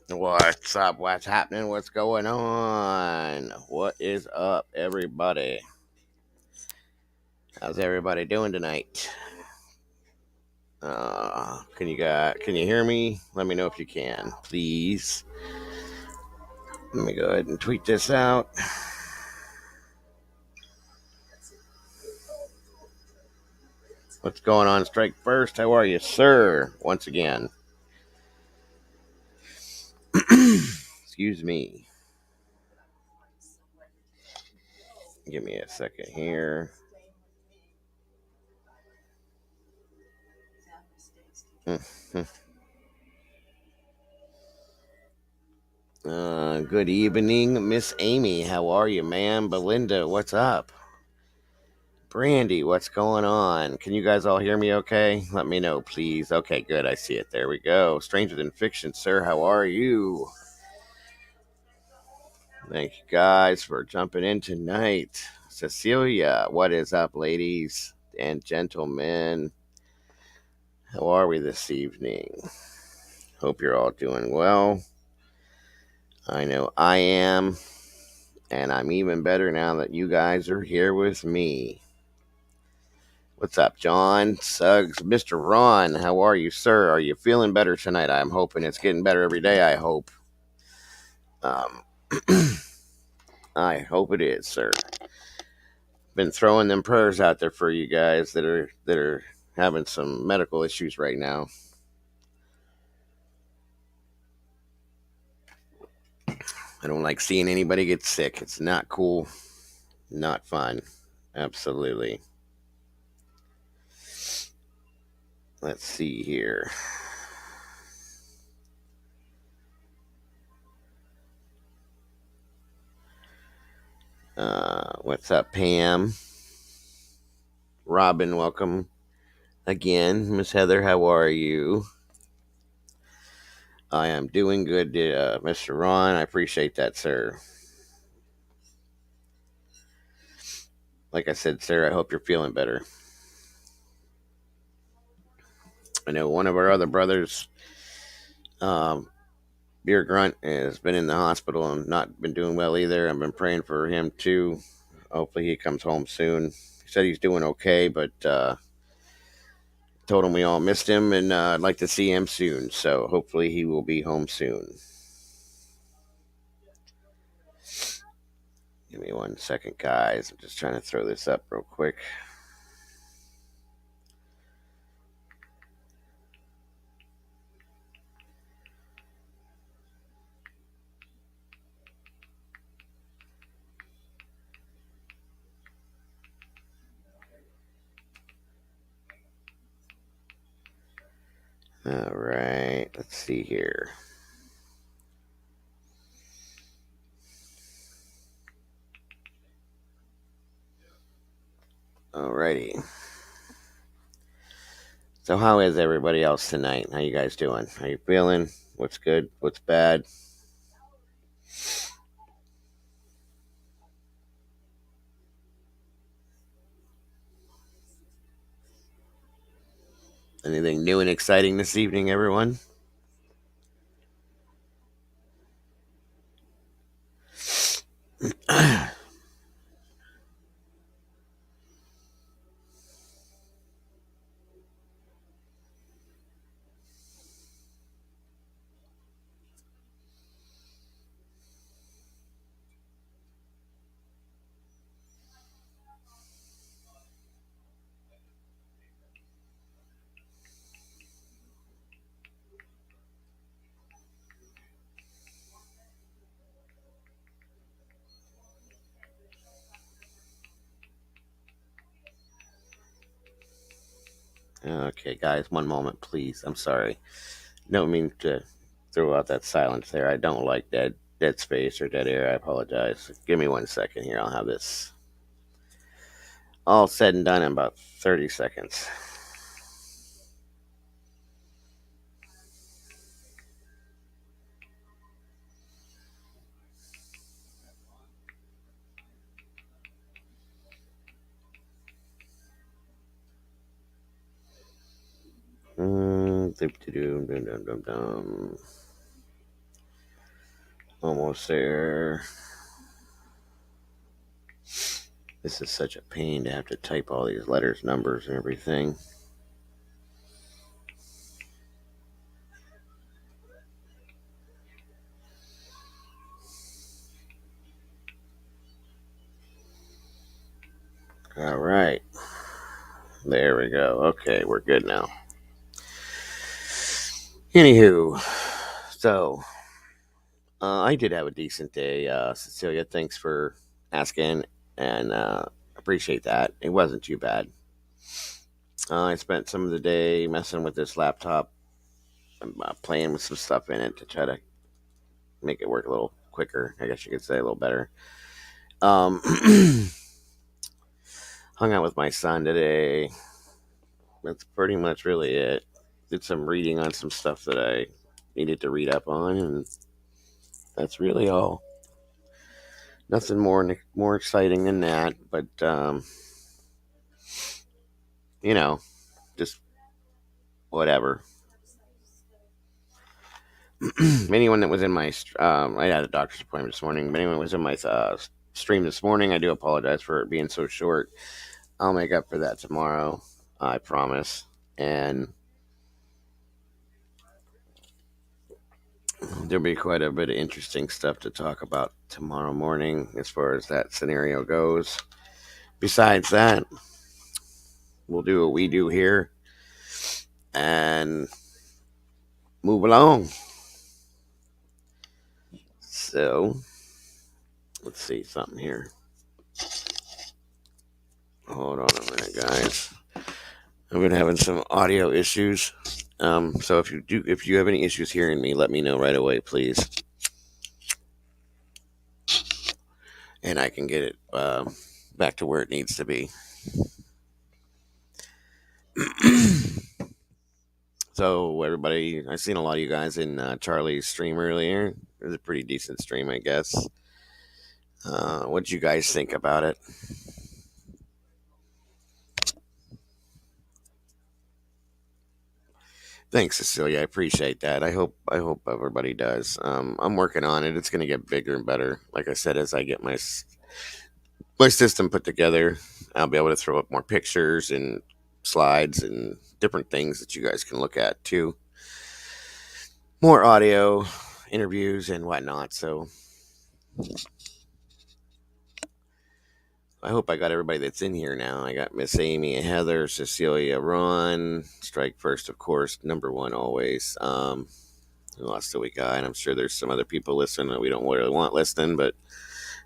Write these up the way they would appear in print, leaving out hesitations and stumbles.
What's up? What's happening? What's going on? What is up, everybody? How's everybody doing tonight? Can you hear me? Let me know if you can, please. Let me go ahead and tweet this out. What's going on, Strike First? How are you, sir? Once again, excuse me. Give me a second here. Good evening, Miss Amy. How are you, ma'am? Belinda, what's up? Brandy, what's going on? Can you guys all hear me okay? Let me know, please. Okay, good. I see it. There we go. Stranger Than Fiction, sir. How are you? Thank you guys for jumping in tonight. Cecilia, what is up, ladies and gentlemen? How are we this evening? Hope you're all doing well. I know I am, and I'm even better now that you guys are here with me. What's up, John? Suggs, Mr. Ron, how are you, sir? Are you feeling better tonight? I'm hoping it's getting better every day, I hope. Um, I hope it is, sir. Been throwing them prayers out there for you guys that are having some medical issues right now. I don't like seeing anybody get sick. It's not cool, not fun. Absolutely. Let's see here. What's up, Pam? Robin, welcome again. Miss Heather, how are you? I am doing good, Mr. Ron. I appreciate that, sir. Like I said, sir, I hope you're feeling better. I know one of our other brothers, um, Beer Grunt, has been in the hospital and not been doing well either. I've been praying for him too. Hopefully, he comes home soon. He said he's doing okay, but told him we all missed him and I'd like to see him soon. So hopefully, he will be home soon. Give me 1 second, guys. I'm just trying to throw this up real quick. All right, let's see here. Alrighty. So how is everybody else tonight? How you guys doing? How you feeling? What's good? What's bad? Anything new and exciting this evening, everyone? Okay, guys, one moment, please. I'm sorry. No mean to throw out that silence there. I don't like dead space or dead air. I apologize. Give me 1 second here. I'll have this all said and done in about 30 seconds. Dum, dum, dum, dum, dum. Almost there. This is such a pain to have to type all these letters, numbers, and everything. All right. There we go. Okay, we're good now. Anywho, so I did have a decent day. Cecilia, thanks for asking, and appreciate that. It wasn't too bad. I spent some of the day messing with this laptop, playing with some stuff in it to try to make it work a little quicker. I guess you could say a little better. Um, hung out with my son today. That's pretty much really it. Did some reading on some stuff that I needed to read up on, and that's really all. Nothing more exciting than that, but you know, just whatever. Anyone that was in my, I had a doctor's appointment this morning. But anyone that was in my stream this morning, I do apologize for it being so short. I'll make up for that tomorrow, I promise. And there'll be quite a bit of interesting stuff to talk about tomorrow morning as far as that scenario goes. Besides that, we'll do what we do here and move along. So, let's see something here. Hold on a minute, guys. I've been having some audio issues. So if you have any issues hearing me, let me know right away, please, and I can get it back to where it needs to be. So everybody, I seen a lot of you guys in Charlie's stream earlier. It was a pretty decent stream, I guess. What did you guys think about it? Thanks, Cecilia. I appreciate that. I hope everybody does. I'm working on it. It's going to get bigger and better. Like I said, as I get my system put together, I'll be able to throw up more pictures and slides and different things that you guys can look at too. More audio, interviews, and whatnot. So I hope I got everybody that's in here now. I got Miss Amy, Heather, Cecilia, Ron, Strike First, of course, number one always. Who else do we got? And I'm sure there's some other people listening that we don't really want listening, but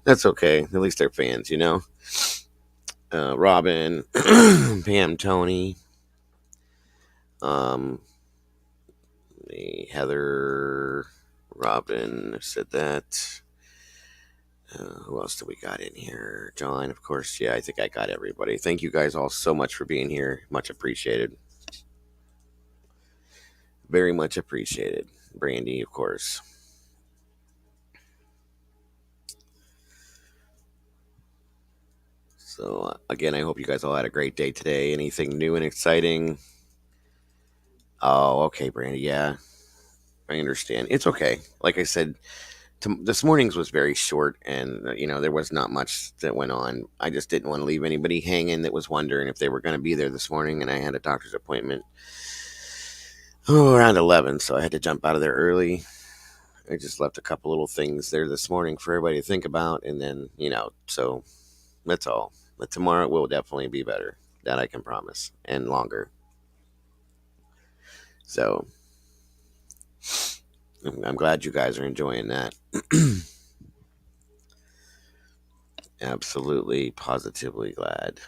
that's okay. At least they're fans, you know. Robin, Pam, Tony, um, Heather, Robin said that. Who else do we got in here? John, of course. Yeah, I think I got everybody. Thank you guys all so much for being here. Much appreciated. Very much appreciated. Brandy, of course. So, again, I hope you guys all had a great day today. Anything new and exciting? Oh, okay, Brandy. Yeah, I understand. It's okay. Like I said, this morning's was very short, and there was not much that went on. I just didn't want to leave anybody hanging that was wondering if they were going to be there this morning, and I had a doctor's appointment around 11, so I had to jump out of there early. I just left a couple little things there this morning for everybody to think about, and then so that's all. But tomorrow will definitely be better. That I can promise, and longer. So I'm glad you guys are enjoying that. Absolutely, positively glad.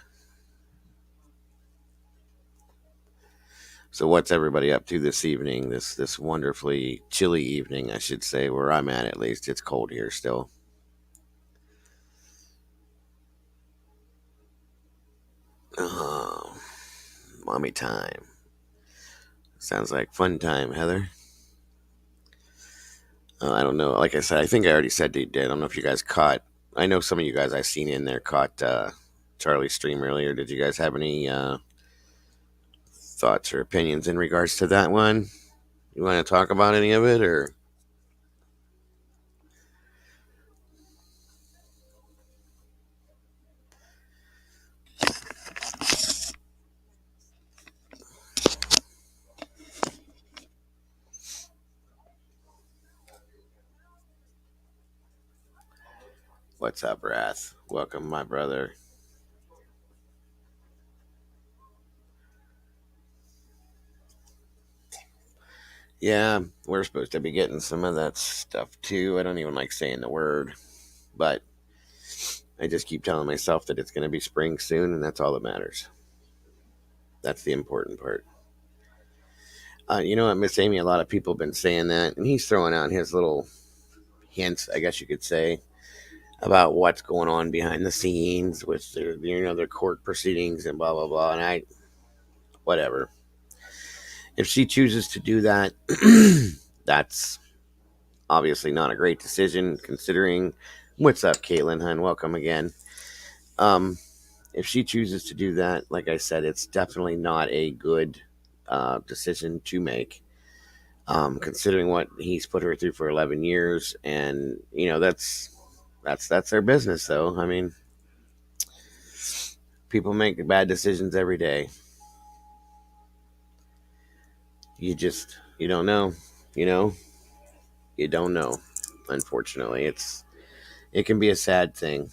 So what's everybody up to this evening? This wonderfully chilly evening, I should say, where I'm at least. It's cold here still. Oh, mommy time. Sounds like fun time, Heather. I don't know. Like I said, I think I already said they did. I don't know if you guys caught. I know some of you guys I seen in there caught Charlie's stream earlier. Did you guys have any thoughts or opinions in regards to that one? You want to talk about any of it, or What's up, Wrath? Welcome, my brother. Yeah, we're supposed to be getting some of that stuff too. I don't even like saying the word, but I just keep telling myself that it's going to be spring soon, and that's all that matters. That's the important part. You know what, Miss Amy? A lot of people have been saying that, and he's throwing out his little hints, I guess you could say, about what's going on behind the scenes with their court proceedings and blah blah blah. And whatever. If she chooses to do that, that's obviously not a great decision considering. What's up, Caitlin? Hun, welcome again. Um, if she chooses to do that, like I said, it's definitely not a good decision to make. Considering what he's put her through for 11 years, and that's their business, though. I mean, people make bad decisions every day. You don't know, you know, you don't know. Unfortunately, it can be a sad thing.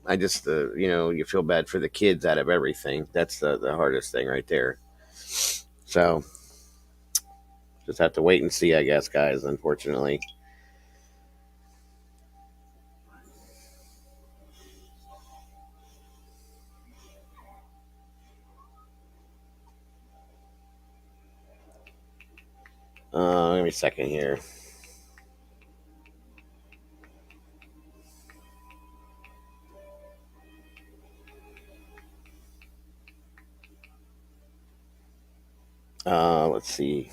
I just, you feel bad for the kids out of everything. That's the hardest thing right there. So just have to wait and see, I guess, guys. Unfortunately. Give me a second here. Let's see.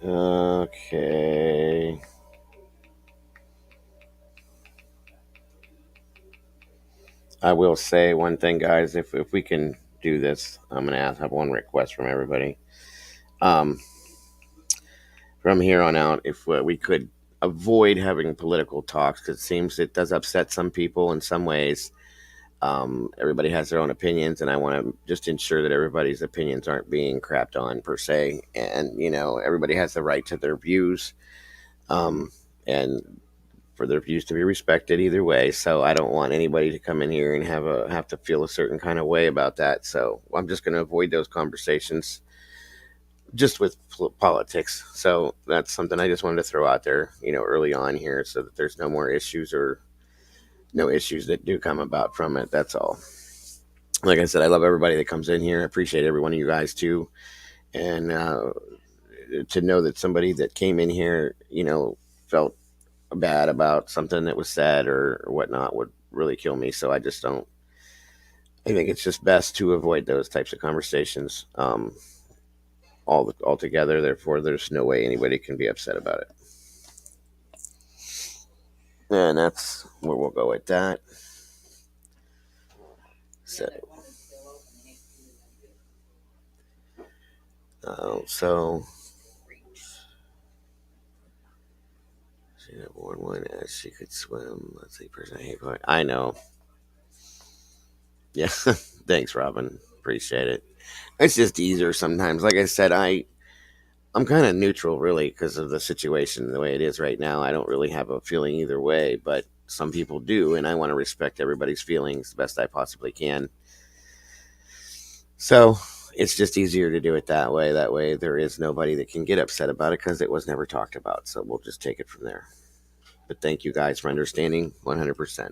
Okay. I will say one thing, guys. If we can do this, I'm gonna have one request from everybody. Um, from here on out, if we could avoid having political talks, because it seems it does upset some people in some ways. Everybody has their own opinions, and I want to just ensure that everybody's opinions aren't being crapped on per se. And everybody has the right to their views, and for their views to be respected either way. So I don't want anybody to come in here and have to feel a certain kind of way about that. So I'm just going to avoid those conversations just with politics. So that's something I just wanted to throw out there, early on here, so that there's no more issues or no issues that do come about from it. That's all. Like I said, I love everybody that comes in here. I appreciate every one of you guys too. And to know that somebody that came in here, felt bad about something that was said or whatnot would really kill me. So I just don't. I think it's just best to avoid those types of conversations altogether. Therefore, there's no way anybody can be upset about it. And that's where we'll go with that. So, so she had born one as she could swim. Let's see, person I hate. I know. Yeah, thanks, Robin. Appreciate it. It's just easier sometimes. Like I said, I'm kind of neutral, really, because of the situation the way it is right now. I don't really have a feeling either way, but some people do, and I want to respect everybody's feelings the best I possibly can. So it's just easier to do it that way. That way, there is nobody that can get upset about it because it was never talked about. So we'll just take it from there. But thank you guys for understanding 100%.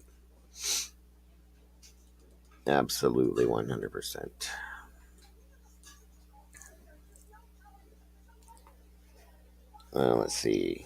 Absolutely 100%. Let's see.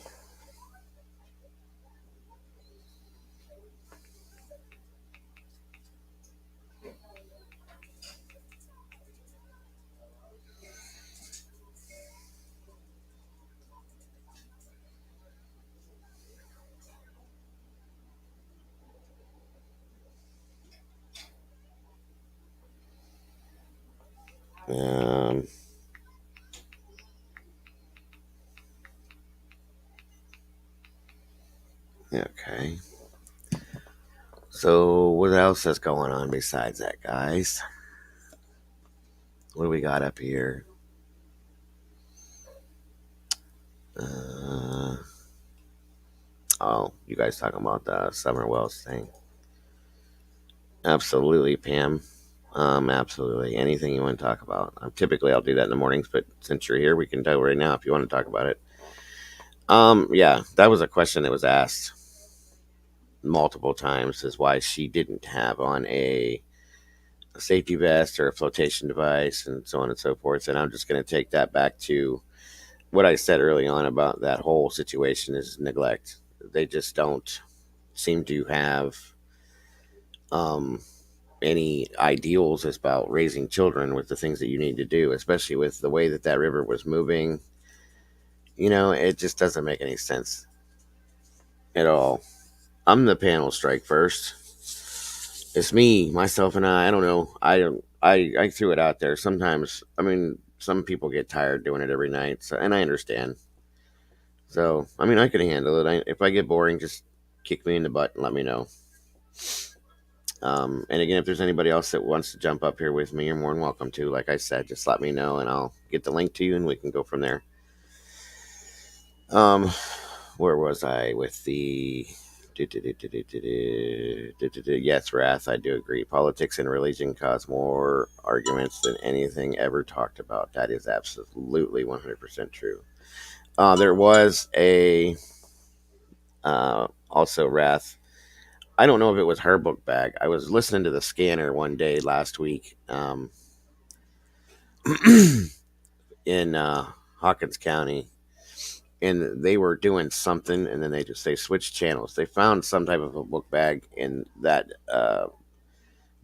Um, okay. So what else is going on besides that, guys? What do we got up here? Uh, oh, you guys talking about the Summer Wells thing? Absolutely, Pam. Absolutely. Anything you want to talk about. Typically, I'll do that in the mornings, but since you're here, we can do it right now if you want to talk about it. Yeah, that was a question that was asked multiple times, is why she didn't have on a safety vest or a flotation device and so on and so forth. And I'm just going to take that back to what I said early on about that whole situation is neglect. They just don't seem to have um, any ideals about raising children with the things that you need to do, especially with the way that that river was moving. It just doesn't make any sense at all. I'm the panel strike first. It's me, myself, and I. I don't know. I threw it out there. Sometimes, I mean, some people get tired doing it every night, so, and I understand. So, I mean, I can handle it. If I get boring, just kick me in the butt and let me know. And again, if there's anybody else that wants to jump up here with me, you're more than welcome to. Like I said, just let me know, and I'll get the link to you, and we can go from there. Um, where was I with the? Yes, Wrath. I do agree. Politics and religion cause more arguments than anything ever talked about. That is absolutely 100% true. There was a also Wrath. I don't know if it was her book bag. I was listening to the Scanner one day last week in Hawkins County, and they were doing something, and then they switched channels. They found some type of a book bag in that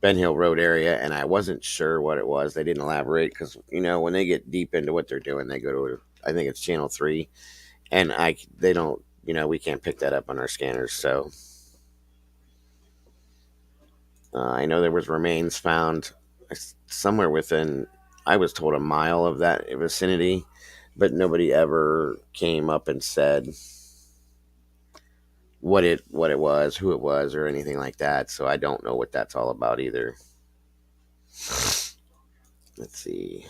Ben Hill Road area, and I wasn't sure what it was. They didn't elaborate because when they get deep into what they're doing, they go to, I think it's channel 3, and they don't, we can't pick that up on our scanners. So I know there was remains found somewhere within, I was told, a mile of that vicinity, but nobody ever came up and said what it was, who it was, or anything like that. So I don't know what that's all about either. Let's see.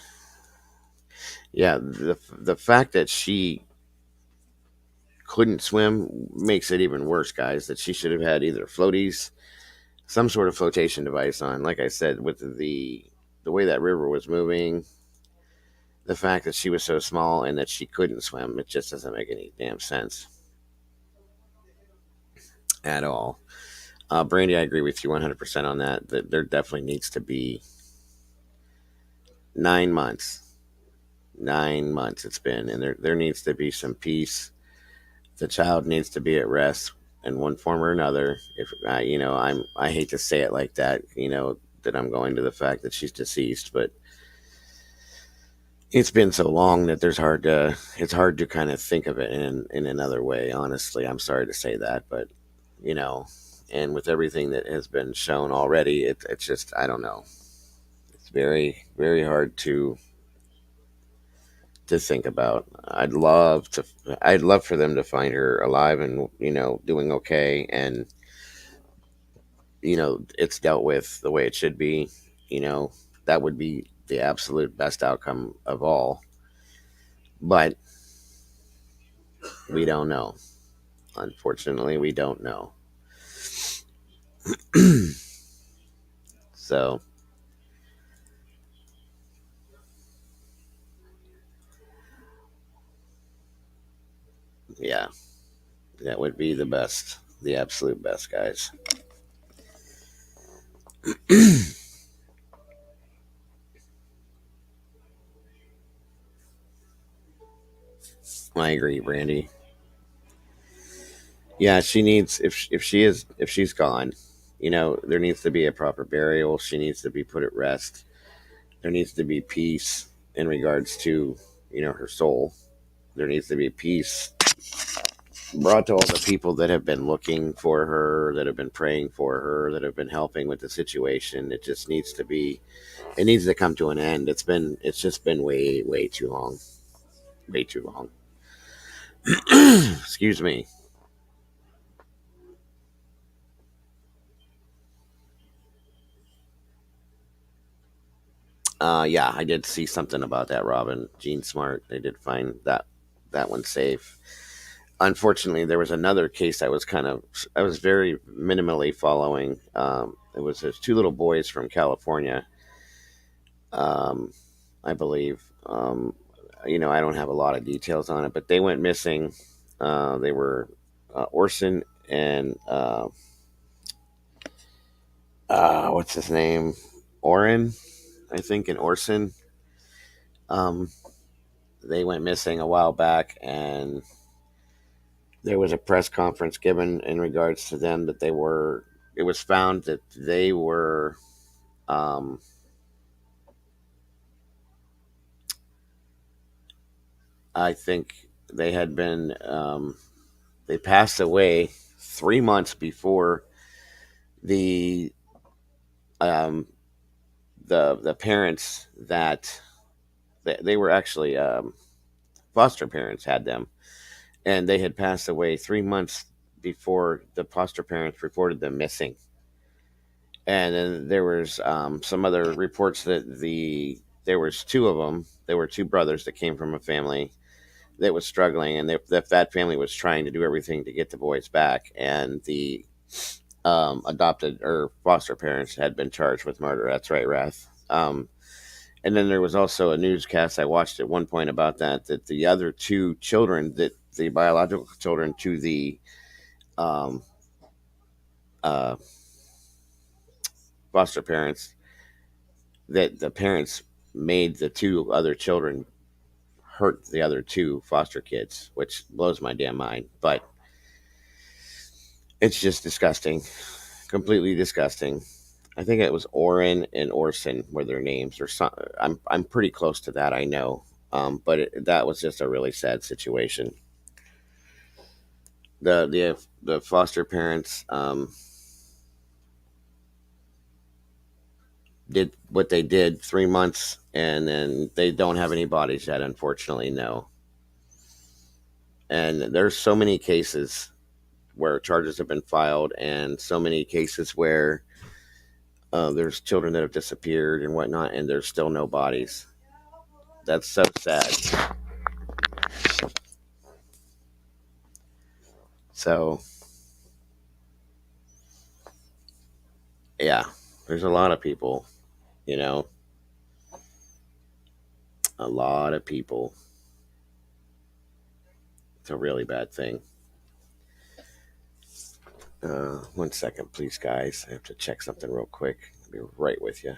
Yeah, the fact that she couldn't swim makes it even worse, guys. That she should have had either floaties, some sort of flotation device on. Like I said, with the way that river was moving, the fact that she was so small and that she couldn't swim, it just doesn't make any damn sense at all. Brandy, I agree with you 100% on that. That there definitely needs to be 9 months. 9 months it's been, and there needs to be some peace. The child needs to be at rest in one form or another. If I hate to say it like that, that I'm going to the fact that she's deceased, but it's been so long that it's hard to kind of think of it in another way. Honestly, I'm sorry to say that, but you know, and with everything that has been shown already, it's just, I don't know. It's very very hard to think about. I'd love for them to find her alive and doing okay, and it's dealt with the way it should be. You know that would be the absolute best outcome of all, but we don't know. Unfortunately, we don't know. So yeah, that would be the best, the absolute best, guys. I agree, Brandy. Yeah, she needs, if she's gone, there needs to be a proper burial. She needs to be put at rest. There needs to be peace in regards to her soul. There needs to be peace brought to all the people that have been looking for her, that have been praying for her, that have been helping with the situation. It just needs to be, it needs to come to an end. It's just been way way too long, way too long. Excuse me. Yeah, I did see something about that, Robin. Gene Smart. They did find that that one's safe. Unfortunately, there was another case I was very minimally following. It was there's two little boys from California, um, I believe. I don't have a lot of details on it, but they went missing. They were Orson and what's his name? Oren, I think, and Orson. Um, they went missing a while back, and there was a press conference given in regards to them that they were. It was found that they were. Um, I think they had been. They passed away 3 months before the um, the parents that they were actually foster parents had them, and they had passed away 3 months before the foster parents reported them missing. And then there was some other reports that there was two of them. There were two brothers that came from a family that was struggling, and that family was trying to do everything to get the boys back. And the adopted or foster parents had been charged with murder. That's right, Wrath. And then there was also a newscast I watched at one point about that the other two children, that the biological children to the um, uh, foster parents, that the parents made the two other children hurt the other two foster kids, which blows my damn mind. But it's just disgusting, completely disgusting. I think it was Oren and Orson were their names, or some. I'm pretty close to that, I know. That was just a really sad situation. The foster parents did what they did 3 months, and then they don't have any bodies yet, unfortunately. No, and there's so many cases where charges have been filed, and so many cases where there's children that have disappeared and whatnot, and there's still no bodies. That's so sad. So yeah, there's a lot of people, you know, a lot of people. It's a really bad thing. 1 second, please, guys. I have to check something real quick. I'll be right with you.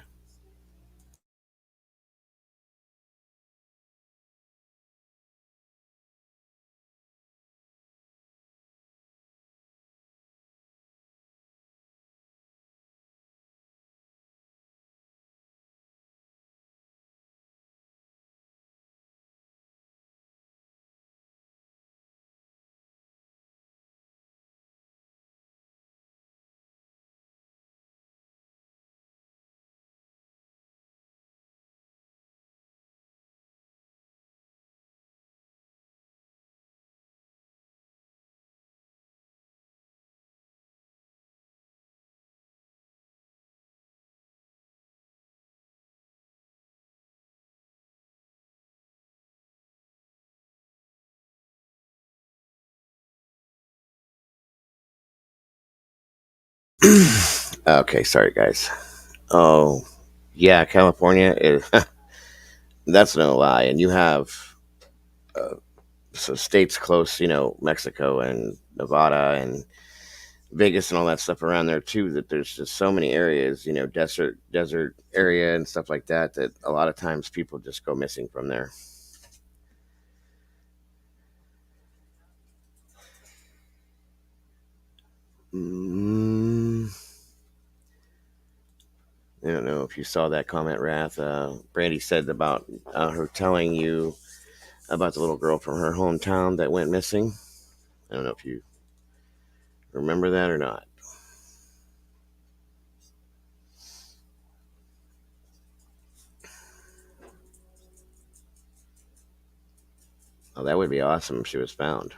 Okay, sorry, guys. Oh, yeah, California is. That's no lie. And you have uh, so states close, Mexico and Nevada and Vegas and all that stuff around there too. That there's just so many areas, desert area and stuff like that. That a lot of times people just go missing from there. Mm, I don't know if you saw that comment, Wrath. Brandy said about her telling you about the little girl from her hometown that went missing. I don't know if you remember that or not. Oh, that would be awesome if she was found.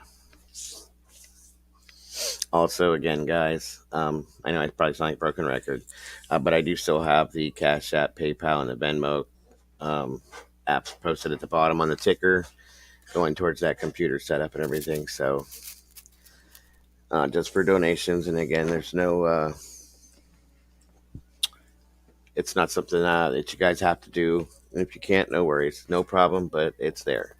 Also, again, guys, I know I probably sound like a broken record, but I do still have the Cash App, PayPal, and the Venmo um, apps posted at the bottom on the ticker. going towards that computer setup and everything. So just for donations, and again, there's no. It's not something that you guys have to do. And if you can't, no worries, no problem. But it's there.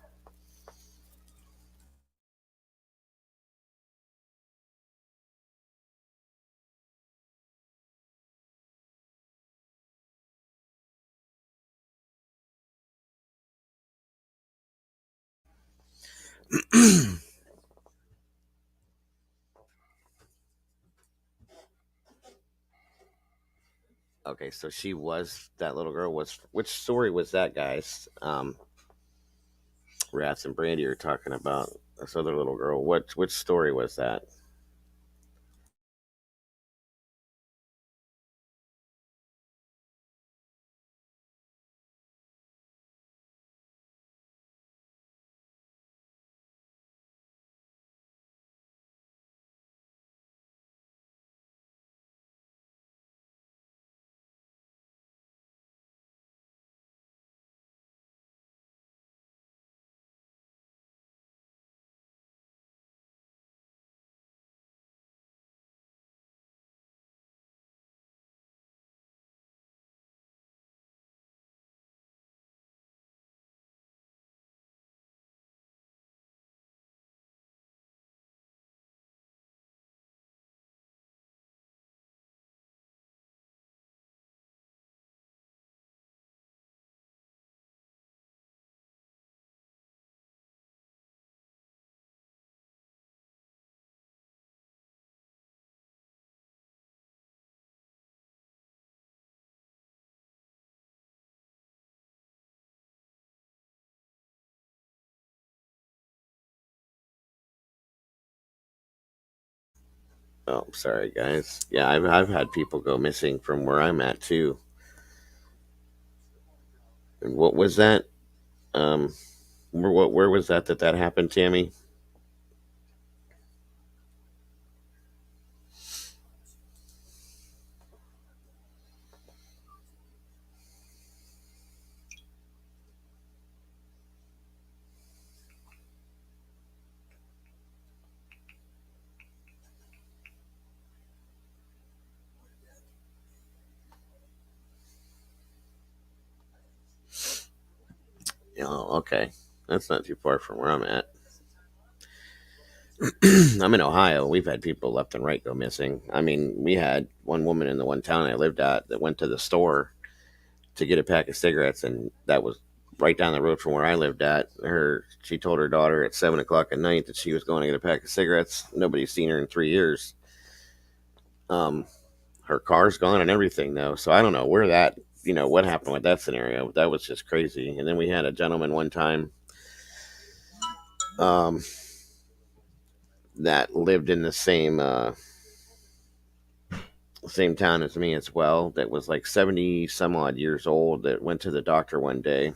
Okay, so she was that little girl. Was which story was that, guys? Rats and Brandy are talking about this other little girl. Which story was that? Oh, sorry, guys. Yeah, I've had people go missing from where I'm at too. And what was that? Um, where was that happened, Tammy? Oh, okay. That's not too far from where I'm at. I'm in Ohio. We've had people left and right go missing. I mean, we had one woman in the one town I lived at that went to the store to get a pack of cigarettes, and that was right down the road from where I lived at. She told her daughter at 7 o'clock at night that she was going to get a pack of cigarettes. Nobody's seen her in 3 years. Um, her car's gone and everything though, so I don't know where that. What happened with that scenario? That was just crazy. And then we had a gentleman one time um, that lived in the same town as me as well. That was like 70 some odd years old. That went to the doctor one day,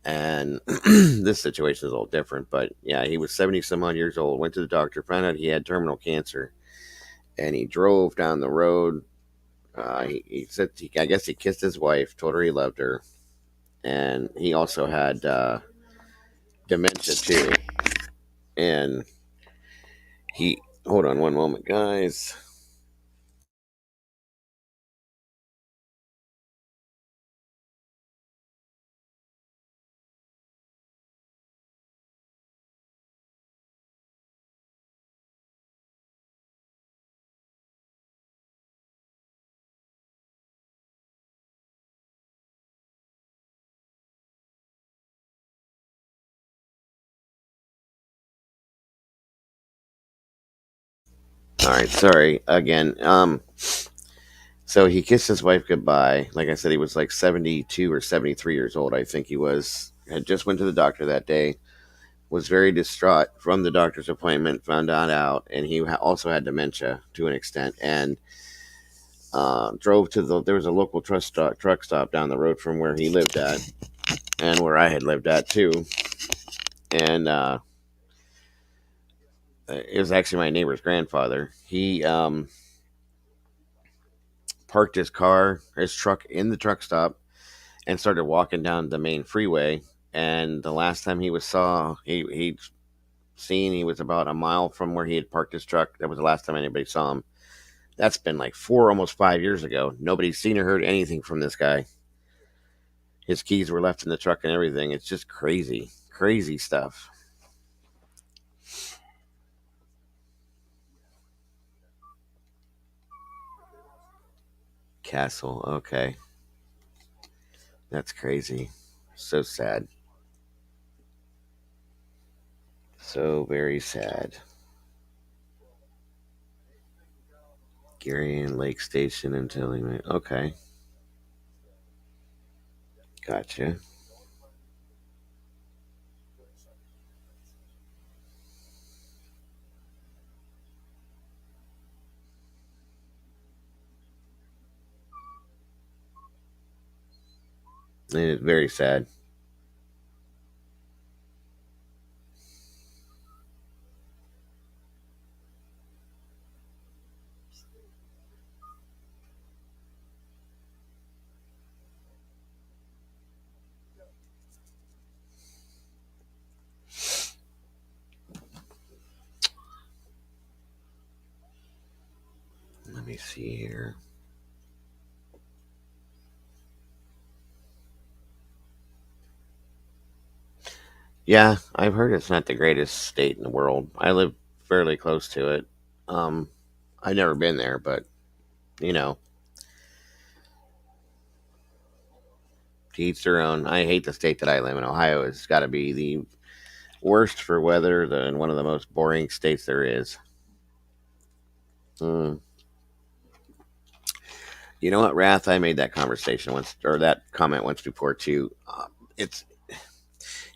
and this situation is a little different. But yeah, he was 70 some odd years old. Went to the doctor, found out he had terminal cancer, and he drove down the road. He said I guess he kissed his wife, told her he loved her, and he also had dementia too. And he hold on one moment, guys. All right, sorry again. So he kissed his wife goodbye. Like I said, he was like 72 or 73 years old. I think he was. Had just went to the doctor that day. Was very distraught from the doctor's appointment. Found that out, and he also had dementia to an extent. And drove to there was a local truck stop down the road from where he lived at, and where I had lived at too. And it was actually my neighbor's grandfather. He parked his truck in the truck stop, and started walking down the main freeway. And the last time he was saw, he seen, he was about a mile from where he had parked his truck. That was the last time anybody saw him. That's been like almost 5 years ago. Nobody's seen or heard anything from this guy. His keys were left in the truck and everything. It's just crazy, crazy stuff. Castle, okay. That's crazy. So sad. So very sad. Gary and Lake Station until he went. Okay, gotcha. It's very sad. Let me see here. Yeah, I've heard it's not the greatest state in the world. I live fairly close to it. Um, I've never been there, but you know, to each their own. I hate the state that I live in. Ohio has got to be the worst for weather and one of the most boring states there is. Mm. You know what, Wrath? I made that conversation once, or that comment once before too. It's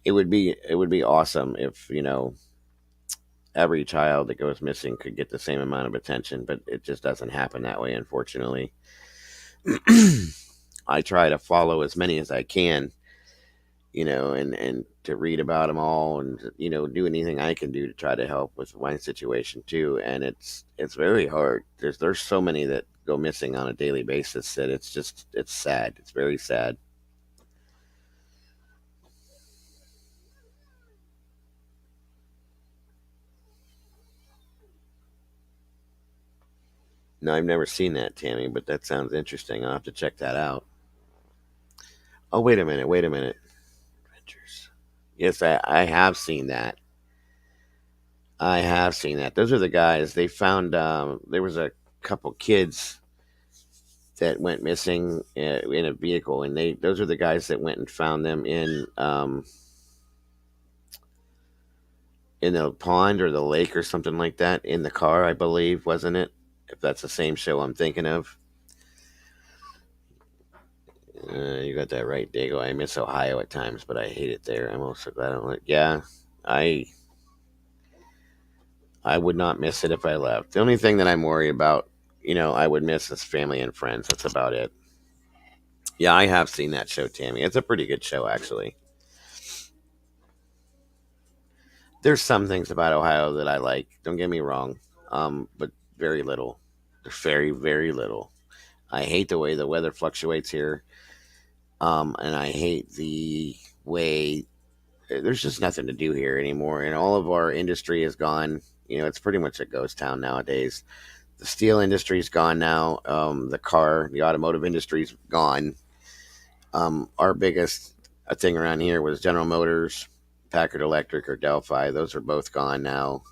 it would be awesome if every child that goes missing could get the same amount of attention, but it just doesn't happen that way, unfortunately. I try to follow as many as I can, and to read about them all, and do anything I can do to try to help with my situation too. And it's very hard. There's so many that go missing on a daily basis that it's sad. It's very sad. No, I've never seen that, Tammy, but that sounds interesting. I'll have to check that out. Oh, wait a minute. Wait a minute. Adventures. Yes, I have seen that. I have seen that. Those are the guys. They found there was a couple kids that went missing in a vehicle, and those are the guys that went and found them in the pond or the lake or something like that in the car, I believe, wasn't it? If that's the same show I'm thinking of. You got that right, Dago. I miss Ohio at times, but I hate it there. I'm also glad I'm like, yeah, I I would not miss it if I left. The only thing that I'm worried about, I would miss is family and friends. That's about it. Yeah, I have seen that show, Tammy. It's a pretty good show, actually. There's some things about Ohio that I like. Don't get me wrong, but very little. Very, very little. I hate the way the weather fluctuates here, and I hate the way there's just nothing to do here anymore, and all of our industry is gone. It's pretty much a ghost town nowadays. The steel industry's gone now. The automotive industry's gone. Our biggest thing around here was General Motors, Packard Electric, or Delphi. Those are both gone now.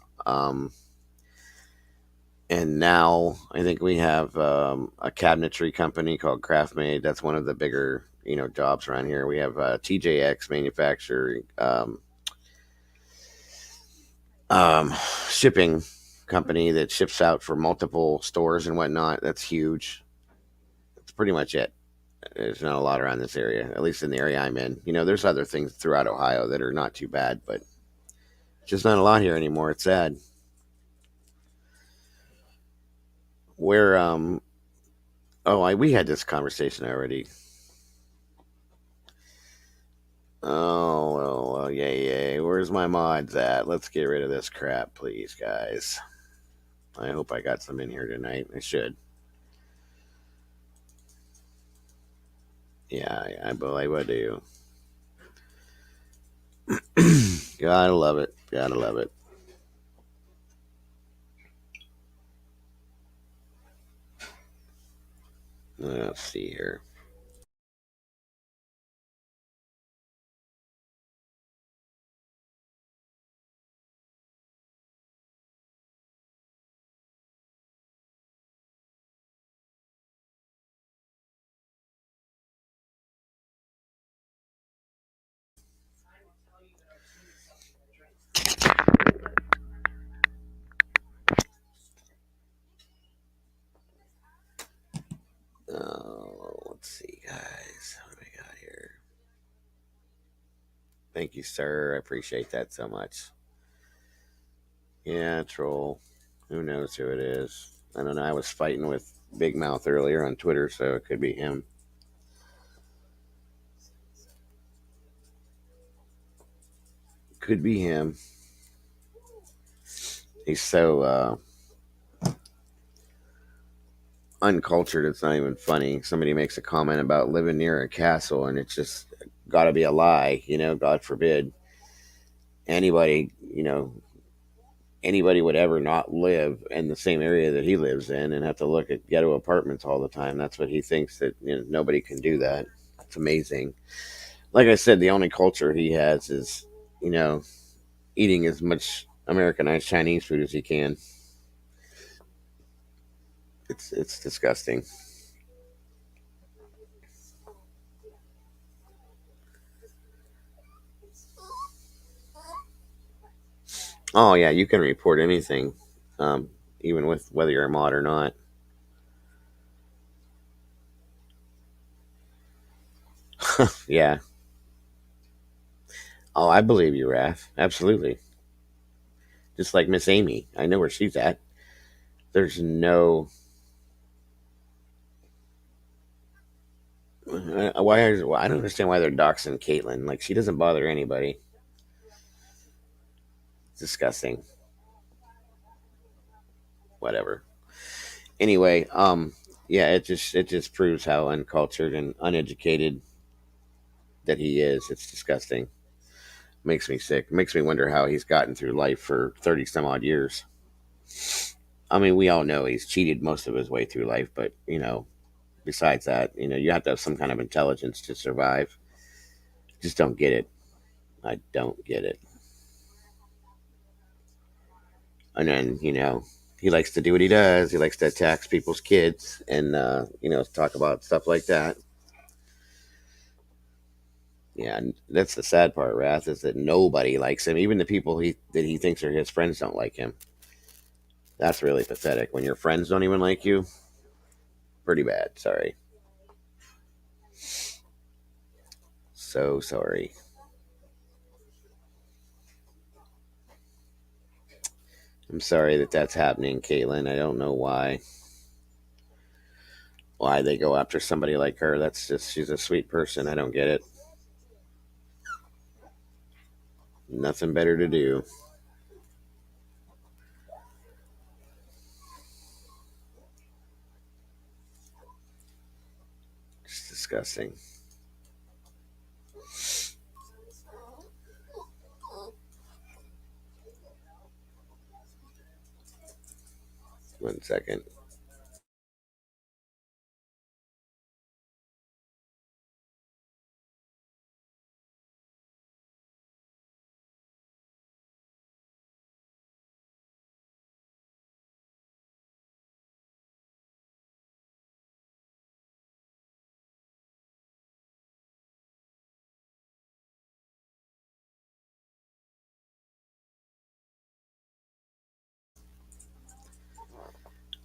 And now I think we have a cabinetry company called Craftmade. That's one of the bigger jobs around here. We have TJX manufacturing um, shipping company that ships out for multiple stores and whatnot. That's huge. That's pretty much it. There's not a lot around this area, at least in the area I'm in. There's other things throughout Ohio that are not too bad, but just not a lot here anymore. It's sad. Where we had this conversation already. Oh, well, yay. Where's my mods at? Let's get rid of this crap, please, guys. I hope I got some in here tonight. I should. Yeah, I believe I do. Gotta love it. Gotta love it. Let's see here. Let's see, guys. What do we got here? Thank you, sir. I appreciate that so much. Yeah, troll. Who knows who it is? I don't know. I was fighting with Big Mouth earlier on Twitter, so it could be him. Could be him. He's so uncultured. It's not even funny. Somebody makes a comment about living near a castle, and it's just got to be a lie. God forbid anybody would ever not live in the same area that he lives in and have to look at ghetto apartments all the time. That's what he thinks, that nobody can do that. It's amazing. Like I said, the only culture he has is you know eating as much Americanized Chinese food as he can. It's disgusting. Oh yeah, you can report anything, um, even with whether you're a mod or not. Yeah. Oh, I believe you, Raph. Absolutely. Just like Miss Amy, I know where she's at. There's no why I don't understand why they're doxing Caitlyn. Like, she doesn't bother anybody. It's disgusting. Whatever. Anyway, yeah, it just proves how uncultured and uneducated that he is. It's disgusting. Makes me sick. Makes me wonder how he's gotten through life for 30 some odd years. I mean, we all know he's cheated most of his way through life, but besides that, you have to have some kind of intelligence to survive. Just don't get it. I don't get it. And then, he likes to do what he does. He likes to attack people's kids and, talk about stuff like that. Yeah, and that's the sad part, Wrath, is that nobody likes him. Even the people that he thinks are his friends don't like him. That's really pathetic. When your friends don't even like you, pretty bad. Sorry. So sorry. I'm sorry that that's happening, Caitlin. I don't know why they go after somebody like her. That's just, she's a sweet person. I don't get it. Nothing better to do. It's disgusting. One second.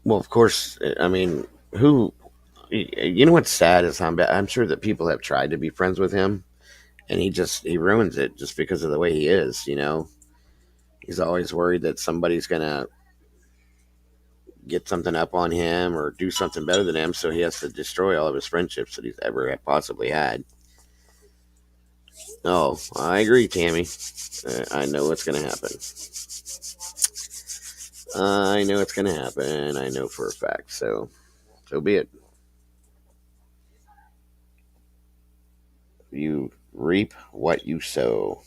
Well, of course. I mean, who? You know what's sad is I'm sure that people have tried to be friends with him, and he ruins it just because of the way he is. He's always worried that somebody's gonna get something up on him or do something better than him, so he has to destroy all of his friendships that he's ever possibly had. Oh, I agree, Tammy. I know what's gonna happen. I know it's gonna happen. I know for a fact. So be it. You reap what you sow.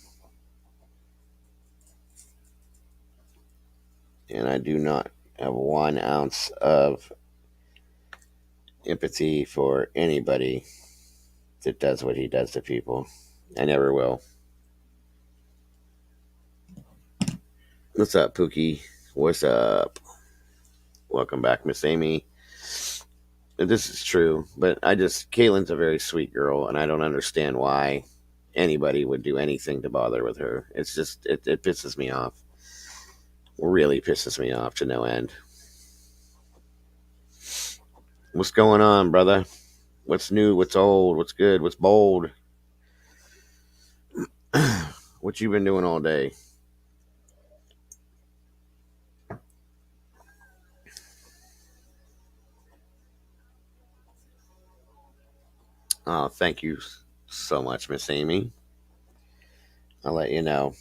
And I do not have 1 ounce of empathy for anybody that does what he does to people. I never will. What's up, Pookie? What's up? Welcome back, Miss Amy. This is true, but Caitlin's a very sweet girl, and I don't understand why anybody would do anything to bother with her. It's just, it pisses me off. Really pisses me off to no end. What's going on, brother? What's new? What's old? What's good? What's bold? What you been doing all day? Oh, thank you so much, Miss Amy. I'll let you know.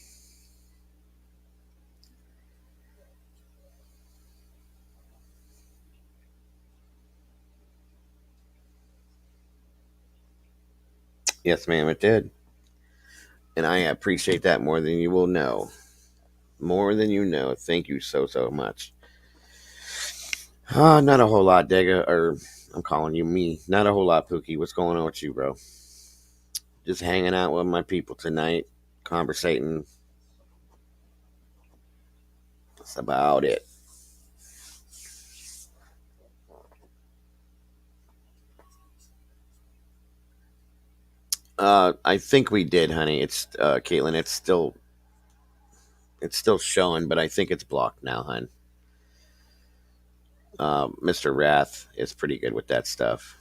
Yes, ma'am, it did. And I appreciate that more than you will know. More than you know. Thank you so, so much. Not a whole lot, Dega, or I'm calling you me. Not a whole lot, Pookie. What's going on with you, bro? Just hanging out with my people tonight, conversating. That's about it. I think we did, honey. It's Caitlin. It's still showing, but I think it's blocked now, hon. Mr. Wrath is pretty good with that stuff.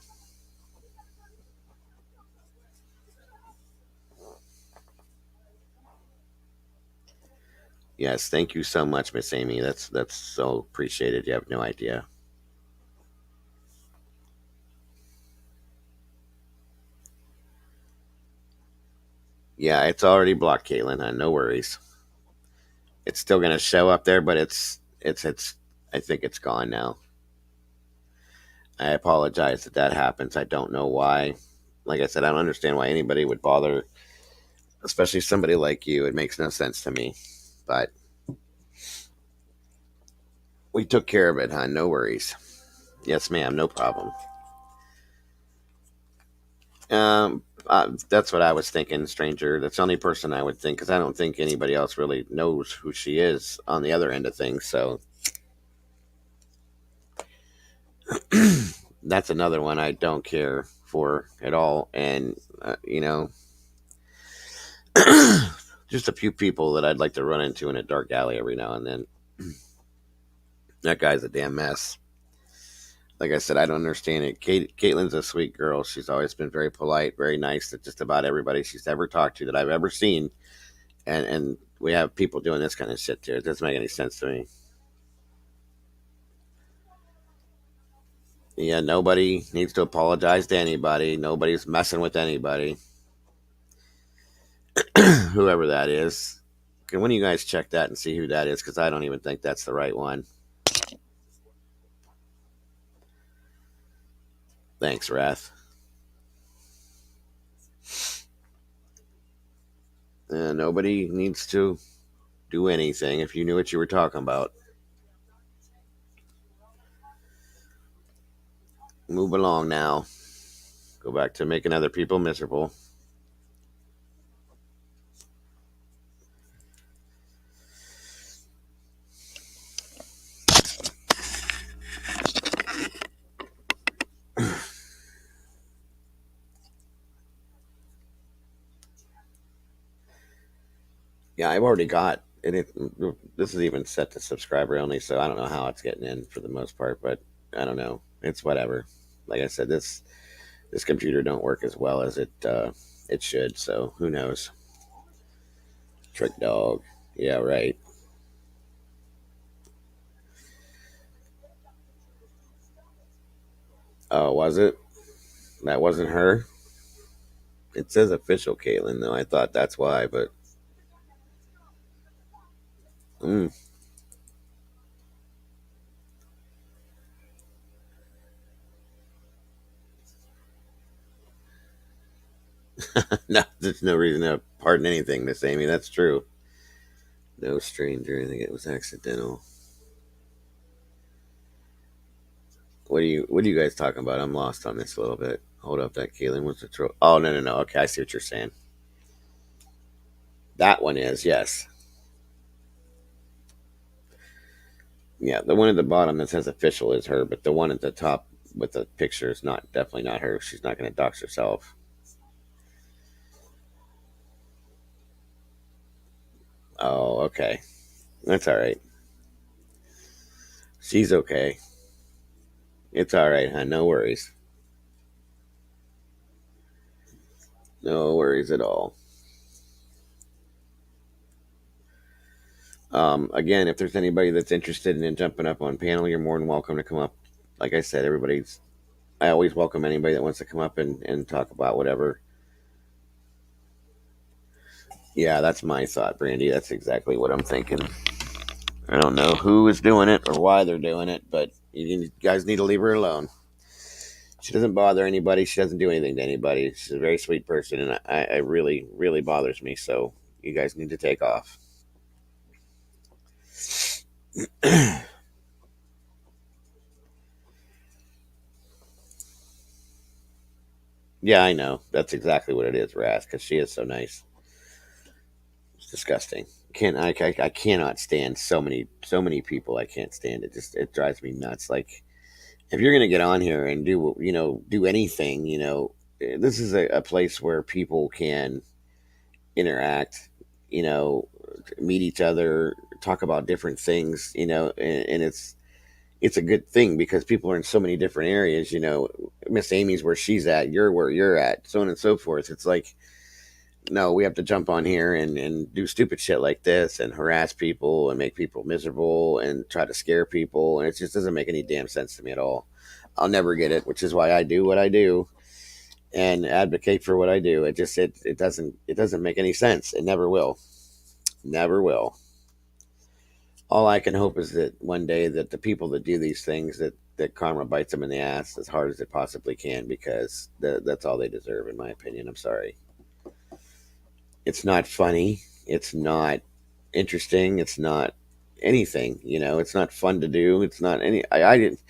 Yes, thank you so much, Miss Amy. That's so appreciated. You have no idea. Yeah, it's already blocked, Caitlin. Hon. No worries. It's still gonna show up there, but it's. I think it's gone now. I apologize that happens. I don't know why. Like I said, I don't understand why anybody would bother, especially somebody like you. It makes no sense to me. But we took care of it, huh? No worries. Yes, ma'am. No problem. That's what I was thinking, stranger. That's the only person I would think, because I don't think anybody else really knows who she is on the other end of things. So that's another one I don't care for at all. And, just a few people that I'd like to run into in a dark alley every now and then. That guy's a damn mess. Like I said, I don't understand it. Caitlin's a sweet girl. She's always been very polite, very nice to just about everybody she's ever talked to that I've ever seen. And we have people doing this kind of shit too. It doesn't make any sense to me. Yeah, nobody needs to apologize to anybody. Nobody's messing with anybody. Whoever that is. Can one of you guys check that and see who that is? Because I don't even think that's the right one. Thanks, Wrath. Nobody needs to do anything if you knew what you were talking about. Move along now. Go back to making other people miserable. Yeah, I've already got it. This is even set to subscriber only, so I don't know how it's getting in for the most part, but I don't know. It's whatever. Like I said, this computer don't work as well as it should, so who knows? Trick dog. Yeah, right. Oh, was it? That wasn't her. It says official Caitlin though. I thought that's why, but mm, no, there's no reason to pardon anything, Miss Amy. That's true. No stranger. I think it was accidental. What are you guys talking about? I'm lost on this a little bit. Hold up, that Kaylin was the troll. Oh, no, no, no. Okay, I see what you're saying. That one is, yes. Yeah, the one at the bottom that says official is her, but the one at the top with the picture is not, definitely not her. She's not going to dox herself. Oh, okay. That's all right. She's okay. It's all right, huh? No worries. No worries at all. Again, if there's anybody that's interested in jumping up on panel, you're more than welcome to come up. Like I said, I always welcome anybody that wants to come up and talk about whatever. Yeah, that's my thought, Brandy. That's exactly what I'm thinking. I don't know who is doing it or why they're doing it, but you guys need to leave her alone. She doesn't bother anybody. She doesn't do anything to anybody. She's a very sweet person, and I really, really bothers me. So you guys need to take off. Yeah, I know. That's exactly what it is, Wrath, because she is so nice. It's disgusting. I cannot stand so many people. I can't stand it. Just it drives me nuts. Like if you're gonna get on here and do anything, this is a place where people can interact, you know, meet each other, talk about different things, and it's a good thing because people are in so many different areas. Miss Amy's where she's at, you're where you're at, so on and so forth. It's like, no, we have to jump on here and do stupid shit like this and harass people and make people miserable and try to scare people. And it just doesn't make any damn sense to me at all. I'll never get it, which is why I do what I do and advocate for what I do. It doesn't make any sense. It never will. Never will. All I can hope is that one day that the people that do these things that karma bites them in the ass as hard as it possibly can because that's all they deserve in my opinion. I'm sorry. It's not funny. It's not interesting. It's not anything. It's not fun to do. It's not any. I didn't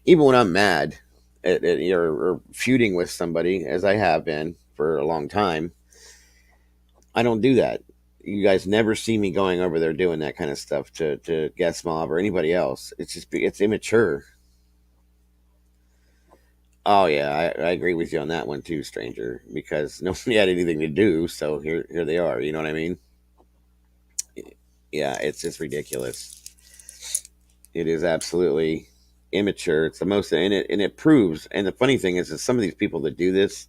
even when I'm mad or feuding with somebody as I have been for a long time. I don't do that. You guys never see me going over there doing that kind of stuff to guest mob or anybody else. It's immature. Oh yeah, I agree with you on that one too, stranger. Because nobody had anything to do, so here they are. You know what I mean? Yeah, it's just ridiculous. It is absolutely immature. It's the most, and it proves. And the funny thing is some of these people that do this,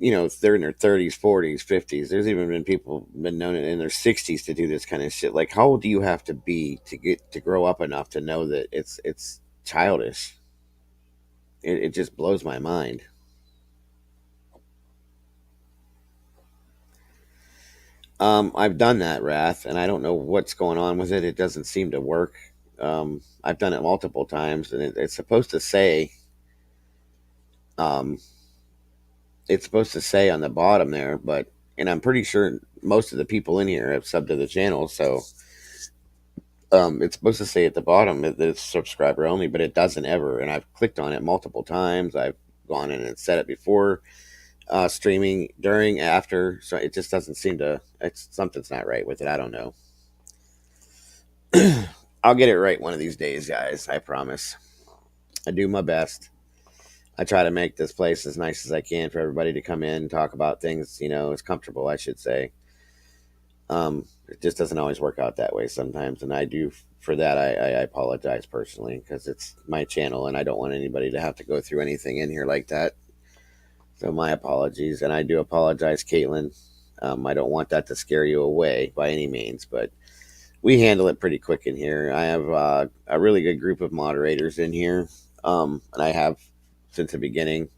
they're in their 30s, 40s, 50s. There's even been people been known in their 60s to do this kind of shit. Like, how old do you have to be to grow up enough to know that it's childish? It just blows my mind. I've done that, Wrath, and I don't know what's going on with it. It doesn't seem to work. I've done it multiple times, and it's supposed to say, um, on the bottom there, and I'm pretty sure most of the people in here have subbed to the channel, so it's supposed to say at the bottom that it's subscriber only, but it doesn't ever. And I've clicked on it multiple times. I've gone in and said it before, streaming, during, after. So it just doesn't seem to. It's something's not right with it. I don't know. I'll get it right one of these days, guys. I promise. I do my best. I try to make this place as nice as I can for everybody to come in and talk about things. As comfortable, I should say. It just doesn't always work out that way sometimes, and I do for that. I apologize personally because it's my channel, and I don't want anybody to have to go through anything in here like that. So my apologies, and I do apologize, Caitlin. I don't want that to scare you away by any means, but we handle it pretty quick in here. I have a really good group of moderators in here, and I have since the beginning.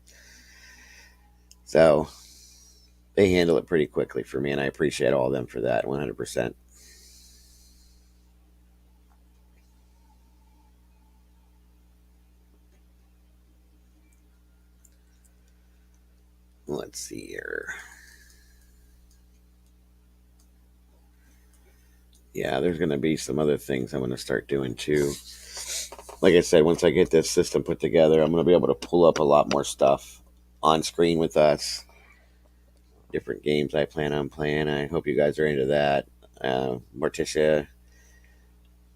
So they handle it pretty quickly for me, and I appreciate all of them for that 100%. Let's see here. Yeah, there's going to be some other things I'm going to start doing too. Like I said, once I get this system put together, I'm going to be able to pull up a lot more stuff on screen with us. Different games I plan on playing. I hope you guys are into that. Morticia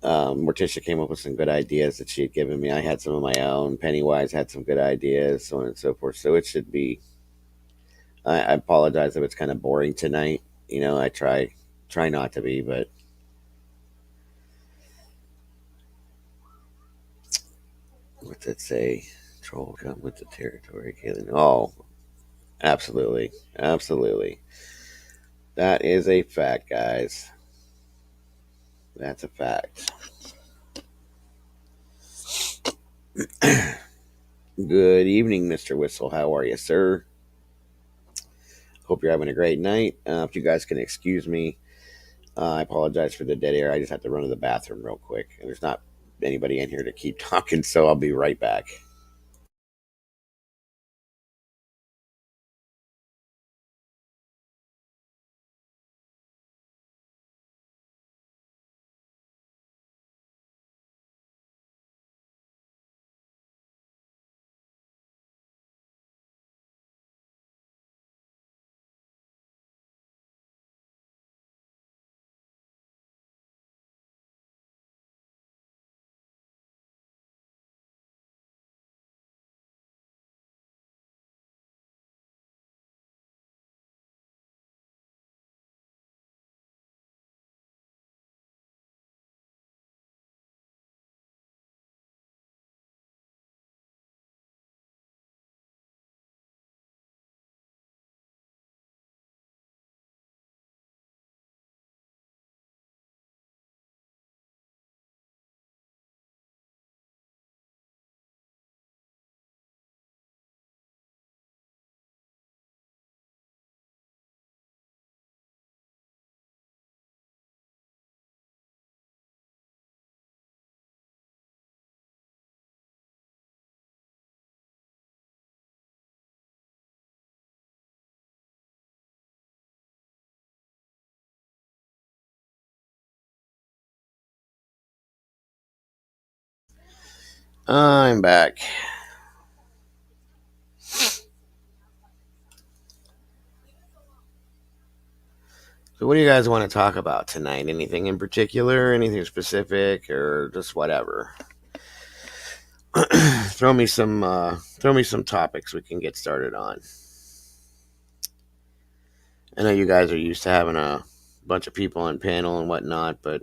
Morticia came up with some good ideas that she had given me. I had some of my own. Pennywise had some good ideas, so on and so forth. So it should be. I apologize if it's kind of boring tonight. I try not to be, but what's it say? Troll come with the territory, Kaylin. Oh, absolutely, absolutely. That is a fact, guys. That's a fact. Good evening, Mr. Whistle. How are you, sir? Hope you're having a great night. If you guys can excuse me, I apologize for the dead air. I just have to run to the bathroom real quick. And there's not anybody in here to keep talking, so I'll be right back. I'm back. So, what do you guys want to talk about tonight? Anything in particular? Anything specific, or just whatever? Throw me some topics we can get started on. I know you guys are used to having a bunch of people on panel and whatnot, but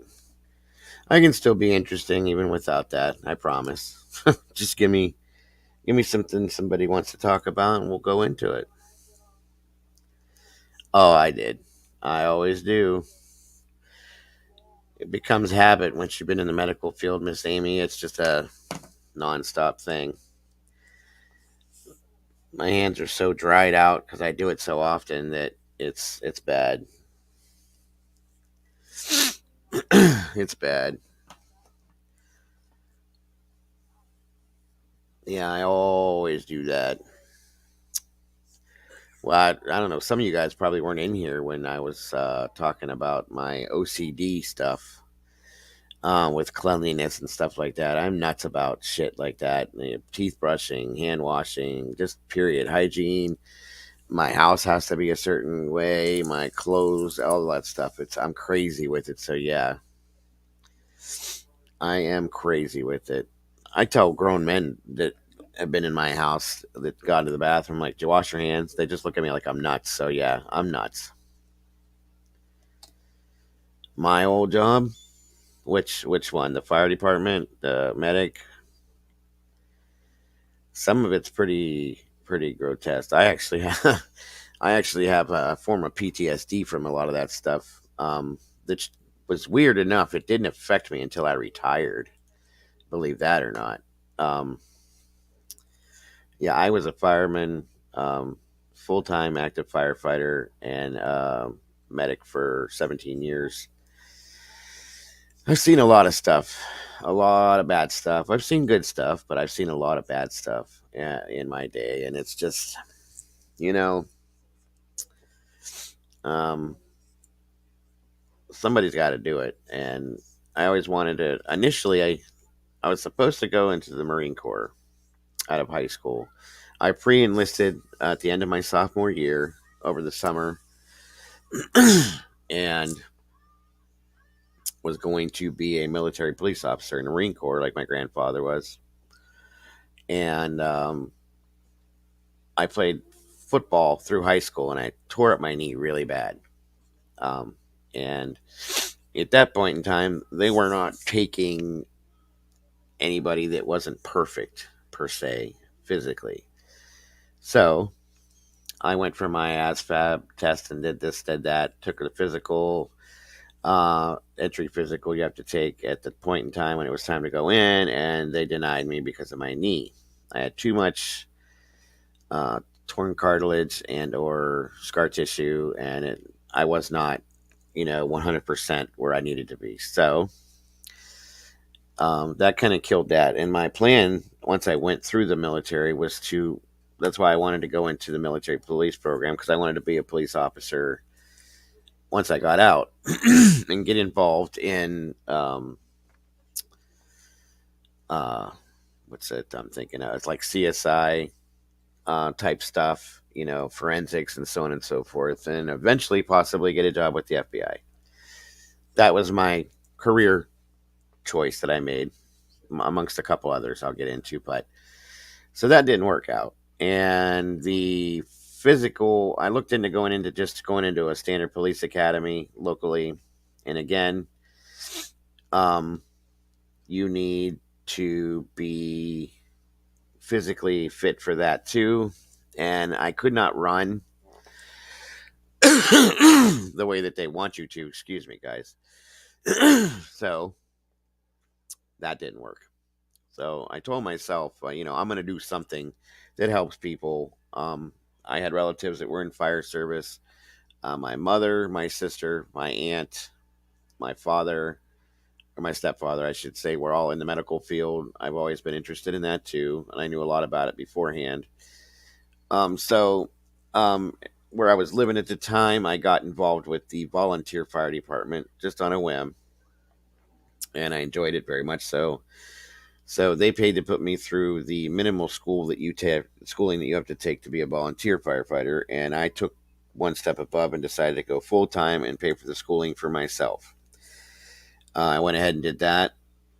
I can still be interesting even without that. I promise. Just give me something somebody wants to talk about, and we'll go into it. Oh, I did. I always do. It becomes habit once you've been in the medical field, Miss Amy. It's just a nonstop thing. My hands are so dried out because I do it so often that it's bad. It's bad. Yeah, I always do that. Well, I don't know. Some of you guys probably weren't in here when I was talking about my OCD stuff with cleanliness and stuff like that. I'm nuts about shit like that. Teeth brushing, hand washing, just period hygiene. My house has to be a certain way. My clothes, all that stuff. I'm crazy with it. So yeah, I am crazy with it. I tell grown men that have been in my house that gone to the bathroom, like, "Do you wash your hands?" They just look at me like I'm nuts. So yeah, I'm nuts. My old job, which one? The fire department, the medic. Some of it's pretty grotesque. I actually have a form of PTSD from a lot of that stuff. That was weird enough. It didn't affect me until I retired. Believe that or not. Um, yeah, I was a fireman, full time active firefighter, and medic for 17 years. I've seen a lot of stuff, a lot of bad stuff. I've seen good stuff, but I've seen a lot of bad stuff in my day, and it's just, you know, um, somebody's got to do it. And I always wanted to. Initially, I I was supposed to go into the Marine Corps out of high school. I pre-enlisted at the end of my sophomore year over the summer, and was going to be a military police officer in the Marine Corps, like my grandfather was. And I played football through high school, and I tore up my knee really bad. Um, and at that point in time, they were not taking anybody that wasn't perfect per se physically. So I went for my ASVAB test and did this, did that, took the physical, entry physical you have to take at the point in time when it was time to go in, and they denied me because of my knee. I had too much torn cartilage and or scar tissue, and I was not, 100% where I needed to be. So that kind of killed that. And my plan, once I went through the military, was to. That's why I wanted to go into the military police program, because I wanted to be a police officer once I got out and get involved in what's it I'm thinking of? It's like CSI type stuff, forensics and so on and so forth, and eventually possibly get a job with the FBI. That was my career choice that I made, amongst a couple others I'll get into. But so that didn't work out. And the physical, I looked into going into a standard police academy locally. And again, you need to be physically fit for that too. And I could not run the way that they want you to. Excuse me, guys. So that didn't work. So I told myself, I'm going to do something that helps people. I had relatives that were in fire service. My mother, my sister, my aunt, my father, or my stepfather, I should say, were all in the medical field. I've always been interested in that too, and I knew a lot about it beforehand. So, where I was living at the time, I got involved with the volunteer fire department just on a whim, and I enjoyed it very much so. So they paid to put me through the minimal schooling that you have to take to be a volunteer firefighter, and I took one step above and decided to go full time and pay for the schooling for myself. I went ahead and did that,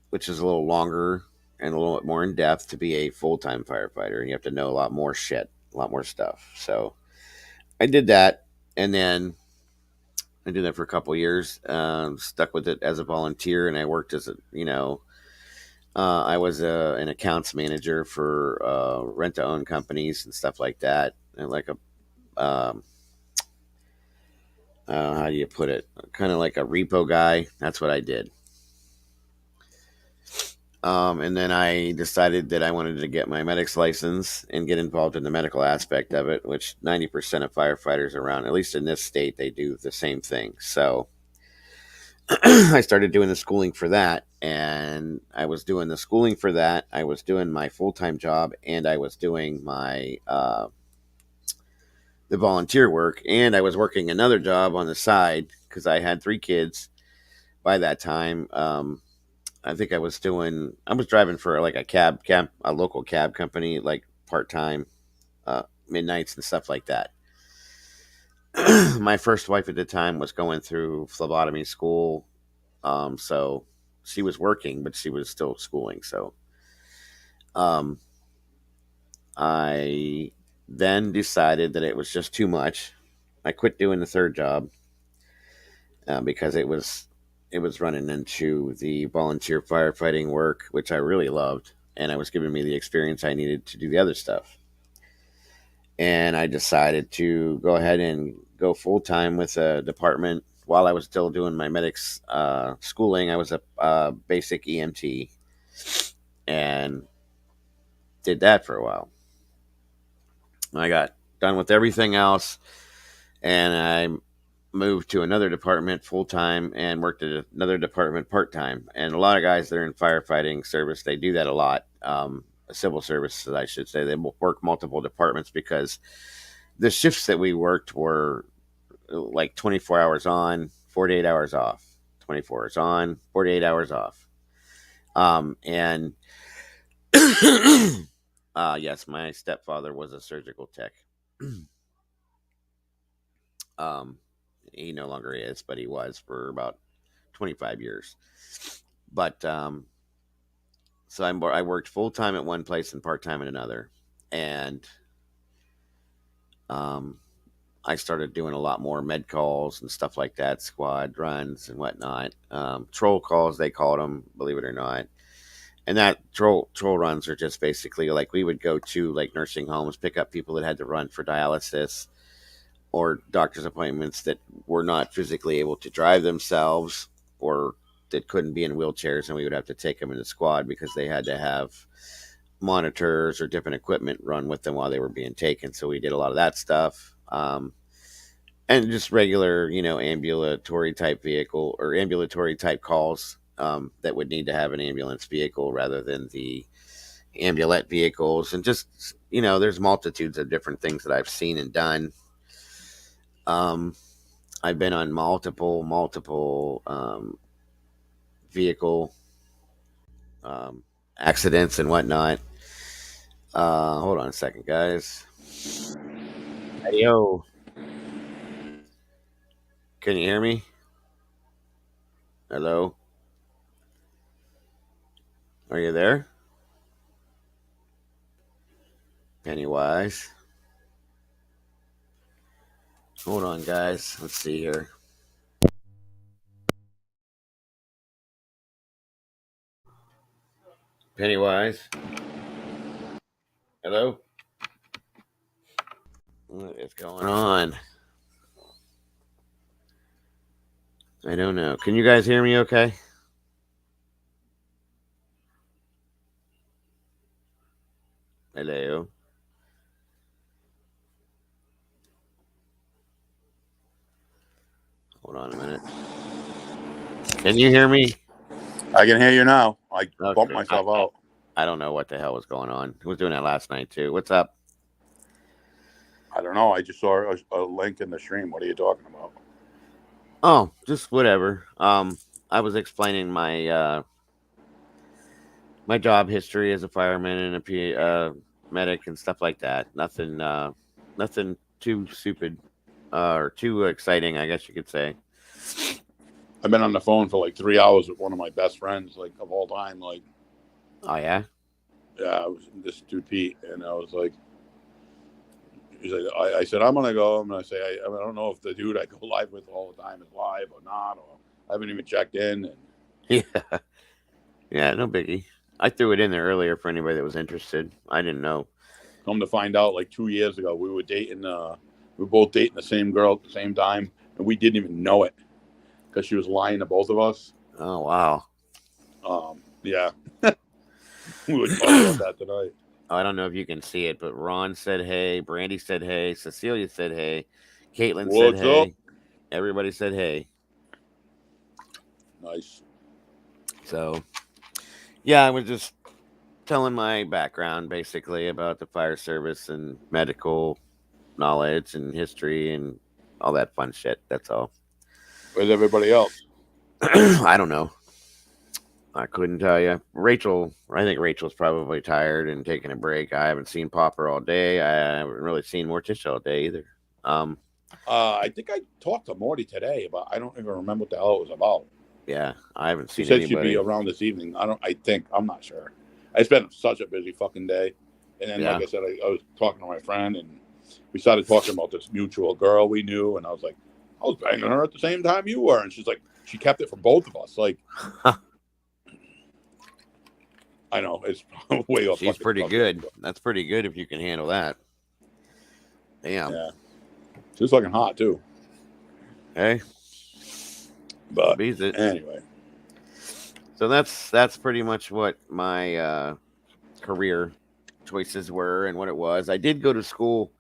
which is a little longer and a little bit more in depth to be a full time firefighter, and you have to know a lot more shit, a lot more stuff. So I did that, and then I did that for a couple of years. Stuck with it as a volunteer, and I worked as I was an accounts manager for rent-to-own companies and stuff like that, and like how do you put it? Kind of like a repo guy. That's what I did. And then I decided that I wanted to get my medic's license and get involved in the medical aspect of it, which 90% of firefighters around, at least in this state, they do the same thing. So I started doing the schooling for that, and I was doing the schooling for that. I was doing my full-time job, and I was doing my the volunteer work, and I was working another job on the side because I had 3 kids by that time. I think I was driving for like a local cab company, like part time, midnights and stuff like that. My first wife at the time was going through phlebotomy school, so she was working, but she was still schooling. So, um, I then decided that it was just too much. I quit doing the third job because it was running into the volunteer firefighting work, which I really loved, and it was giving me the experience I needed to do the other stuff. And I decided to go ahead and go full time with a department. While I was still doing my medics schooling, I was a basic EMT, and did that for a while. I got done with everything else, and I moved to another department full time and worked at another department part time. And a lot of guys that are in firefighting service, they do that a lot. Civil services, I should say, they work multiple departments because the shifts that we worked were like 24 hours on, 48 hours off, 24 hours on, 48 hours off. And yes, my stepfather was a surgical tech. um, he no longer is, but he was for about 25 years. But so I worked full time at one place and part time at another, and um, I started doing a lot more med calls and stuff like that, squad runs and whatnot. Troll calls, they called them, believe it or not. And that troll runs are just basically like we would go to like nursing homes, pick up people that had to run for dialysis or doctor's appointments that were not physically able to drive themselves or that couldn't be in wheelchairs, and we would have to take them in the squad because they had to have monitors or different equipment run with them while they were being taken. So we did a lot of that stuff. And just regular, ambulatory type vehicle or ambulatory type calls that would need to have an ambulance vehicle rather than the ambulette vehicles. And just, there's multitudes of different things that I've seen and done. Um, I've been on multiple vehicle um, accidents and whatnot. Hold on a second, guys. Hey, yo, can you hear me? Hello, are you there? Pennywise. Hold on, guys. Let's see here. Pennywise. Hello. What is going on? I don't know. Can you guys hear me okay? Hello. Hold on a minute. Can you hear me? I can hear you now. I Okay. bumped myself out. I don't know what the hell was going on. Who was doing that last night too? What's up? I don't know. I just saw a link in the stream. What are you talking about? Oh, just whatever. I was explaining my my job history as a fireman and medic and stuff like that. Nothing too stupid or too exciting, I guess you could say. I've been on the phone for like 3 hours with one of my best friends, like of all time. Like, Oh yeah. yeah, it was this dude Pete, and I was like, he's like, I said I'm gonna go. I'm gonna say I don't know if the dude I go live with all the time is live or not, or I haven't even checked in. And Yeah. Yeah, no biggie. I threw it in there earlier for anybody that was interested. I didn't know. come to find out, like 2 years ago, we were dating. We were both dating the same girl at the same time, and we didn't even know it because she was lying to both of us. Oh wow. Yeah. We would talk about that tonight. I don't know if you can see it, but Ron said hey, Brandy said hey, Cecilia said hey, Caitlin said What's hey. up? Everybody said hey. Nice. So yeah, I was just telling my background basically about the fire service and medical knowledge and history and all that fun shit. That's all. Where's everybody else? I don't know. I couldn't tell you. I think Rachel's probably tired and taking a break. I haven't seen Popper all day. I haven't really seen Morticia all day either. Um, I think I talked to Morty today, but I don't even remember what the hell it was about. yeah, I haven't She seen said she'd be anybody. around this evening. I'm not sure. I spent such a busy fucking day. And then, Yeah. like I said, I was talking to my friend, and we started talking about this mutual girl we knew. And I was like, I was banging her at the same time you were. And she's like, she kept it for both of us. Like, I know, it's way off. She's pretty good. That's pretty good if you can handle that. Damn. Yeah. She's fucking hot, too. Hey. But Beats it. anyway. So that's pretty much what my career choices were and what it was. I did go to school.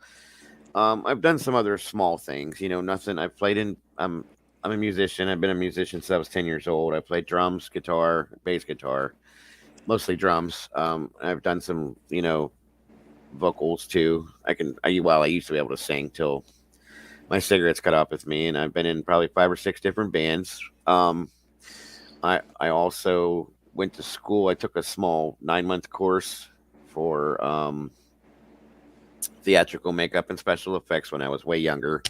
I've done some other small things, nothing. I've played in. I'm a musician. I've been a musician since I was 10 years old. I played drums, guitar, bass guitar, mostly drums. I've done some, vocals too. I used to be able to sing till my cigarettes cut off with me, and I've been in probably 5 or 6 different bands. I also went to school. I took a small 9 month course for theatrical makeup and special effects when I was way younger.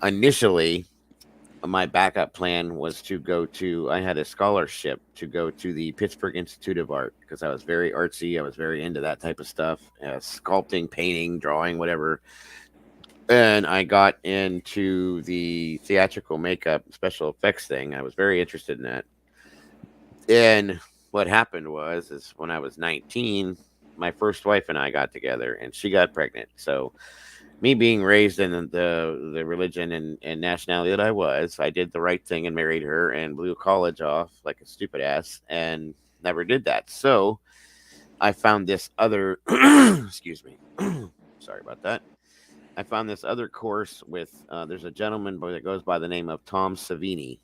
Initially, my backup plan was to go to, I had a scholarship to go to the Pittsburgh Institute of Art because I was very artsy. I was very into that type of stuff, sculpting, painting, drawing, whatever. And I got into the theatrical makeup special effects thing. I was very interested in that. And what happened was, is when I was 19, my first wife and I got together, and she got pregnant. So me being raised in the religion and nationality that I was, I did the right thing and married her and blew college off like a stupid ass and never did that. So I found this other, excuse me, sorry about that. I found this other course with, there's a gentleman that goes by the name of Tom Savini.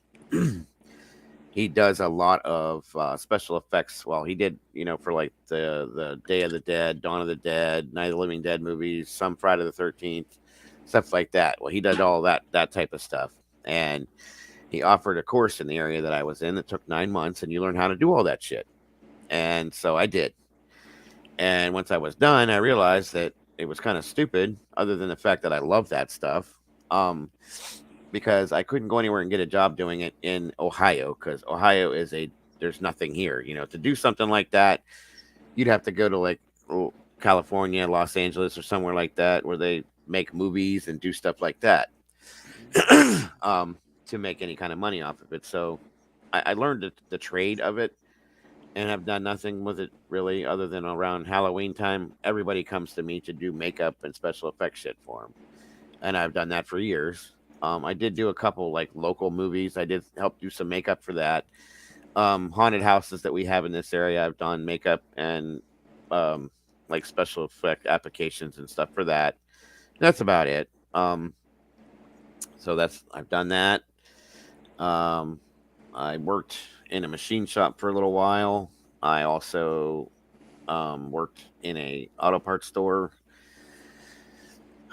He does a lot of special effects. Well, he did, for like the Day of the Dead, Dawn of the Dead, Night of the Living Dead movies, some Friday the 13th, stuff like that. Well, he did all that type of stuff, and he offered a course in the area that I was in that took 9 months, and you learn how to do all that shit. And so I did. And once I was done, I realized that it was kind of stupid, other than the fact that I love that stuff. Um, because I couldn't go anywhere and get a job doing it in Ohio because Ohio is there's nothing here. To do something like that, you'd have to go to like California, Los Angeles, or somewhere like that where they make movies and do stuff like that to make any kind of money off of it. So I learned the trade of it and have done nothing with it really other than around Halloween time. Everybody comes to me to do makeup and special effects shit for them. And I've done that for years. I did do a couple like local movies. I did help do some makeup for that. Haunted houses that we have in this area, I've done makeup and um, like special effect applications and stuff for that. That's about it. So I've done that. Um, I worked in a machine shop for a little while. I also worked in a auto parts store.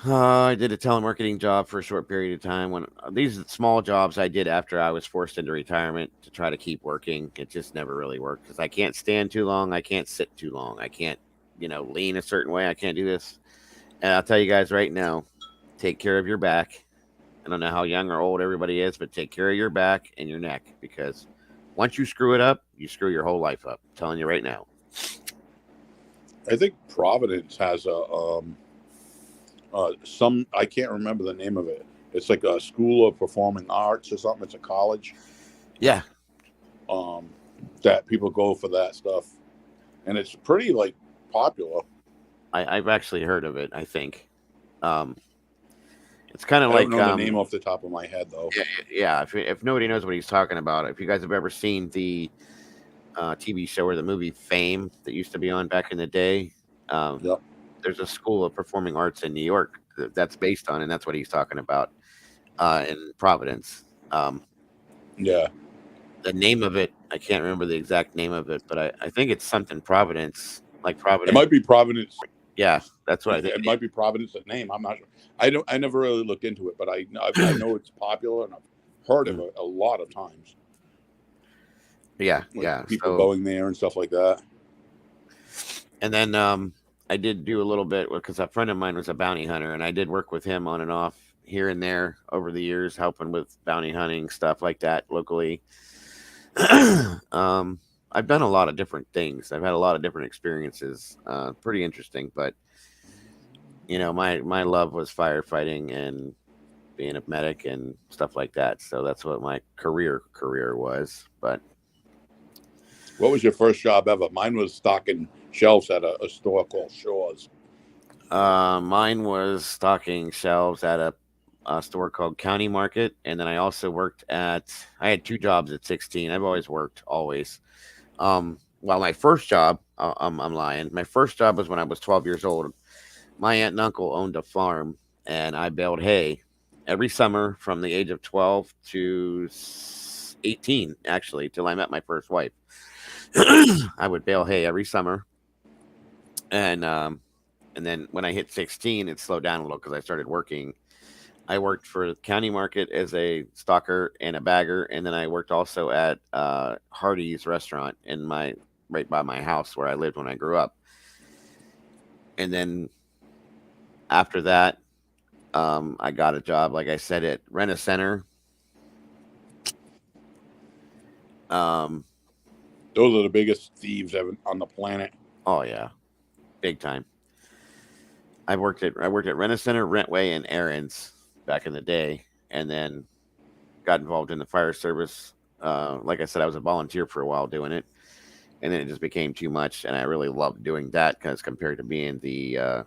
I did a telemarketing job for a short period of time. When these small jobs I did after I was forced into retirement to try to keep working, it just never really worked because I can't stand too long. I can't sit too long. I can't, lean a certain way. I can't do this. And I'll tell you guys right now, take care of your back. I don't know how young or old everybody is, but take care of your back and your neck because once you screw it up, you screw your whole life up. I'm telling you right now. I think Providence has some, I can't remember the name of it. It's like a school of performing arts or something. It's a college. Yeah. That people go for that stuff, and it's pretty like popular. I've actually heard of it. I think it's kind of I like don't know the name off the top of my head though. yeah. If nobody knows what he's talking about, if you guys have ever seen the TV show or the movie Fame that used to be on back in the day, Yep. there's a school of performing arts in New York that's based on, and that's what he's talking about in Providence. Yeah. The name of it, I can't remember the exact name of it, but I think it's something Providence, like Providence. It might be Providence. Yeah, that's what I think. It might be Providence, the name. I'm not sure. I never really looked into it, but I know it's popular and I've heard of it a lot of times. Yeah, Like yeah. people going there and stuff like that. And then I did do a little bit because a friend of mine was a bounty hunter, and I did work with him on and off here and there over the years, helping with bounty hunting stuff like that locally. I've done a lot of different things. I've had a lot of different experiences. Pretty interesting, but my love was firefighting and being a medic and stuff like that. So that's what my career was. But what was your first job ever? Mine was stocking shelves at a store called Shaw's. Mine was stocking shelves at a store called County Market, and then I also worked at. I had two jobs at 16. I've always worked, always. Well, my first job, I'm lying. My first job was when I was 12 years old. My aunt and uncle owned a farm, and I baled hay every summer from the age of 12 to 18, actually, till I met my first wife. I would bale hay every summer, and then when I hit 16, it slowed down a little because I started working. I worked for the county market as a stalker and a bagger, and then I worked also at Hardee's restaurant in my right by my house where I lived when I grew up. And then after that, I got a job, like I said, at Rent a Center. Um, Those are the biggest thieves ever on the planet. oh yeah, big time. I worked at Rent a Center, Rentway, and Aaron's back in the day, and then got involved in the fire service. Like I said, I was a volunteer for a while doing it, and then it just became too much, and I really loved doing that because compared to being the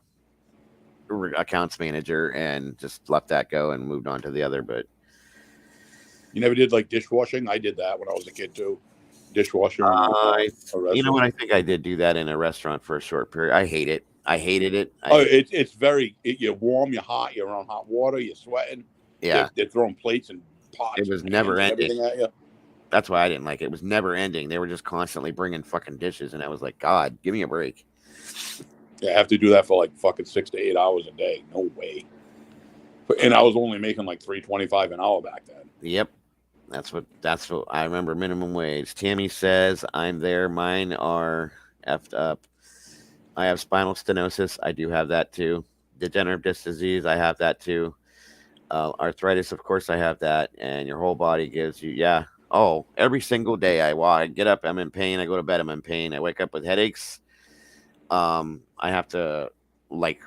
accounts manager, and just left that go and moved on to the other. But You never did like dishwashing? I did that when I was a kid too. Dishwasher in I, a you know what? restaurant. I think I did do that in a restaurant for a short period. I hate it. I hated it. Oh, it's very. You're warm, you're hot, you're on hot water, you're sweating. Yeah, They're throwing plates and it pots was and pans never and ending. everything at you. That's why I didn't like it. It was never ending. They were just constantly bringing fucking dishes, and I was like, God, give me a break. Yeah, I have to do that for like fucking 6 to 8 hours a day. No way. And I was only making like $3.25 an hour back then. Yep. That's what I remember minimum wage. Tammy says I'm there. Mine are effed up. I have spinal stenosis. I do have that too. Degenerative disc disease. I have that too. Arthritis, of course, I have that. And your whole body gives you, yeah. Oh, every single day I walk, I get up, I'm in pain. I go to bed, I'm in pain. I wake up with headaches. I have to like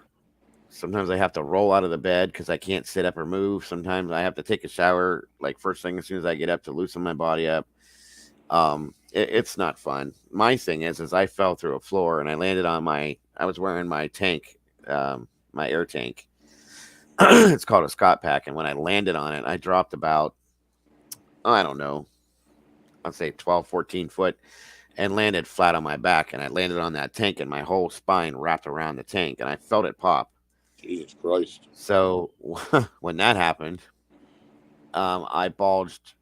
sometimes I have to roll out of the bed because I can't sit up or move. Sometimes I have to take a shower like first thing as soon as I get up to loosen my body up. It's not fun. My thing is I fell through a floor and I landed on my. I was wearing my tank, my air tank. It's called a Scott pack, and when I landed on it, I dropped about I don't know, I'd say 12, 14 foot, and landed flat on my back. And I landed on that tank, and my whole spine wrapped around the tank, and I felt it pop. Jesus Christ. So when that happened, I bulged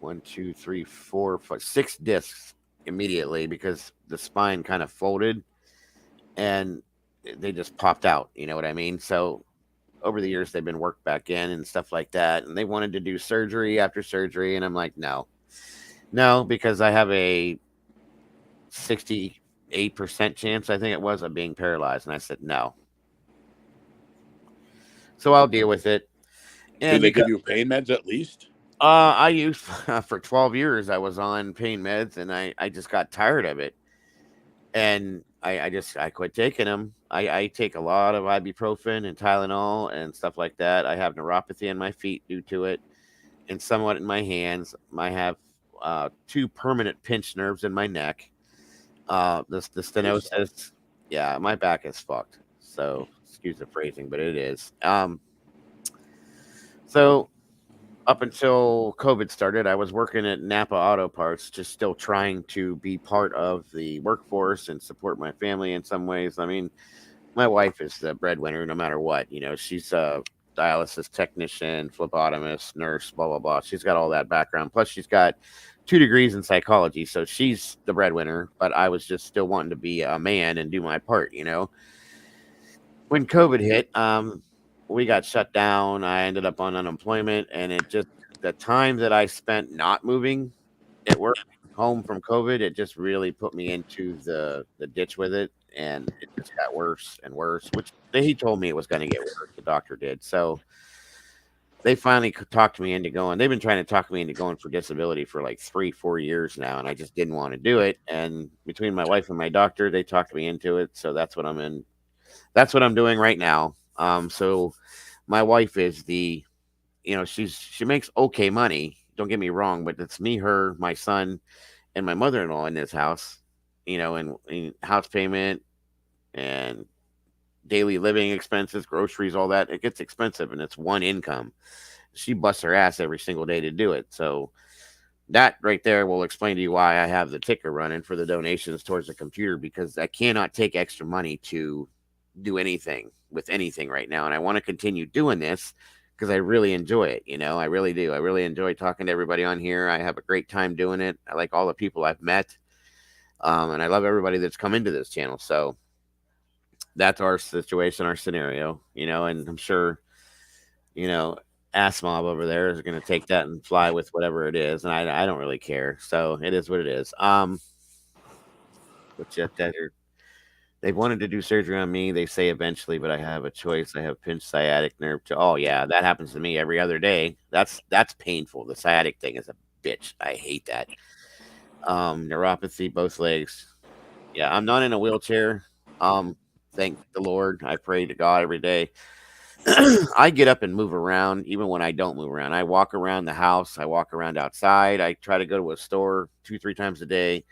one, two, three, 4 foot, 6 discs immediately because the spine kind of folded and they just popped out. You know what I mean? So over the years, they've been worked back in and stuff like that. And they wanted to do surgery after surgery. And I'm like, no, no, because I have a 68% chance, I think it was, of being paralyzed. And I said, no. So I'll deal with it. Did And they because give you pain meds at least? I used for 12 years, I was on pain meds and I just got tired of it. And I quit taking them. I take a lot of ibuprofen and Tylenol and stuff like that. I have neuropathy in my feet due to it and somewhat in my hands. I have two permanent pinched nerves in my neck. The Jesus. stenosis, yeah, my back is fucked. So excuse the phrasing, but it is. So up until COVID started, I was working at Napa Auto Parts, just still trying to be part of the workforce and support my family in some ways. I mean, my wife is the breadwinner no matter what. You know, she's a dialysis technician, phlebotomist, nurse, blah, blah, blah. She's got all that background. Plus, she's got 2 degrees in psychology. So she's the breadwinner, but I was just still wanting to be a man and do my part, you know. When COVID hit, we got shut down. I ended up on unemployment, and it just the time that I spent not moving at work home from COVID, it just really put me into the ditch with it, and it just got worse and worse. Which he told me it was going to get worse. The doctor did. So they finally talked me into going. They've been trying to talk me into going for disability for like 3, 4 years now, and I just didn't want to do it. And between my wife and my doctor, they talked me into it. So that's what I'm in. That's what I'm doing right now. So my wife is the, she makes okay money. Don't get me wrong, but it's me, her, my son, and my mother-in-law in this house. And house payment and daily living expenses, groceries, all that. It gets expensive, and it's one income. She busts her ass every single day to do it. So that right there will explain to you why I have the ticker running for the donations towards the computer, because I cannot take extra money to do anything with anything right now. And I want to continue doing this because I really enjoy it. I really do. I really enjoy talking to everybody on here. I have a great time doing it. I like all the people I've met. And I love everybody that's come into this channel. So that's our situation, our scenario, and I'm sure you know, ass mob over there is going to take that and fly with whatever it is, and I don't really care. So it is what it is. But yet that they've wanted to do surgery on me. They say eventually, but I have a choice. I have pinched sciatic nerve. Oh yeah, that happens to me every other day. That's painful. The sciatic thing is a bitch. I hate that. Neuropathy, both legs. Yeah, I'm not in a wheelchair. Thank the Lord. I pray to God every day. I get up and move around even when I don't move around. I walk around the house, I walk around outside. I try to go to a store 2, 3 times a day,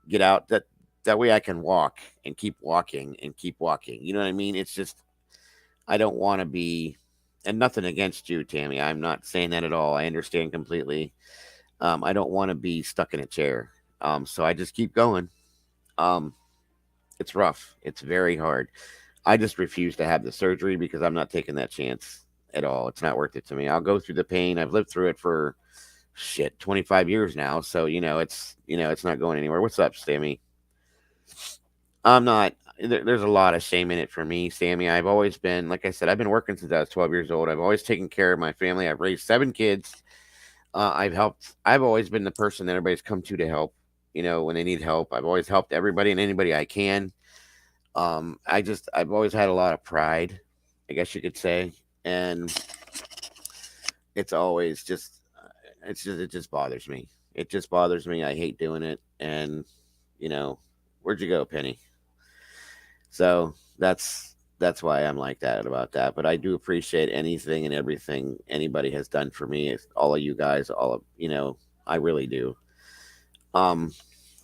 get out that way I can walk and keep walking and keep walking. You know what I mean? It's just I don't want to be and nothing against you, Tammy. I'm not saying that at all. I understand completely. I don't want to be stuck in a chair. So I just keep going. Um, it's rough. It's very hard. I just refuse to have the surgery because I'm not taking that chance at all. It's not worth it to me. I'll go through the pain. I've lived through it for shit 25 years now, so it's not going anywhere. What's up, Sammy? I'm not. There's a lot of shame in it for me, Sammy. I've always been, like I said, I've been working since I was 12 years old. I've always taken care of my family. I've raised 7 kids. I've helped. I've always been the person that everybody's come to help. When they need help, I've always helped everybody and anybody I can. I've always had a lot of pride, I guess you could say, and it's always it just bothers me. It just bothers me. I hate doing it, and you know, where'd you go, Penny? So that's why I'm like that about that. But I do appreciate anything and everything anybody has done for me. It's all of you guys, I really do. Um,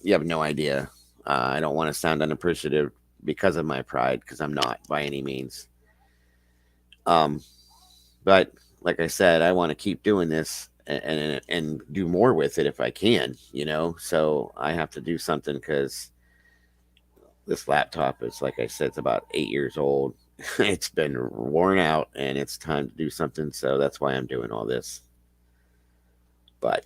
you have no idea. I don't want to sound unappreciative because of my pride, because I'm not by any means. Um, but like I said, I want to keep doing this and do more with it if I can. So I have to do something because this laptop is, like I said, it's about 8 years old. It's been worn out, and it's time to do something. So that's why I'm doing all this. But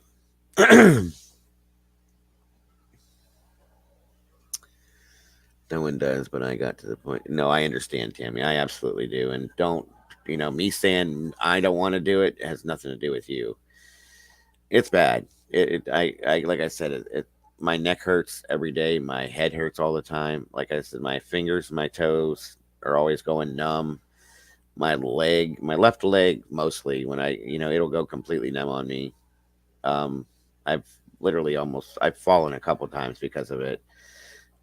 no one does, but I got to the point. No, I understand, Tammy. I absolutely do. And don't, me saying I don't want to do it has nothing to do with you. It's bad. Like I said, my neck hurts every day. My head hurts all the time. Like I said, my fingers, my toes are always going numb. My left leg, mostly when it'll go completely numb on me. Um, I've I've fallen a couple times because of it.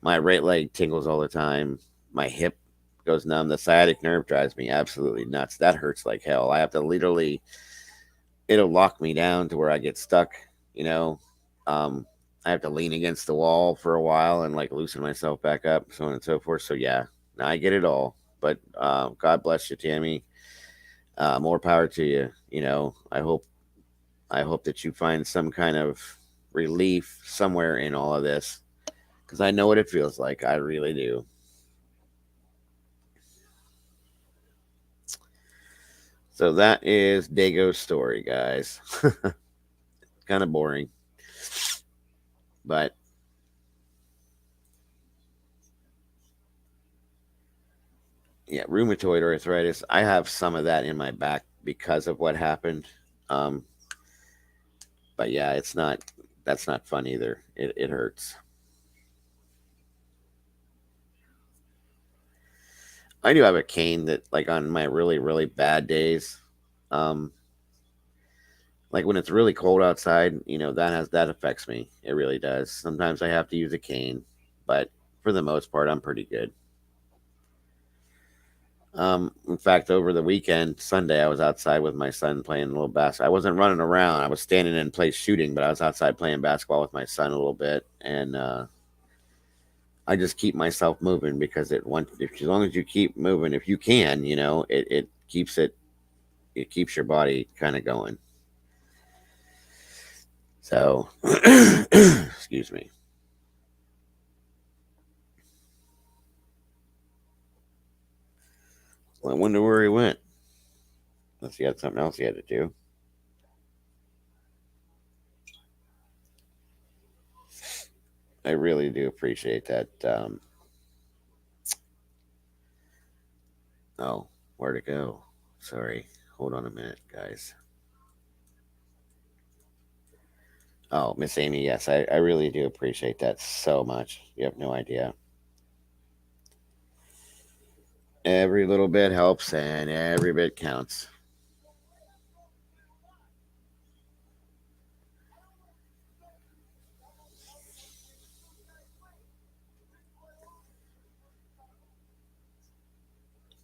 My right leg tingles all the time. My hip goes numb. The sciatic nerve drives me absolutely nuts. That hurts like hell. I have to literally, it'll lock me down to where I get stuck, you know. Um, I have to lean against the wall for a while and like loosen myself back up, so on and so forth. So yeah, now I get it all. But God bless you, Tammy. More power to you. I hope that you find some kind of relief somewhere in all of this, because I know what it feels like. I really do. So that is Dago's story, guys. Kind of boring, but yeah, rheumatoid arthritis. I have some of that in my back because of what happened. Um, but yeah, it's not. That's not fun either. It hurts. I do have a cane that, like, on my really really bad days, um, like when it's really cold outside, that affects me. It really does. Sometimes I have to use a cane, but for the most part, I'm pretty good. In fact, over the weekend, Sunday, I was outside with my son playing a little basketball. I wasn't running around. I was standing in place shooting, but I was outside playing basketball with my son a little bit, and I just keep myself moving because as long as you keep moving, if you can, it keeps your body kind of going. So, excuse me. Well, I wonder where he went. Unless he had something else he had to do. I really do appreciate that. Oh, where to go? Sorry. Hold on a minute, guys. Oh, Miss Amy, yes, I really do appreciate that so much. You have no idea. Every little bit helps and every bit counts.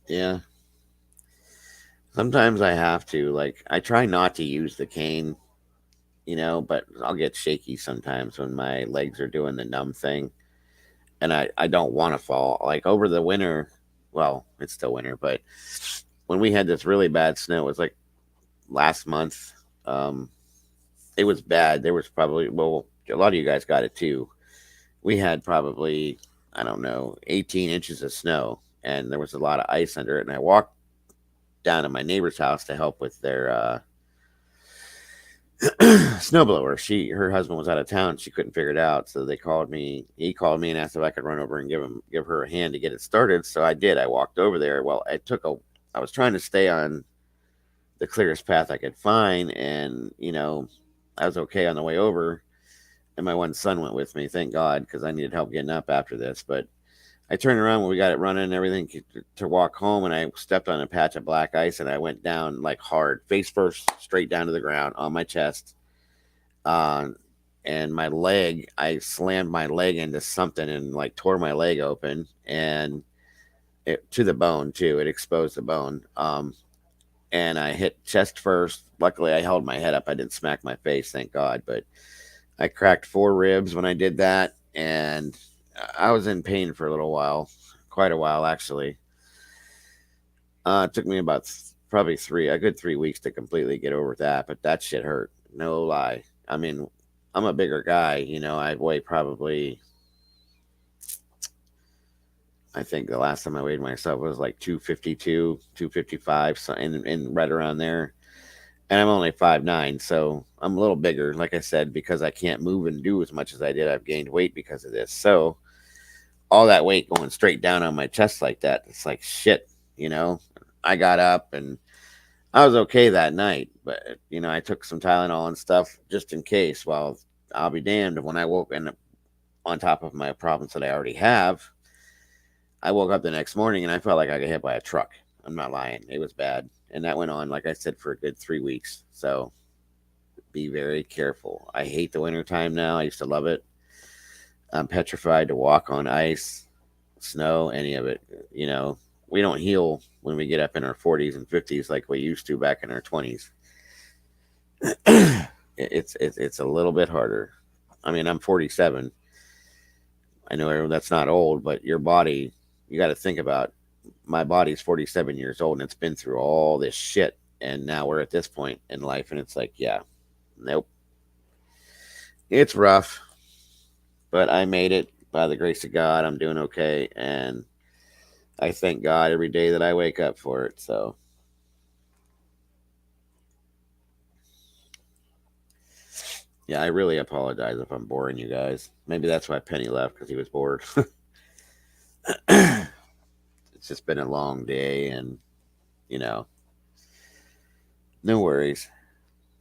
Yeah. Sometimes I have to. Like, I try not to use the cane, but I'll get shaky sometimes when my legs are doing the numb thing. And I don't want to fall. Like, over the winter, well, it's still winter, but when we had this really bad snow, it was like last month. Um, it was bad. There was probably, well, a lot of you guys got it too. We had probably, I don't know, 18 inches of snow, and there was a lot of ice under it. And I walked down to my neighbor's house to help with their snowblower. Her husband was out of town. She couldn't figure it out, so they called me. He called me and asked if I could run over and give her a hand to get it started. So I did. I walked over there. Well, I was trying to stay on the clearest path I could find, and I was okay on the way over. And my one son went with me, thank God, because I needed help getting up after this. But I turned around when we got it running and everything to walk home, and I stepped on a patch of black ice, and I went down like hard, face first, straight down to the ground on my chest. Uh, and my leg, I slammed my leg into something and like tore my leg open, and to the bone too. It exposed the bone. And I hit chest first. Luckily, I held my head up. I didn't smack my face, thank God. But I cracked 4 ribs when I did that, and I was in pain for a little while, quite a while actually. It took me about probably a good 3 weeks to completely get over that, but that shit hurt. No lie. I mean, I'm a bigger guy. I weigh probably. I think the last time I weighed myself was like 252, 255, so in right around there. And I'm only 5'9", so I'm a little bigger. Like I said, because I can't move and do as much as I did, I've gained weight because of this. So all that weight going straight down on my chest like that, it's like shit, you know. I got up and I was okay that night, but I took some Tylenol and stuff just in case. Well, I'll be damned when I woke and on top of my problems that I already have, I woke up the next morning and I felt like I got hit by a truck. I'm not lying. It was bad. And that went on, like I said, for a good 3 weeks. So be very careful. I hate the winter time now. I used to love it. I'm petrified to walk on ice, snow, any of it. You know, we don't heal when we get up in our 40s and 50s like we used to back in our 20s. It's a little bit harder. I mean, I'm 47. I know that's not old, but your body, you got to think about. My body's 47 years old and it's been through all this shit, and now we're at this point in life, and it's like, yeah, nope, it's rough, but I made it by the grace of God. I'm doing okay, and I thank God every day that I wake up for it. So yeah, I really apologize if I'm boring you guys. Maybe that's why Penny left, because he was bored. It's just been a long day, and you know, no worries.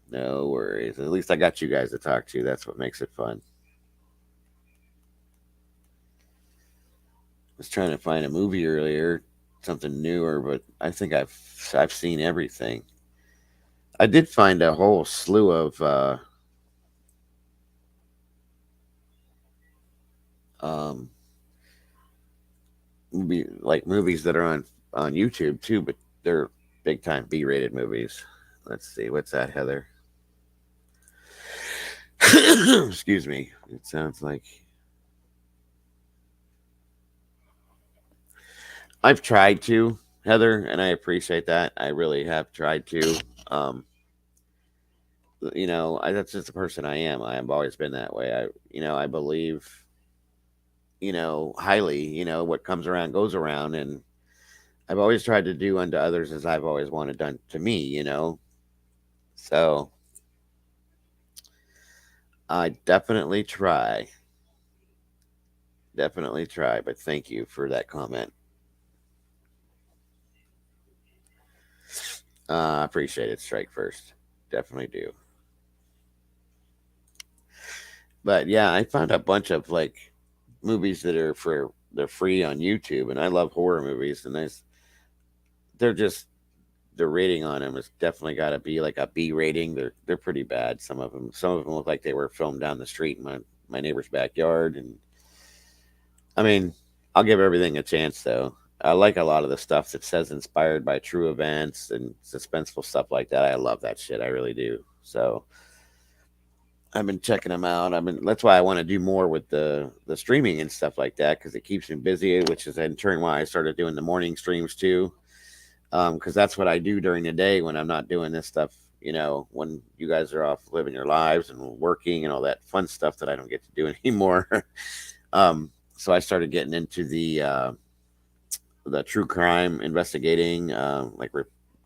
No worries. At least I got you guys to talk to. That's what makes it fun. Was trying to find a movie earlier, something newer, but I think I've seen everything. I did find a whole slew of um, movies that are on YouTube too, but they're big time B-rated movies. Let's see, what's that, Heather? Excuse me. It sounds like I've tried to, Heather, and I appreciate that. I really have tried to. Um, that's just the person I am. I have always been that way. I believe, highly, what comes around goes around. And I've always tried to do unto others as I've always wanted done to me. So I definitely try. Definitely try. But thank you for that comment. I appreciate it. Strike first, definitely do. But yeah, I found a bunch of like movies that are for they're free on YouTube, and I love horror movies, and they're just the rating on them has definitely got to be like a B rating. They're pretty bad. Some of them look like they were filmed down the street in my neighbor's backyard, and I mean, I'll give everything a chance though. I like a lot of the stuff that says inspired by true events and suspenseful stuff like that. I love that shit. I really do. So I've been checking them out. That's why I want to do more with the streaming and stuff like that because it keeps me busy, which is in turn why I started doing the morning streams too. Because that's what I do during the day when I'm not doing this stuff. You know, when you guys are off living your lives and working and all that fun stuff that I don't get to do anymore. So I started getting into the true crime investigating,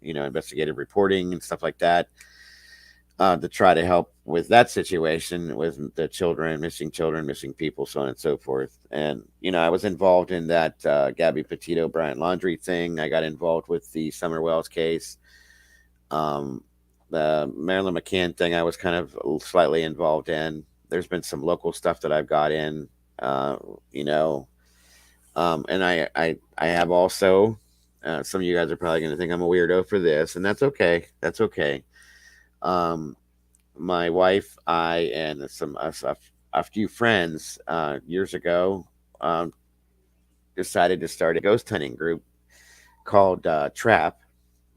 investigative reporting and stuff like that, to try to help with that situation with the children, missing people, so on and so forth. And I was involved in that Gabby Petito Brian Laundrie thing. I got involved with the Summer Wells case. Um, the Marilyn McCann thing, I was kind of slightly involved in. There's been some local stuff that I've got in. Uh, you know, and I have also. Some of you guys are probably going to think I'm a weirdo for this, and that's okay. That's okay. Um, my wife, I, and a few friends years ago decided to start a ghost hunting group called TRAP,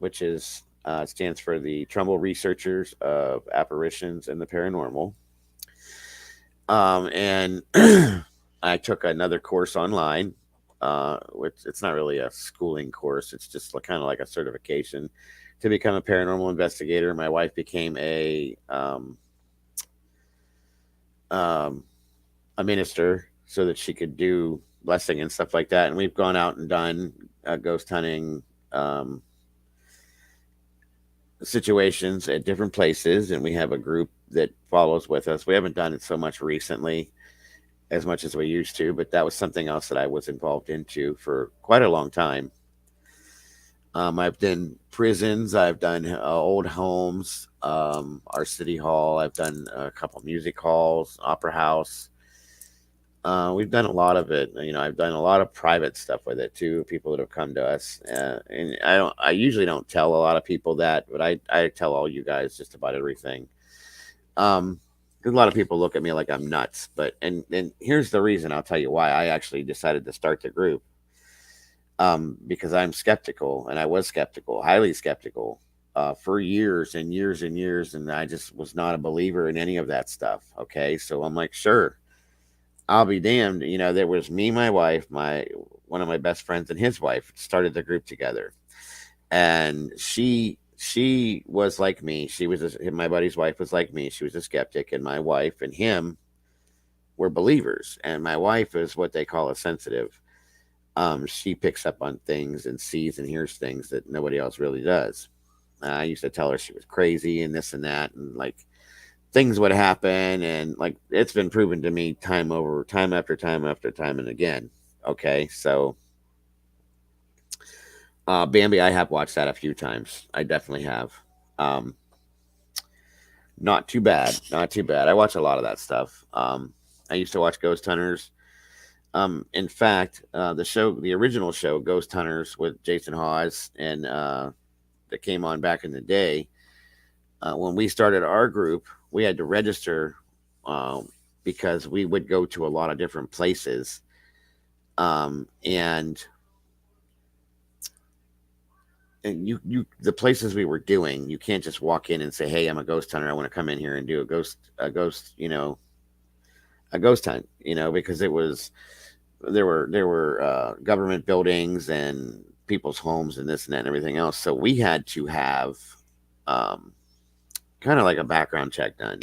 which stands for the Trumbull Researchers of Apparitions and the Paranormal. And I took another course online, which it's not really a schooling course. It's just kind of like a certification to become a paranormal investigator. My wife became um, a minister so that she could do blessing and stuff like that. And we've gone out and done ghost hunting situations at different places, and we have a group that follows with us. We haven't done it so much recently as much as we used to, but that was something else that I was involved into for quite a long time. I've done prisons, I've done old homes, our city hall, I've done a couple music halls, opera house. We've done a lot of it. I've done a lot of private stuff with it too. People that have come to us, and I usually don't tell a lot of people that, but I tell all you guys just about everything. 'Cause a lot of people look at me like I'm nuts, but and here's the reason. I'll tell you why I actually decided to start the group. Because I'm skeptical, and I was skeptical, highly skeptical, for years and years and years, and I just was not a believer in any of that stuff. Okay, so I'm like, sure, I'll be damned. There was me, my wife, my one of my best friends, and his wife started the group together, and she was like me. My buddy's wife was like me. She was a skeptic, and my wife and him were believers, and my wife is what they call a sensitive. She picks up on things and sees and hears things that nobody else really does. I used to tell her she was crazy and this and that, and like things would happen, and like it's been proven to me time after time after time and again. Okay, so Bambi, I have watched that a few times. I definitely have. Um, Not too bad, not too bad. I watch a lot of that stuff. I used to watch Ghost Hunters. In fact, the original show, Ghost Hunters with Jason Hawes, and that came on back in the day. When we started our group, we had to register um, because we would go to a lot of different places, and the places we were doing, you can't just walk in and say, "Hey, I'm a ghost hunter. I want to come in here and do a ghost hunt," because there were government buildings and people's homes and this and that and everything else. So we had to have um, kind of like a background check done,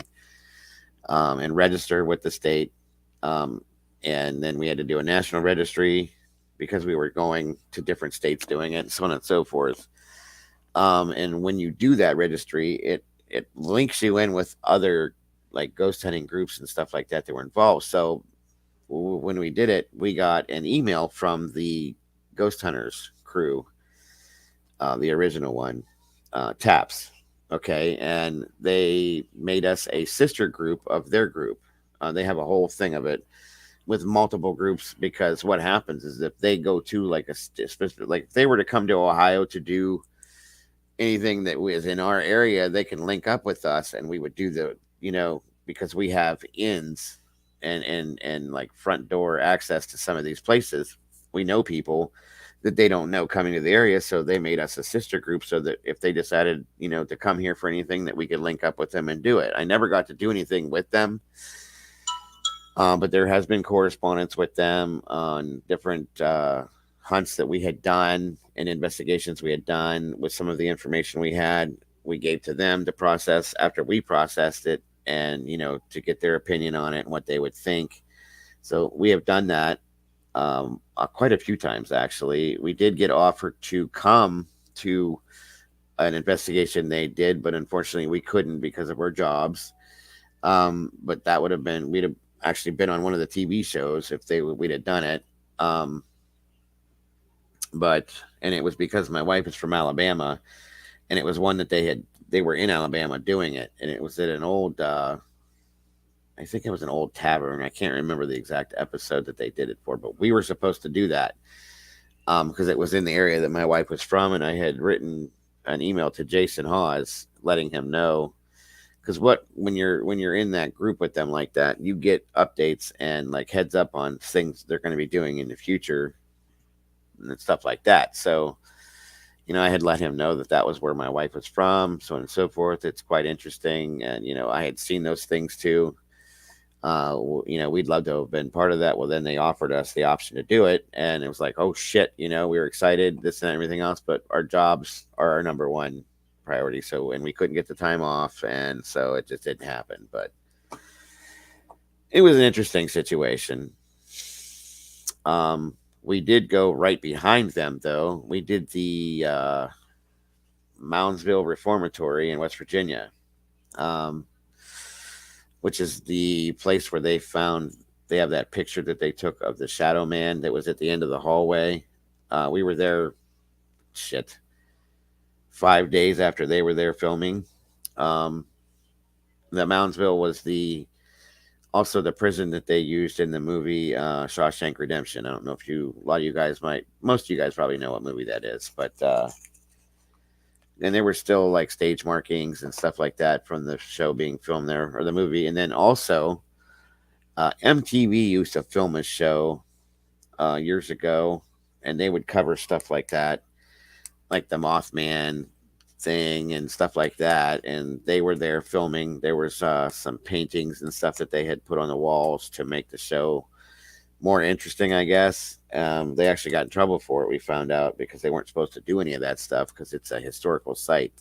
and register with the state. Um, and then we had to do a national registry because we were going to different states doing it, and so on and so forth. And when you do that registry, it links you in with other like ghost hunting groups and stuff like that were involved. So when we did it, we got an email from the Ghost Hunters crew, the original one, taps. Okay, and they made us a sister group of their group. They have a whole thing of it with multiple groups, because what happens is if they go to like like if they were to come to Ohio to do anything that was in our area, they can link up with us, and we would do the, because we have ins and like front door access to some of these places. We know people that they don't know coming to the area, so they made us a sister group so that if they decided, to come here for anything, that we could link up with them and do it. I never got to do anything with them, but there has been correspondence with them on different hunts that we had done and investigations we had done. With some of the information we had, we gave to them to process after we processed it, and to get their opinion on it and what they would think. So we have done that quite a few times, actually. We did get offered to come to an investigation they did, but unfortunately we couldn't because of our jobs. But that would have been, we'd have actually been on one of the TV shows if we'd have done it. Um, but and it was because my wife is from Alabama, and it was one that they were in Alabama doing it, and it was at an old I think it was an old tavern. I can't remember the exact episode that they did it for, but we were supposed to do that because it was in the area that my wife was from, and I had written an email to Jason Hawes letting him know, because when you're in that group with them like that, you get updates and like heads up on things they're going to be doing in the future and stuff like that. So I had let him know that that was where my wife was from, so on and so forth. It's quite interesting, and I had seen those things too. We'd love to have been part of that. Well, then they offered us the option to do it, and it was like, oh shit, we were excited, this and everything else, but our jobs are our number one priority. So, and we couldn't get the time off, and so it just didn't happen. But it was an interesting situation. We did go right behind them, though. We did the Moundsville Reformatory in West Virginia. Um, which is the place where they have that picture that they took of the shadow man that was at the end of the hallway. We were there, shit, 5 days after they were there filming. Um, the Moundsville was also the prison that they used in the movie Shawshank Redemption. I don't know if most of you guys probably know what movie that is, but and there were still like stage markings and stuff like that from the show being filmed there, or the movie. And then also MTV used to film a show years ago, and they would cover stuff like that, like the Mothman thing and stuff like that. And they were there filming. There was some paintings and stuff that they had put on the walls to make the show more interesting, I guess. They actually got in trouble for it, we found out, because they weren't supposed to do any of that stuff because it's a historical site.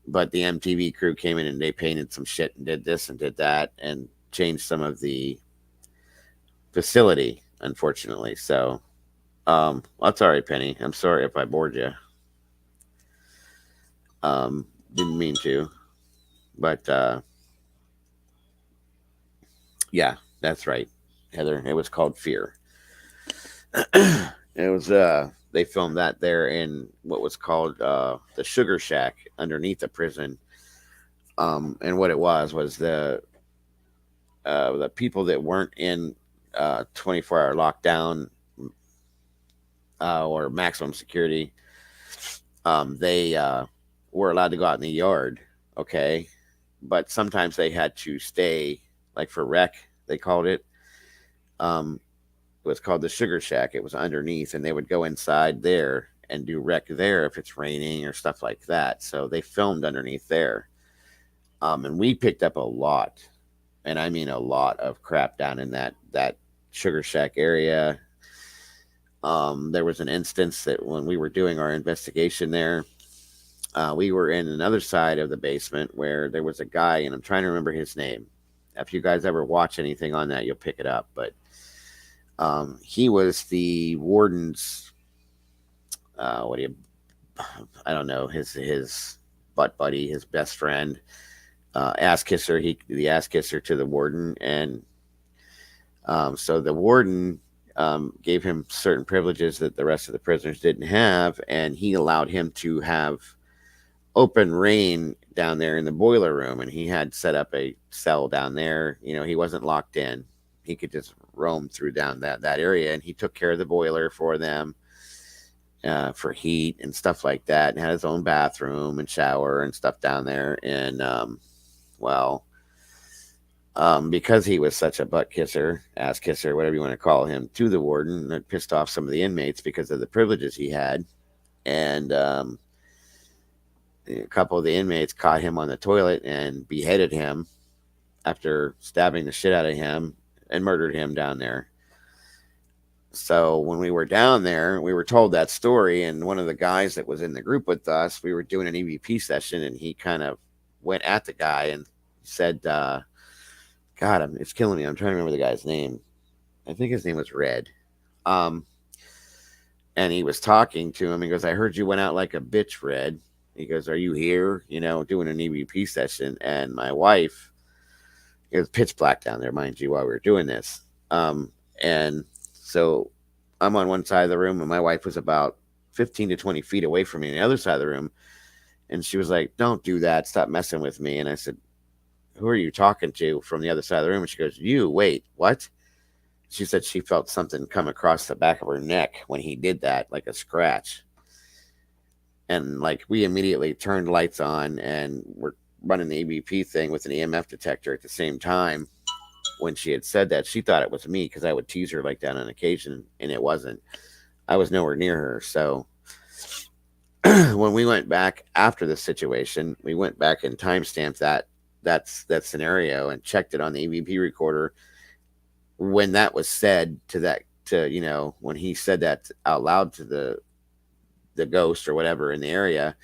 But the MTV crew came in and they painted some shit and did this and did that and changed some of the facility, unfortunately. So that's all right, Penny. I'm sorry if I bored you. Didn't mean to, but yeah, that's right, Heather. It was called Fear. It was they filmed that there in what was called the Sugar Shack underneath the prison. And what it was the people that weren't in 24-hour lockdown or maximum security, they were allowed to go out in the yard, okay, but sometimes they had to stay, like for rec, they called it. It was called the Sugar Shack. It was underneath, and they would go inside there and do rec there if it's raining or stuff like that. So they filmed underneath there. And we picked up a lot, and I mean a lot of crap down in that Sugar Shack area. There was an instance that when we were doing our investigation there, we were in another side of the basement where there was a guy, and I'm trying to remember his name. If you guys ever watch anything on that, you'll pick it up. But he was the warden's, what do you, I don't know, his butt buddy, his best friend, ass kisser. The ass kisser to the warden, and so the warden gave him certain privileges that the rest of the prisoners didn't have, and he allowed him to have open rain down there in the boiler room, and he had set up a cell down there. He wasn't locked in. He could just roam through down that area, and he took care of the boiler for them, for heat and stuff like that, and had his own bathroom and shower and stuff down there. And well, because he was such a butt kisser, ass kisser, whatever you want to call him, to the warden, that pissed off some of the inmates because of the privileges he had. And a couple of the inmates caught him on the toilet and beheaded him after stabbing the shit out of him and murdered him down there. So when we were down there, we were told that story, and one of the guys that was in the group with us, we were doing an EVP session, and he kind of went at the guy and said, God, it's killing me. I'm trying to remember the guy's name. I think his name was Red. Um, and he was talking to him. He goes, I heard you went out like a bitch, Red. He goes, are you here? Doing an EVP session. And my wife, it was pitch black down there, mind you, while we were doing this. And so I'm on one side of the room, and my wife was about 15 to 20 feet away from me on the other side of the room. And she was like, don't do that. Stop messing with me. And I said, who are you talking to from the other side of the room? And she goes, you, wait, what? She said she felt something come across the back of her neck when he did that, like a scratch. And like we immediately turned lights on and we're running the EVP thing with an EMF detector at the same time. When she had said that, she thought it was me because I would tease her like that on occasion, and it wasn't. I was nowhere near her. So when we went back after the situation, we went back and timestamped that scenario and checked it on the EVP recorder. When that was said when he said that out loud to the ghost or whatever in the area,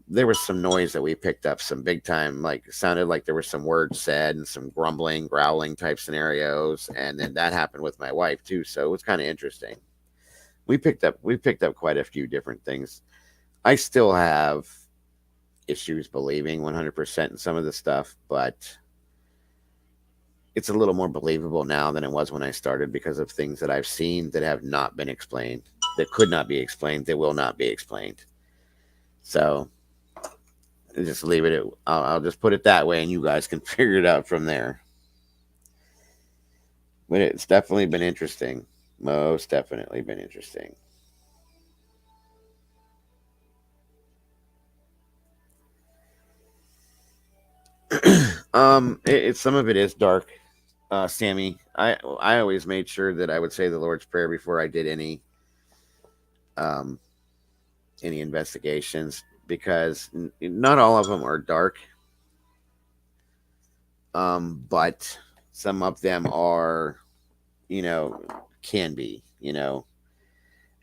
there was some noise that we picked up, some big time, like it sounded like there were some words said and some grumbling, growling type scenarios. And then that happened with my wife too. So it was kind of interesting. We picked up quite a few different things. I still have issues believing 100% in some of the stuff, but it's a little more believable now than it was when I started because of things that I've seen that have not been explained, that could not be explained, that will not be explained. So just leave it. I'll just put it that way, and you guys can figure it out from there. But it's definitely been interesting. Most definitely been interesting. Some of it is dark, Sammy. I always made sure that I would say the Lord's Prayer before I did um any investigations because not all of them are dark, but some of them are, you know, can be, and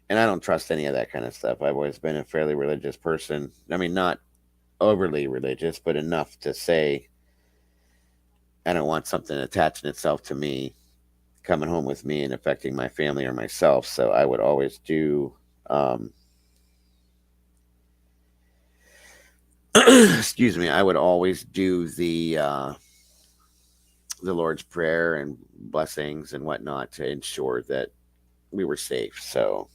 I don't trust any of that kind of stuff. I've always been a fairly religious person. I mean, not overly religious, but enough to say I don't want something attaching itself to me, coming home with me, and affecting my family or myself. So I would always do, excuse me, I would always do the Lord's Prayer and blessings and whatnot to ensure that we were safe. So,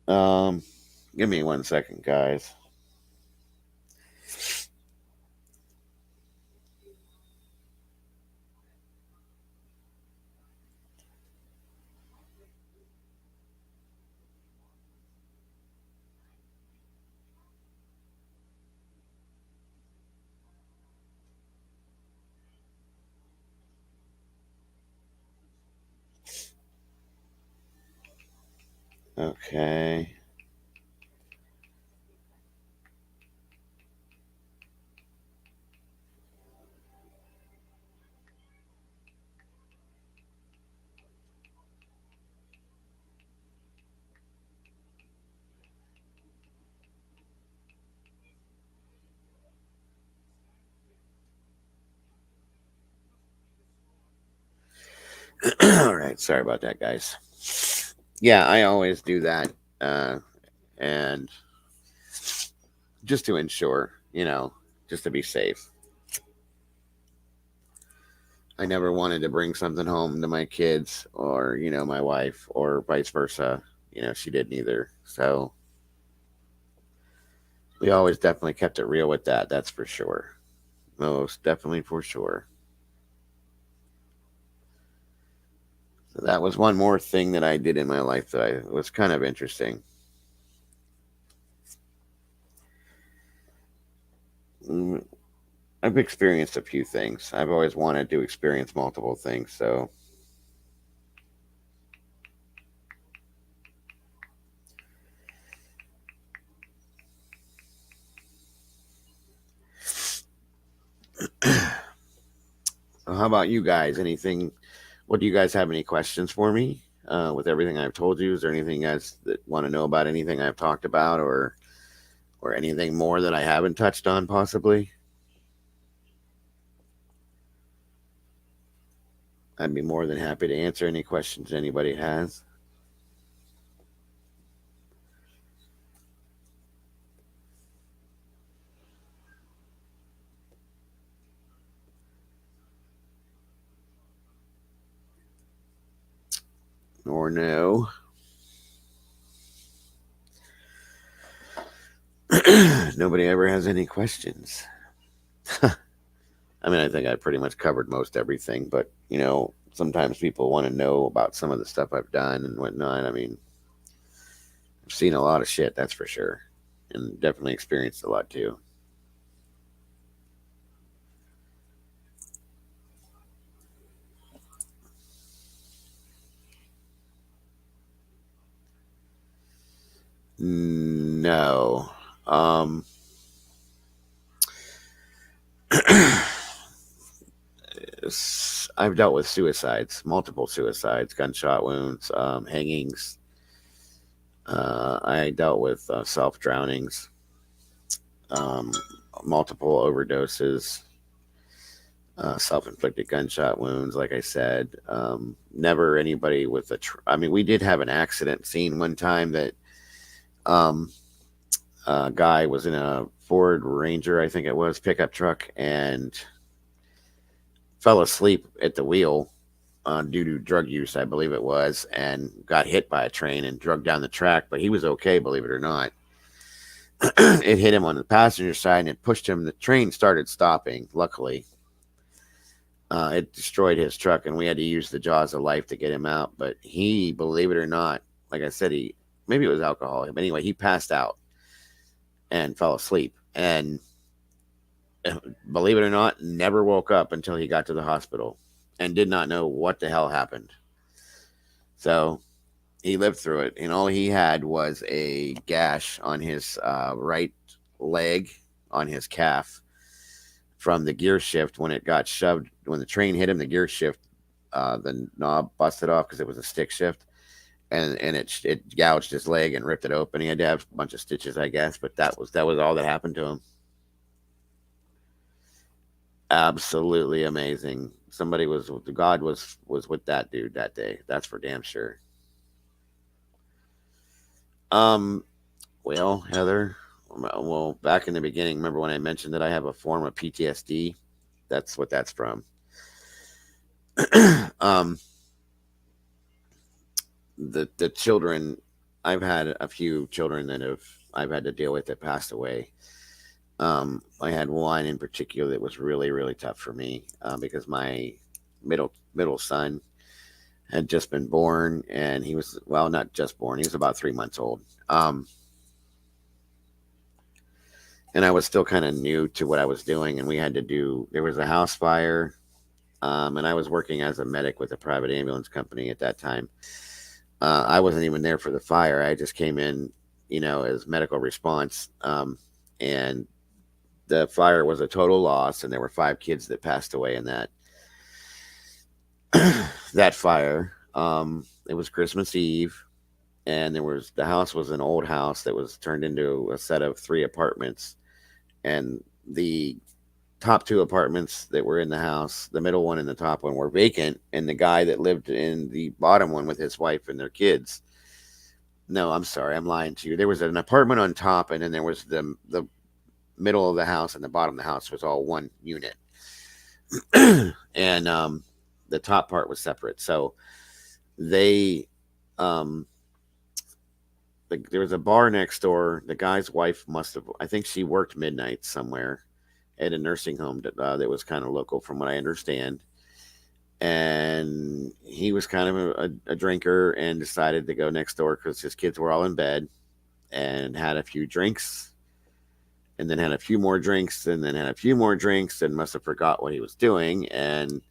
um, give me 1 second, guys. Okay. All right, sorry about that, guys. Yeah, I always do that, uh, and just to ensure, just to be safe. I never wanted to bring something home to my kids or, my wife or vice versa. She didn't either. So we always definitely kept it real with that. That's for sure. Most definitely for sure. So that was one more thing that I did in my life that was kind of interesting. Mm, I've experienced a few things. I've always wanted to experience multiple things. So, so how about you guys? Anything? What do you guys have any questions for me with everything I've told you? Is there anything you guys that want to know about anything I've talked about, or anything more that I haven't touched on, possibly? I'd be more than happy to answer any questions anybody has. Or no. Nobody ever has any questions. I mean, I think I pretty much covered most everything, but sometimes people want to know about some of the stuff I've done and whatnot. I mean, I've seen a lot of shit, that's for sure, and definitely experienced a lot too. No. Um, I've dealt with suicides, multiple suicides, gunshot wounds, hangings. I dealt with self drownings, um, multiple overdoses, self inflicted gunshot wounds, like I said. Never anybody with I mean, we did have an accident scene one time that um, a guy was in a Ford Ranger, I think it was, pickup truck, and fell asleep at the wheel due to drug use, I believe it was, and got hit by a train and drugged down the track. But he was okay, believe it or not. It hit him on the passenger side and it pushed him. The train started stopping, luckily. It destroyed his truck, and we had to use the jaws of life to get him out. But he, believe it or not, like I said, maybe it was alcohol. But anyway, he passed out and fell asleep. And believe it or not, never woke up until he got to the hospital and did not know what the hell happened. So he lived through it, and all he had was a gash on his right leg, on his calf, from the gear shift when it got shoved. When the train hit him, the gear shift, the knob busted off because it was a stick shift, and it gouged his leg and ripped it open. He had to have a bunch of stitches, I guess, but that was all that happened to him. Absolutely amazing. Somebody was God was with that dude that day. That's for damn sure. Um, well, Heather, well, back in the beginning, remember when I mentioned that I have a form of PTSD? That's what that's from. um, the children, I've had a few children that I've had to deal with that passed away. I had one in particular that was really really tough for me because my middle son had just been born, and he was, well, not just born, he was about 3 months old. Um, and I was still kind of new to what I was doing, and we had to do. There was a house fire, and I was working as a medic with a private ambulance company at that time. I wasn't even there for the fire. I just came in, as medical response, and the fire was a total loss, and there were 5 kids that passed away in that fire. It was Christmas Eve, and the house was an old house that was turned into a set of 3 apartments, and the top two apartments that were in the house, the middle one and the top one, were vacant, and the guy that lived in the bottom one with his wife and their kids. No, I'm sorry, I'm lying to you. There was an apartment on top, and then there was the middle of the house, and the bottom of the house was all one unit, and the top part was separate. So they um, there was a bar next door. The guy's wife must have, I think she worked midnight somewhere at a nursing home that was kind of local, from what I understand. And he was kind of a drinker and decided to go next door because his kids were all in bed, and had a few drinks, and then had a few more drinks, and then had a few more drinks, and must have forgot what he was doing. And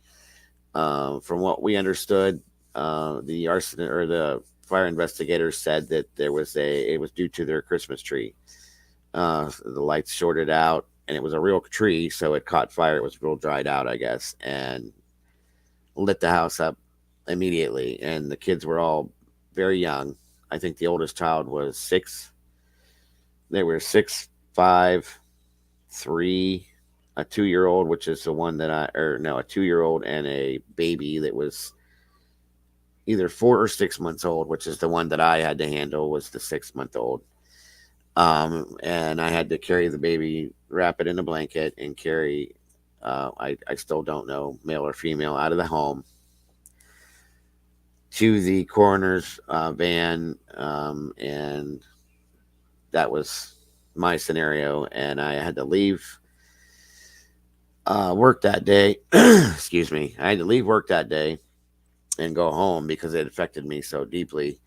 from what we understood, the arson or the fire investigators said that it was due to their Christmas tree. The lights shorted out, and it was a real tree, so it caught fire. It was real dried out, I guess, and lit the house up immediately. And the kids were all very young. I think the oldest child was 6. They were 6, 5, 3, a 2-year old, which is the one that or no, a 2-year old, and a baby that was either 4 or 6 months old, which is the one that I had to handle, was the 6-month old. And I had to carry the baby, wrap it in a blanket, and carry, I still don't know, male or female, out of the home to the coroner's van. And that was my scenario. And I had to leave work that day. Excuse me. I had to leave work that day and go home because it affected me so deeply.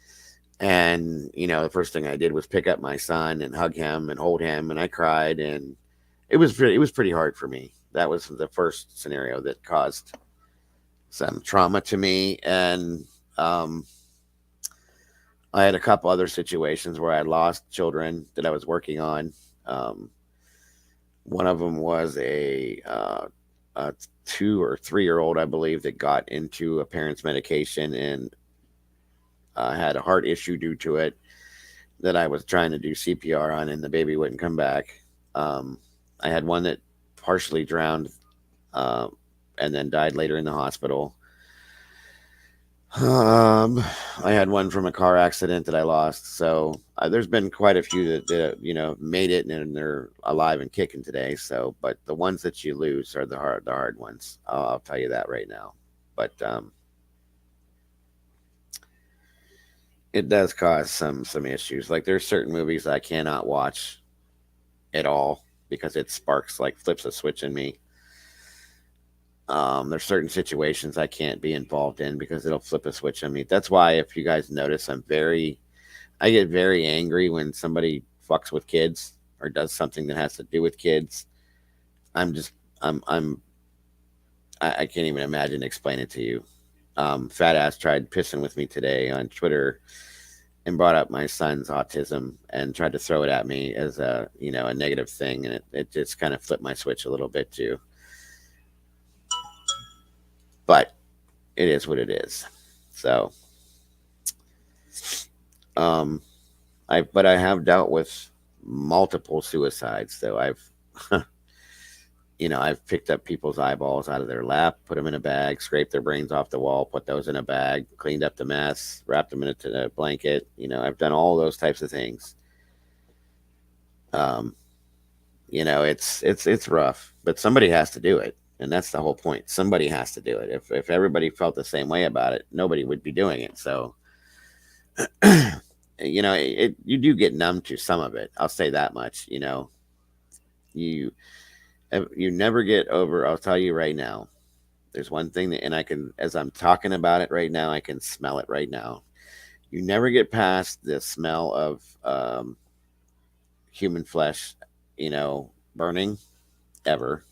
And the first thing I did was pick up my son and hug him and hold him, and I cried, and it was pretty hard for me. That was the first scenario that caused some trauma to me. And I had a couple other situations where I lost children that I was working on. Um, One of them was a 2 or 3 year old, I believe, that got into a parent's medication and had a heart issue due to it, that I was trying to do CPR on, and the baby wouldn't come back. I had one that partially drowned, uh, and then died later in the hospital. Um, I had one from a car accident that I lost. So there's been quite a few that made it and they're alive and kicking today. So, but the ones that you lose are the hard ones. I'll tell you that right now. But it does cause some issues. Like there's certain movies I cannot watch at all because it sparks, like, flips a switch in me. There's certain situations I can't be involved in because it'll flip a switch on me. That's why, if you guys notice, I get very angry when somebody fucks with kids or does something that has to do with kids. I'm just, I can't even imagine explaining it to you. Fat ass tried pissing with me today on Twitter and brought up my son's autism and tried to throw it at me as a negative thing, and it just kind of flipped my switch a little bit too. But it is what it is. So, um, I have dealt with multiple suicides. Though I've picked up people's eyeballs out of their lap, put them in a bag, scraped their brains off the wall, put those in a bag, cleaned up the mess, wrapped them in a blanket. I've done all those types of things. Um, it's rough, but somebody has to do it. And that's the whole point. Somebody has to do it. If everybody felt the same way about it, nobody would be doing it. So, you do get numb to some of it. I'll say that much. You you never get over. I'll tell you right now. There's one thing that, and I can, as I'm talking about it right now, I can smell it right now. You never get past the smell of human flesh, burning, ever.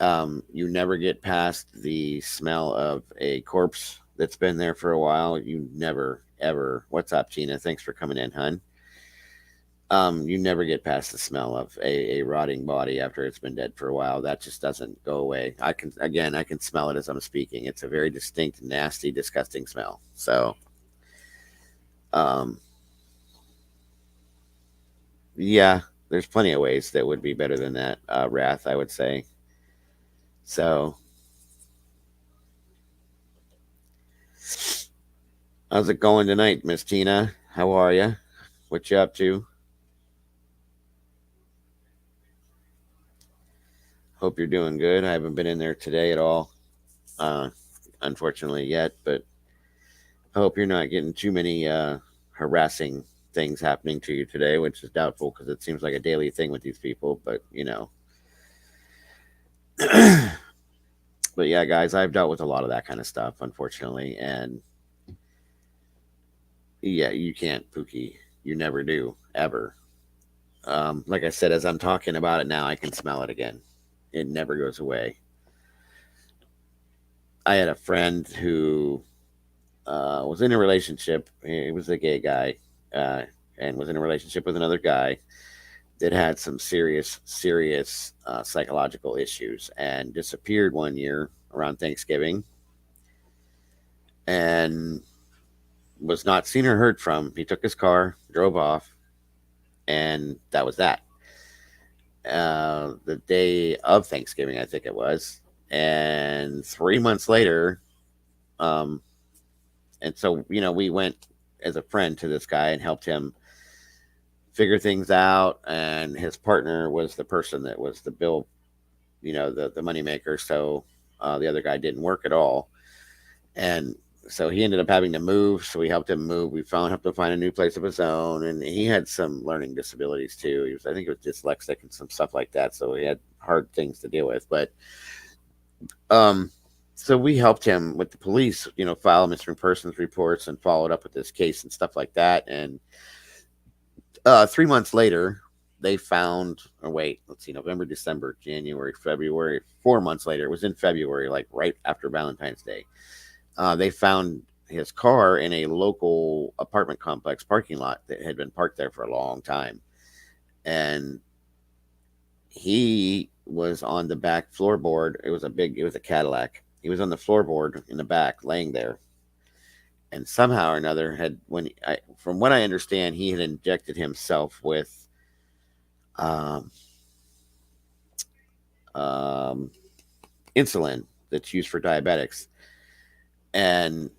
You never get past the smell of a corpse that's been there for a while. You never, ever. What's up, Gina? Thanks for coming in, hun. You never get past the smell of a rotting body after it's been dead for a while. That just doesn't go away. I can smell it as I'm speaking. It's a very distinct, nasty, disgusting smell. So, um, yeah. there's plenty of ways that would be better than that wrath, I would say. So, how's it going tonight, Miss Tina? How are you? What you up to? Hope you're doing good. I haven't been in there today at all, uh, unfortunately yet, but I hope you're not getting too many harassing things happening to you today, which is doubtful because it seems like a daily thing with these people. But but yeah, guys, I've dealt with a lot of that kind of stuff, unfortunately, and yeah, you can't, Pookie. You never do, ever. Like I said, as I'm talking about it now, I can smell it again. It never goes away. I had a friend who was in a relationship. He was a gay guy, uh, and was in a relationship with another guy that had some serious psychological issues, and disappeared one year around Thanksgiving, and was not seen or heard from. He took his car, drove off, and that was that. The day of Thanksgiving, I think it was, and 3 months later, um, and so we went as a friend to this guy and helped him figure things out. And his partner was the person that was the bill, the money maker. So the other guy didn't work at all, and so he ended up having to move. So we helped him move. We found helped him find a new place of his own, and he had some learning disabilities too. He was, I think, he was dyslexic and some stuff like that. So he had hard things to deal with. But um, so we helped him with the police, file missing persons reports and followed up with this case and stuff like that. And 3 months later, they found, or wait, let's see, November, December, January, February. 4 months later, it was in February, like right after Valentine's Day. They found his car in a local apartment complex parking lot that had been parked there for a long time. And he was on the back floorboard. It was a Cadillac. He was on the floorboard in the back, laying there. And somehow or another, from what I understand, he had injected himself with um, um, insulin that's used for diabetics. And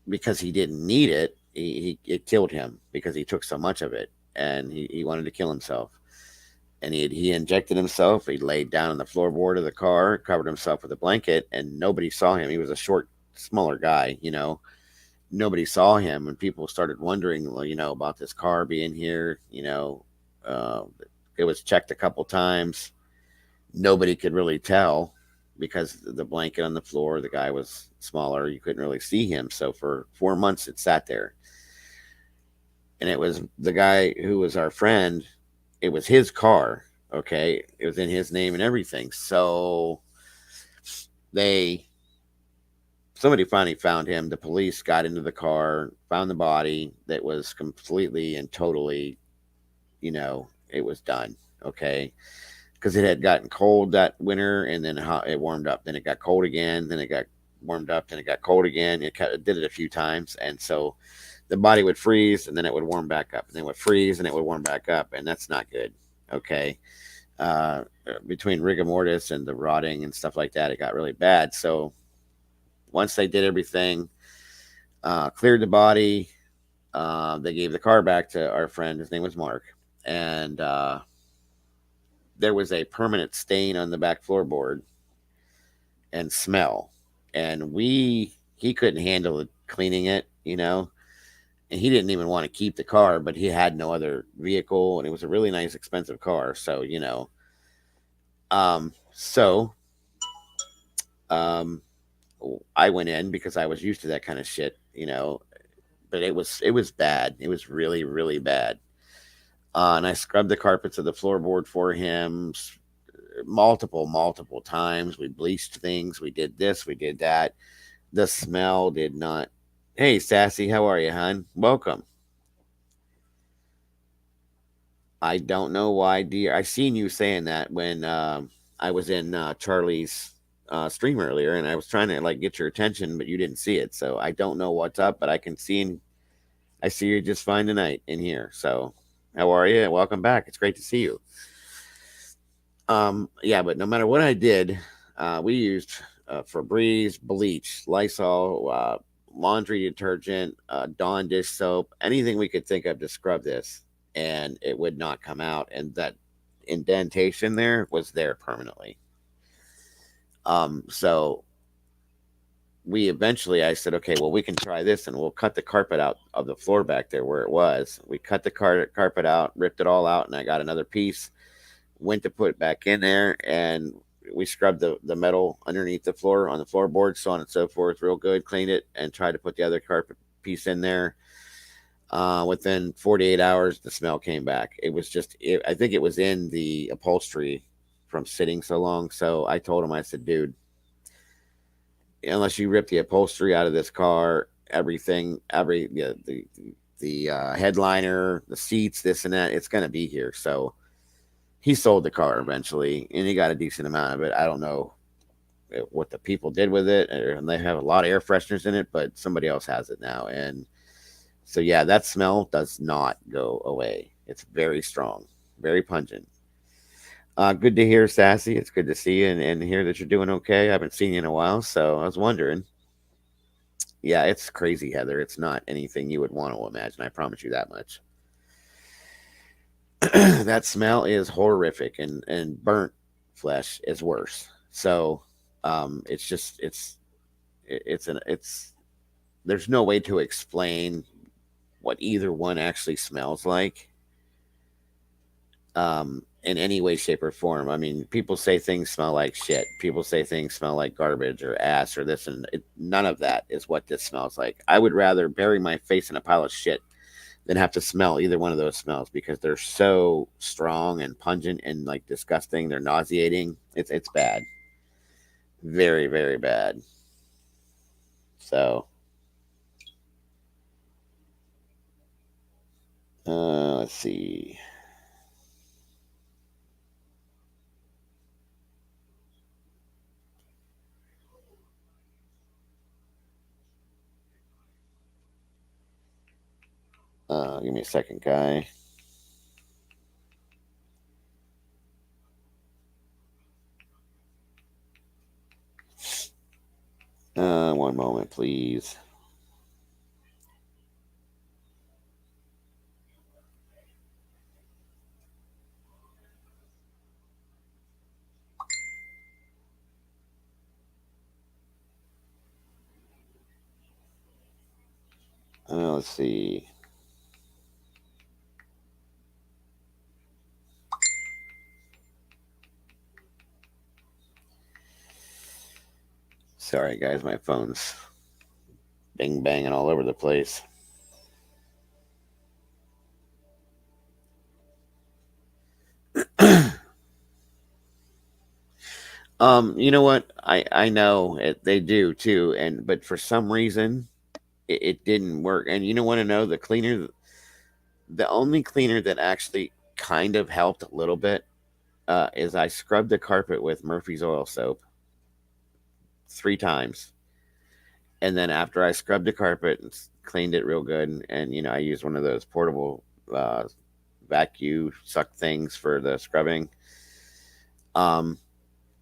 because he didn't need it, it killed him because he took so much of it, and he wanted to kill himself. And he injected himself. He laid down on the floorboard of the car, covered himself with a blanket, and nobody saw him. He was a short, smaller guy, Nobody saw him, and people started wondering, well, about this car being here. Uh, it was checked a couple times. Nobody could really tell because the blanket on the floor, the guy was smaller. You couldn't really see him. So for 4 months, it sat there. And it was the guy who was our friend. It was his car. Okay. It was in his name and everything. So they, somebody finally found him. The police got into the car, found the body that was completely and totally, it was done. Okay. Because it had gotten cold that winter, and then it warmed up. Then it got cold again. Then it got warmed up. Then it got cold again. It did it a few times, and so the body would freeze, and then it would warm back up, and then it would freeze, and it would warm back up, and that's not good. Okay, uh, between rigor mortis and the rotting and stuff like that, it got really bad. So once they did everything, cleared the body, they gave the car back to our friend. His name was Mark, and there was a permanent stain on the back floorboard and smell. And he couldn't handle it, cleaning it, and he didn't even want to keep the car, but he had no other vehicle, and it was a really nice, expensive car. So, so um, I went in because I was used to that kind of shit, but it was bad. It was really, really bad. And I scrubbed the carpets of the floorboard for him multiple times. We bleached things. We did this. We did that. The smell did not. Hey, Sassy, how are you, hon? Welcome. I don't know why, dear. I seen you saying that when I was in Charlie's stream earlier, and I was trying to like get your attention, but you didn't see it. So I don't know what's up, but I can see. I see you just fine tonight in here. So How are you? Welcome back. It's great to see you. Yeah, but no matter what I did, we used Febreze, bleach, Lysol, laundry detergent, Dawn dish soap, anything we could think of to scrub this, and it would not come out. And that indentation there was there permanently. So we eventually, I said, okay, well, we can try this, and we'll cut the carpet out of the floor back there where it was. We cut the carpet out, ripped it all out, and I got another piece. Went to put it back in there, and we scrubbed the metal underneath the floor on the floorboard, so on and so forth, real good. Cleaned it and tried to put the other carpet piece in there. Within 48 hours, the smell came back. It was just, I think it was in the upholstery from sitting so long. So I told him, I said, dude, unless you rip the upholstery out of this car, everything, the headliner, the seats, this and that, it's going to be here. So he sold the car eventually, and he got a decent amount of it. I don't know what the people did with it, and they have a lot of air fresheners in it, but somebody else has it now. And so, yeah, that smell does not go away. It's very strong, very pungent. Good to hear, Sassy. It's good to see you and hear that you're doing okay. I haven't seen you in a while, so I was wondering. Yeah, it's crazy, Heather. It's not anything you would want to imagine. I promise you that much. That smell is horrific, and burnt flesh is worse. So, it's just it's there's no way to explain what either one actually smells like, in any way, shape, or form. I mean, people say things smell like shit. People say things smell like garbage or ass or this, and none of that is what this smells like. I would rather bury my face in a pile of shit than have to smell either one of those smells because they're so strong and pungent and like disgusting. They're nauseating. It's bad, very very bad. So, let's see. Give me a second, guy. One moment, please. Let's see. Sorry, guys, my phone's bing banging all over the place. You know what? I know they do too, and but for some reason it didn't work. And you don't want to know the cleaner, the only cleaner that actually kind of helped a little bit, is I scrubbed the carpet with Murphy's oil soap 3 times, and then after I scrubbed the carpet and cleaned it real good, and I used one of those portable vacuum suck things for the scrubbing. Um,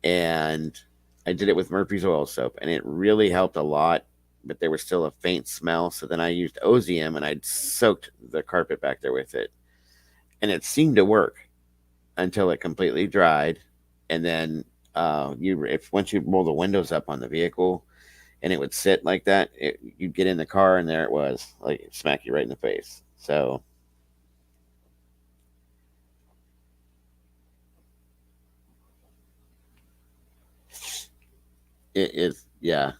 and I did it with Murphy's oil soap, and it really helped a lot. But there was still a faint smell, so then I used OZM and I soaked the carpet back there with it, and it seemed to work until it completely dried. And then you if once you roll the windows up on the vehicle, and it would sit like that, you'd get in the car and there it was, like smack you right in the face. So it is, yeah,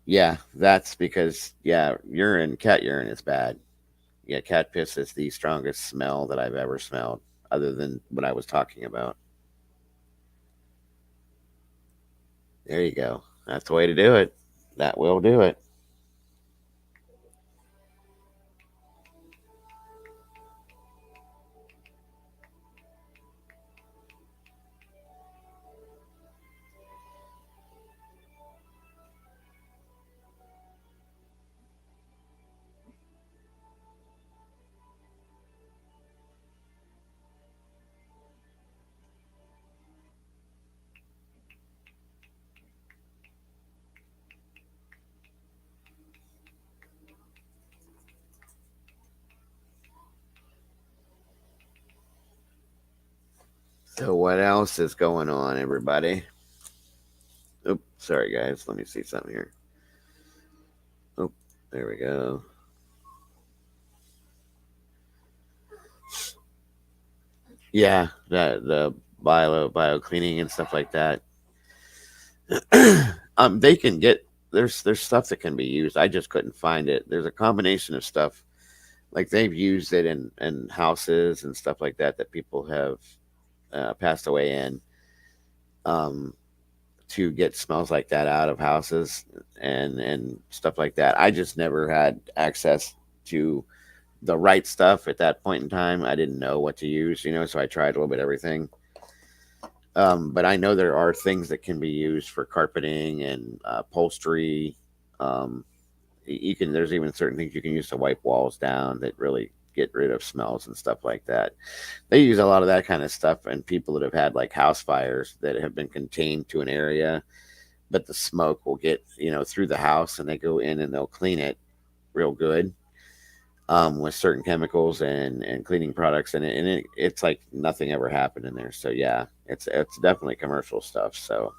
yeah. That's because, yeah, cat urine is bad. Yeah, cat piss is the strongest smell that I've ever smelled, other than what I was talking about. There you go. That's the way to do it. That will do it. So what else is going on, everybody? Oh, sorry guys. Let me see something here. Oh, there we go. Yeah, that the bio cleaning and stuff like that. They can get there's stuff that can be used. I just couldn't find it. There's a combination of stuff like they've used it in houses and stuff like that that people have passed away in. Um, to get smells like that out of houses and stuff like that. I just never had access to the right stuff at that point in time. I didn't know what to use, so I tried a little bit of everything. But I know there are things that can be used for carpeting and upholstery. Um, you can there's even certain things you can use to wipe walls down that really get rid of smells and stuff like that. They use a lot of that kind of stuff, and people that have had like house fires that have been contained to an area, but the smoke will get through the house, and they go in and they'll clean it real good with certain chemicals and cleaning products, it's like nothing ever happened in there. So yeah, it's definitely commercial stuff. So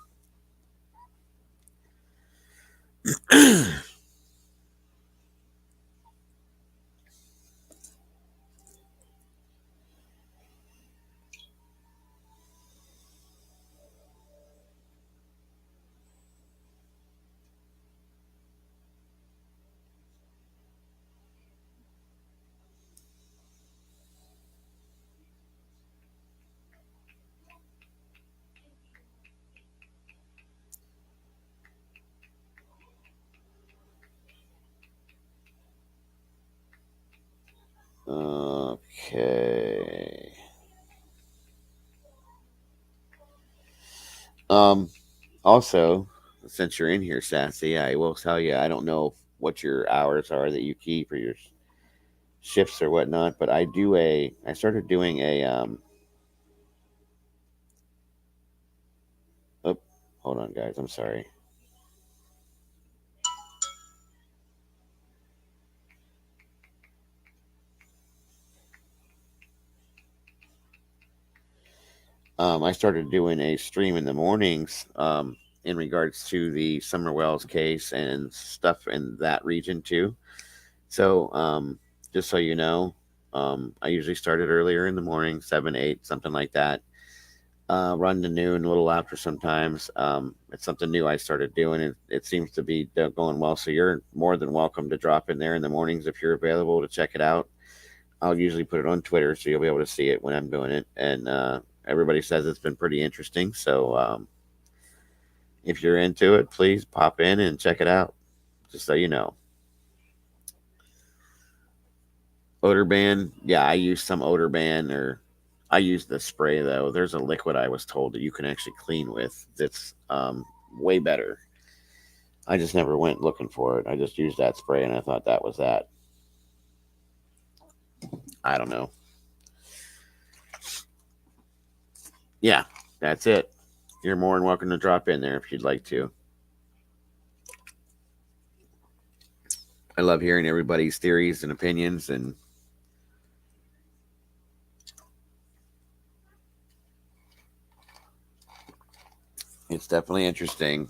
okay. Um, Also, since you're in here, Sassy, I will tell you I don't know what your hours are that you keep or your shifts or whatnot, but I started doing a oh, hold on guys, I'm sorry. I started doing a stream in the mornings in regards to the Summer Wells case and stuff in that region too. So, just so you know, I usually started earlier in the morning, 7, 8, something like that. Run to noon, a little after sometimes. It's something new I started doing, and it seems to be going well. So you're more than welcome to drop in there in the mornings if you're available to check it out. I'll usually put it on Twitter, so you'll be able to see it when I'm doing it. And everybody says it's been pretty interesting. So if you're into it, please pop in and check it out. Just so you know, odor ban. Yeah, I use some odor ban, or I use the spray though. There's a liquid I was told that you can actually clean with. That's way better. I just never went looking for it. I just used that spray, and I thought that was that. I don't know. Yeah, that's it. You're more than welcome to drop in there if you'd like to. I love hearing everybody's theories and opinions, and it's definitely interesting.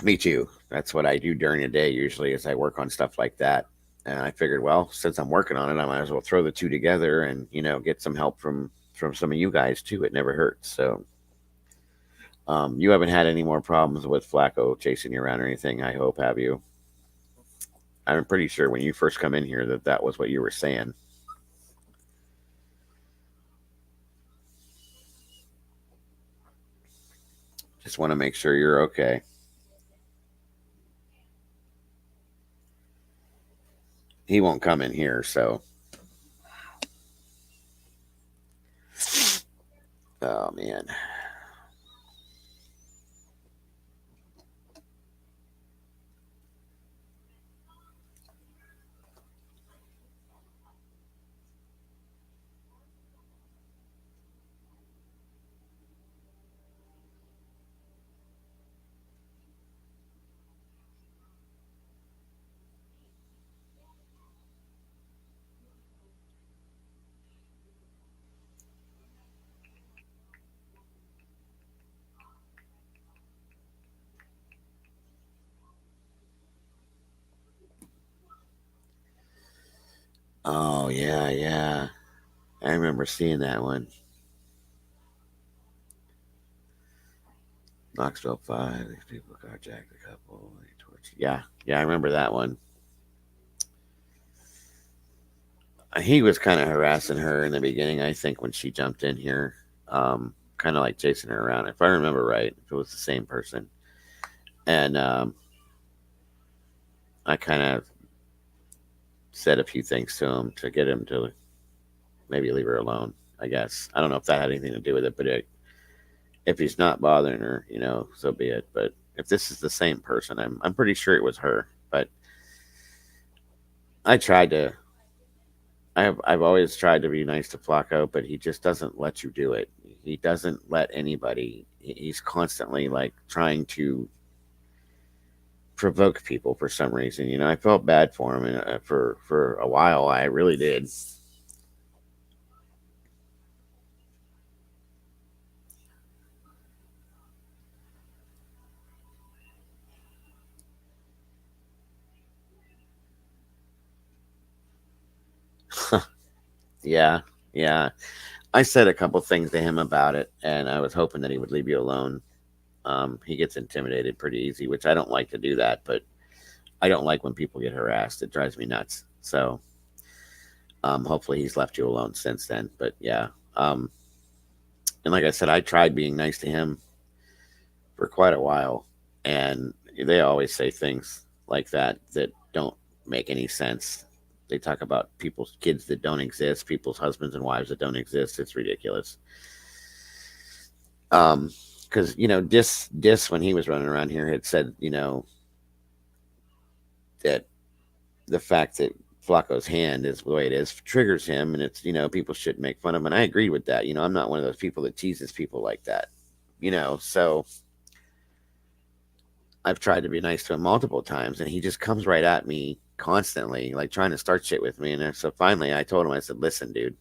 Me too. That's what I do during the day usually, is I work on stuff like that. And I figured, well, since I'm working on it, I might as well throw the two together and get some help from some of you guys too. It never hurts. So, you haven't had any more problems with Flacco chasing you around or anything, I hope, have you? I'm pretty sure when you first come in here that was what you were saying. Just want to make sure you're okay. He won't come in here, so. Oh man. Oh yeah, yeah. I remember seeing that one. Knoxville 5. These people carjacked a couple. Yeah, yeah. I remember that one. He was kind of harassing her in the beginning. I think when she jumped in here, kind of like chasing her around. If I remember right, if it was the same person, and I kind of said a few things to him to get him to maybe leave her alone. I guess I don't know if that had anything to do with it, but if he's not bothering her, so be it. But if this is the same person, I'm pretty sure it was her. But I tried to. I've always tried to be nice to Flacco, but he just doesn't let you do it. He doesn't let anybody. He's constantly like trying to provoke people for some reason. I felt bad for him, and for a while, I really did. Yeah, yeah. I said a couple things to him about it, and I was hoping that he would leave you alone. He gets intimidated pretty easy, which I don't like to do that, but I don't like when people get harassed. It drives me nuts. So hopefully he's left you alone since then. But yeah, and like I said, I tried being nice to him for quite a while, and they always say things like that don't make any sense. They talk about people's kids that don't exist, people's husbands and wives that don't exist. It's ridiculous. Because Dis when he was running around here had said that the fact that Flacco's hand is the way it is triggers him, and it's people shouldn't make fun of him. And I agree with that. I'm not one of those people that teases people like that. So I've tried to be nice to him multiple times, and he just comes right at me constantly, like trying to start shit with me. And so finally, I told him, I said, "Listen, dude,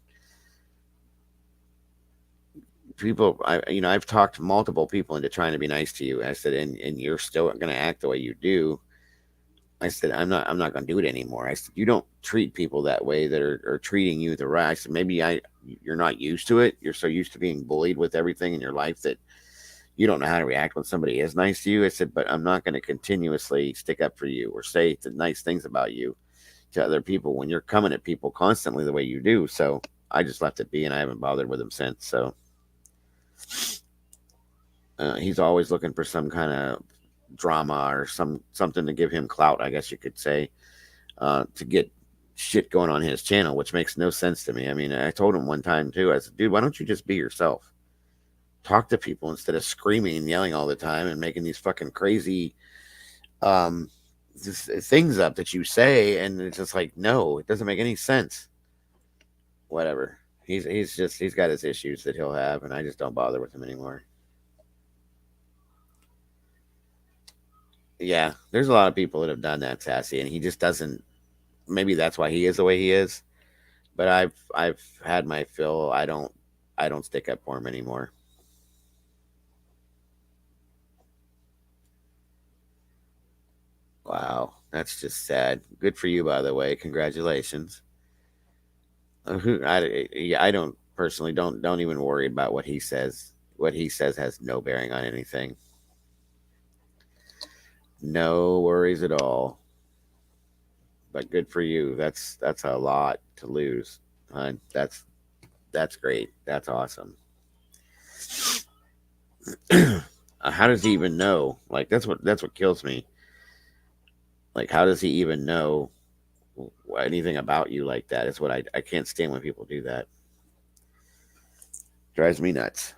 I've talked multiple people into trying to be nice to you." I said, "And you're still going to act the way you do." I said, I'm not going to do it anymore. I said, "You don't treat people that way that are treating you the right." I said, "Maybe you're not used to it. You're so used to being bullied with everything in your life that you don't know how to react when somebody is nice to you." I said, "But I'm not going to continuously stick up for you or say the nice things about you to other people when you're coming at people constantly the way you do." So I just left it be, and I haven't bothered with him since. So he's always looking for some kind of drama or something to give him clout, I guess you could say, to get shit going on his channel, which makes no sense to me. I mean, I told him one time too. I said, "Dude, why don't you just be yourself? Talk to people instead of screaming and yelling all the time and making these fucking crazy um, things up that you say." And it's just like, no, it doesn't make any sense. Whatever. He's got his issues that he'll have, and I just don't bother with him anymore. Yeah, there's a lot of people that have done that, Sassy, and he just doesn't. Maybe that's why he is the way he is. But I've had my fill. I don't stick up for him anymore. Wow, that's just sad. Good for you, by the way. Congratulations. Yeah, I don't personally don't even worry about what he says. What he says has no bearing on anything. No worries at all. But good for you. That's a lot to lose. That's great. That's awesome. How does he even know? Like that's what kills me. Like how does he even know anything about you like that? Is what I can't stand when people do that. Drives me nuts.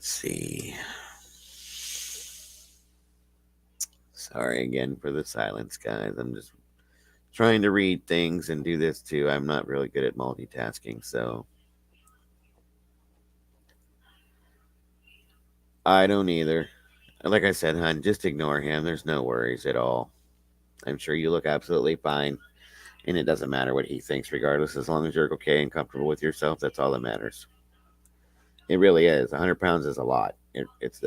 Let's see. Sorry again for the silence, guys. I'm just trying to read things and do this too. I'm not really good at multitasking, so I don't either. Like I said, hon, just ignore him. There's no worries at all. I'm sure you look absolutely fine, and it doesn't matter what he thinks, regardless. As long as you're okay and comfortable with yourself, that's all that matters. It really is. 100 pounds is a lot.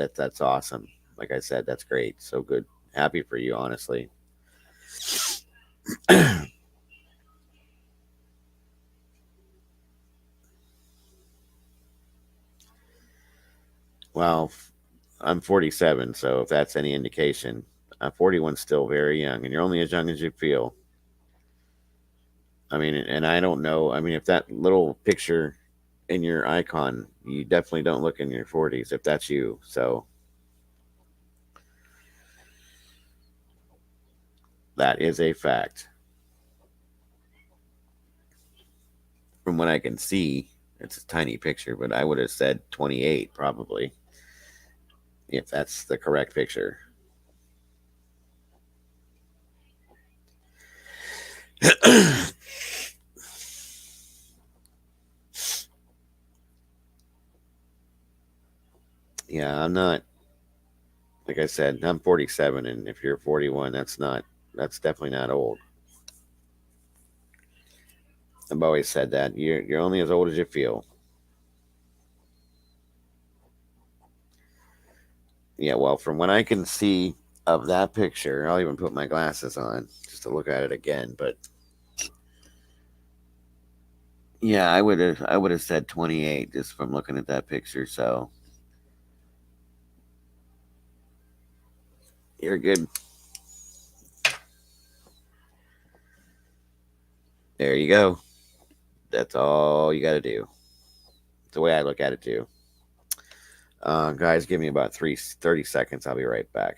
That's awesome. Like I said, that's great. So good. Happy for you, honestly. Well, I'm 47, so if that's any indication, 41's still very young, and you're only as young as you feel. I mean, and I don't know. I mean, if that little picture in your icon, you definitely don't look in your 40s if that's you. So that is a fact. From what I can see, it's a tiny picture, but I would have said 28 probably if that's the correct picture. Yeah, I'm not. Like I said, I'm 47, and if you're 41, that's definitely not old. I've always said that you're only as old as you feel. Yeah, well, from what I can see of that picture, I'll even put my glasses on just to look at it again. But yeah, I would have said 28 just from looking at that picture. So you're good. There you go. That's all you got to do. It's the way I look at it too. Guys, give me about 30 seconds. I'll be right back.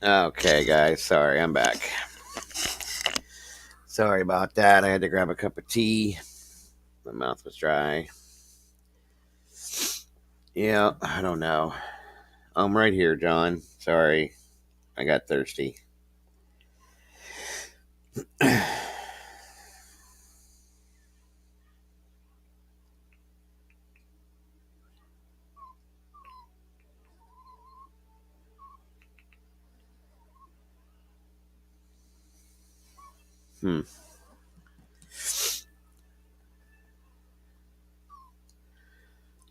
Okay, guys. Sorry, I'm back. Sorry about that. I had to grab a cup of tea. My mouth was dry. Yeah, I don't know. I'm right here, John. Sorry, I got thirsty. Hmm.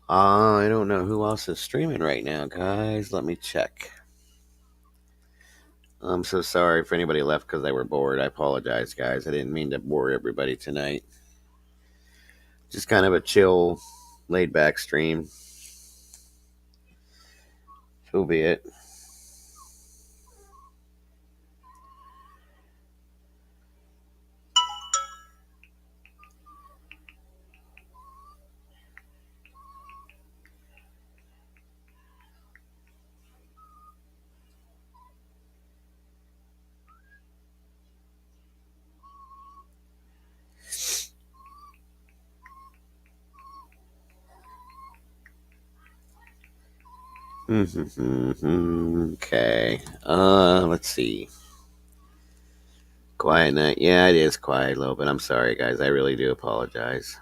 I don't know who else is streaming right now, guys. Let me check. I'm so sorry if anybody left because they were bored. I apologize, guys. I didn't mean to bore everybody tonight. Just kind of a chill, laid back stream. So be it. Okay. Let's see. Quiet night. Yeah, it is quiet a little bit. I'm sorry, guys. I really do apologize.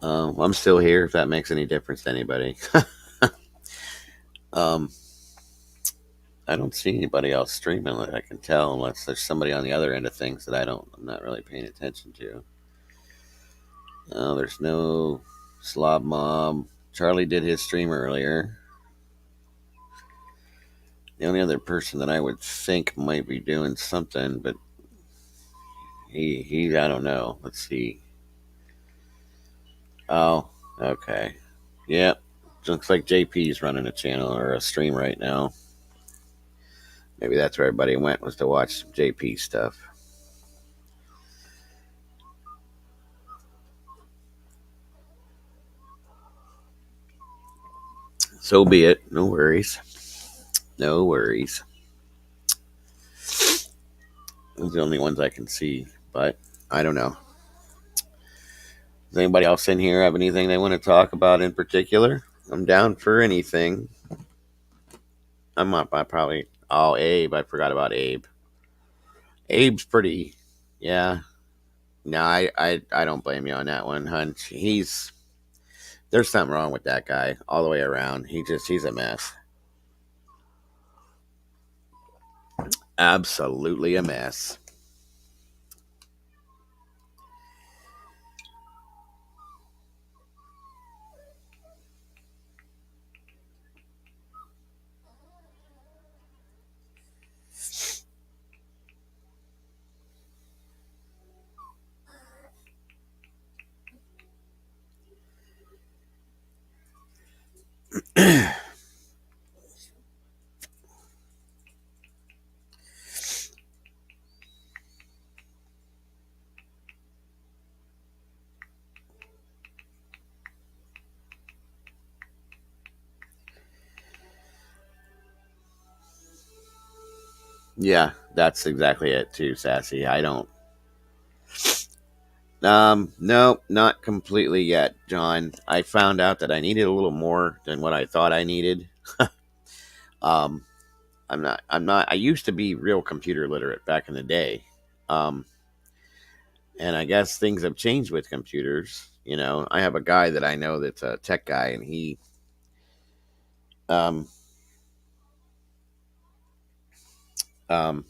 I'm still here. If that makes any difference to anybody. um, I don't see anybody else streaming that I can tell, unless there's somebody on the other end of things that I'm not really paying attention to. There's no Slob Mob. Charlie did his stream earlier. The only other person that I would think might be doing something, but he I don't know. Let's see. Oh, okay. Yep. Looks like JP's running a channel or a stream right now. Maybe that's where everybody went, was to watch JP stuff. So be it. No worries. No worries. Those are the only ones I can see, but I don't know. Does anybody else in here have anything they want to talk about in particular? I'm down for anything. I'm up. I probably. Oh, Abe. I forgot about Abe. Abe's pretty. Yeah. No, I don't blame you on that one, Hunch. There's something wrong with that guy all the way around. He's a mess. Absolutely a mess. Yeah, that's exactly it too, Sassy. I don't. No, not completely yet, John. I found out that I needed a little more than what I thought I needed. um, I'm not. I'm not. I used to be real computer literate back in the day. Um, and I guess things have changed with computers. I have a guy that I know that's a tech guy, and um, um,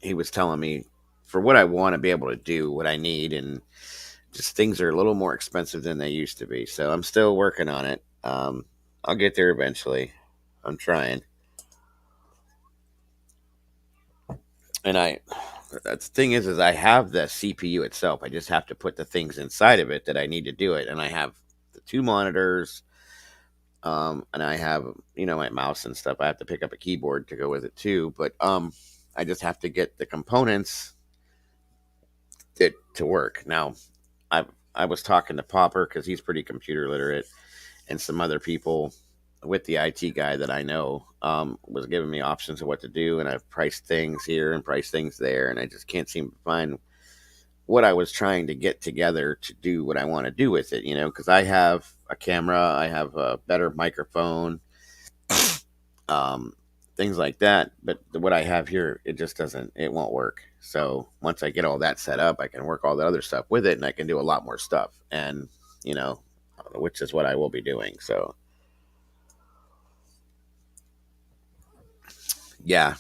he was telling me for what I want to be able to do, what I need, and just things are a little more expensive than they used to be. So I'm still working on it. I'll get there eventually. I'm trying. And the thing is I have the CPU itself. I just have to put the things inside of it that I need to do it. And I have the two monitors, and I have my mouse and stuff. I have to pick up a keyboard to go with it too. But I just have to get the components to work. Now, I was talking to Popper because he's pretty computer literate, and some other people with the IT guy that I know, was giving me options of what to do, and I've priced things here and priced things there, and I just can't seem to find what I was trying to get together to do what I want to do with it, because I have a camera, I have a better microphone, um, things like that. But what I have here, it just doesn't, it won't work. So once I get all that set up, I can work all the other stuff with it, and I can do a lot more stuff, and you know, which is what I will be doing. So yeah,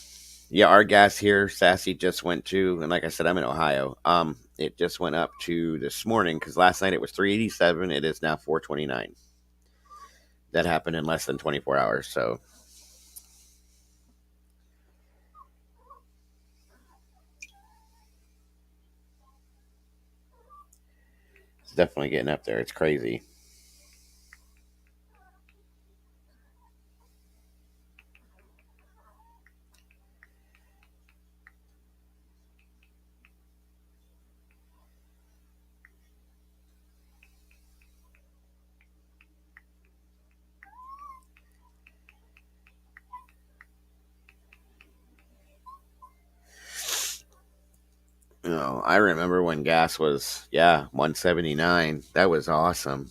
yeah, our gas here, Sassy just went to, and like I said, I'm in Ohio. It just went up to this morning because last night it was 387. It is now 429. That happened in less than 24 hours. So it's definitely getting up there. It's crazy. I remember when gas was, 179. That was awesome.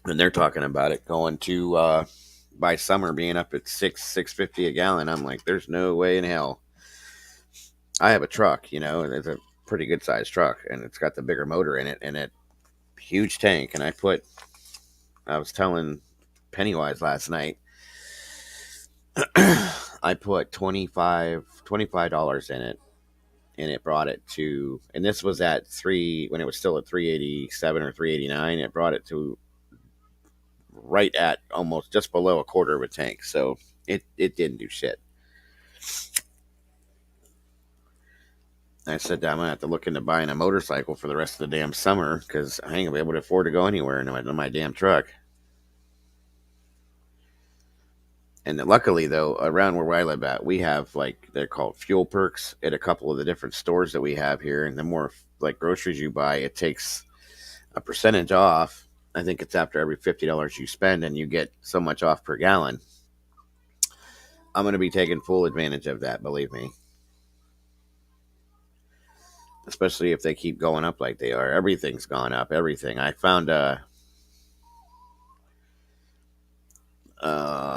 And they're talking about it going to, by summer being up at 650 a gallon. I'm like, there's no way in hell. I have a truck, it's a pretty good sized truck, and it's got the bigger motor in it, and it huge tank. And I was telling Pennywise last night, I put $25 in it, and it brought it to, and this was at three when it was still at 387 or 389. It brought it to right at almost just below a quarter of a tank. So it didn't do shit. I said I'm gonna have to look into buying a motorcycle for the rest of the damn summer because I ain't gonna be able to afford to go anywhere in my damn truck. And luckily, though, around where I live at, we have like they're called fuel perks at a couple of the different stores that we have here. And the more like groceries you buy, it takes a percentage off. I think it's after every $50 you spend, and you get so much off per gallon. I'm going to be taking full advantage of that. Believe me, especially if they keep going up like they are. Everything's gone up. Everything. I found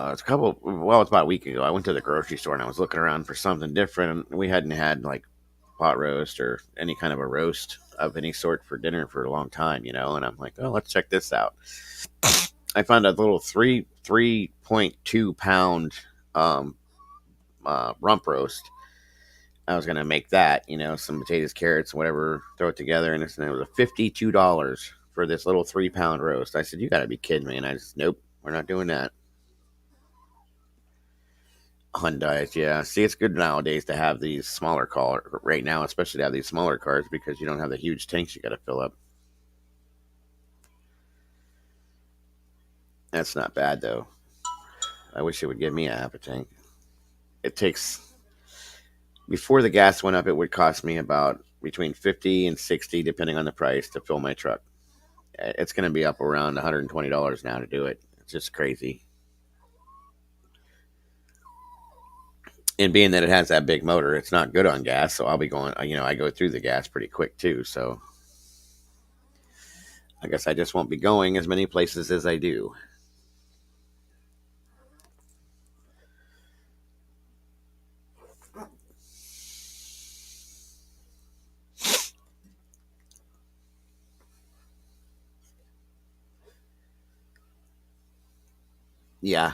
it's a couple. Well, it's about a week ago. I went to the grocery store and I was looking around for something different. We hadn't had like pot roast or any kind of a roast of any sort for dinner for a long time, And I'm like, oh, let's check this out. I found a little 3.2 pound rump roast. I was gonna make that, some potatoes, carrots, whatever, throw it together, and it was a $52 for this little 3 pound roast. I said, you got to be kidding me, and I just, nope, we're not doing that. Hyundai, yeah. See, it's good nowadays to have these smaller cars right now, especially to have these smaller cars because you don't have the huge tanks you got to fill up. That's not bad though. I wish it would give me a half a tank. It takes before the gas went up, it would cost me about between 50 and 60, depending on the price, to fill my truck. It's going to be up around $120 now to do it. It's just crazy. And being that it has that big motor, it's not good on gas. So I'll be going, I go through the gas pretty quick too. So I guess I just won't be going as many places as I do. Yeah.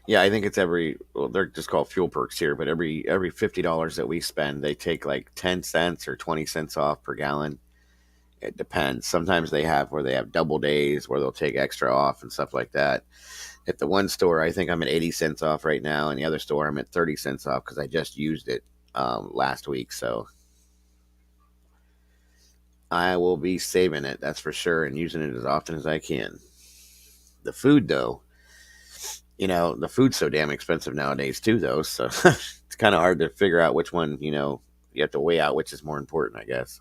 Yeah, I think it's well, they're just called fuel perks here, but every $50 that we spend, they take like 10 cents or 20 cents off per gallon. It depends. Sometimes they have where they have double days where they'll take extra off and stuff like that. At the one store, I think I'm at 80 cents off right now, and the other store I'm at 30 cents off because I just used it last week. So I will be saving it, that's for sure, and using it as often as I can. The food, though, the food's so damn expensive nowadays too, though. So it's kind of hard to figure out which one, you have to weigh out which is more important, I guess.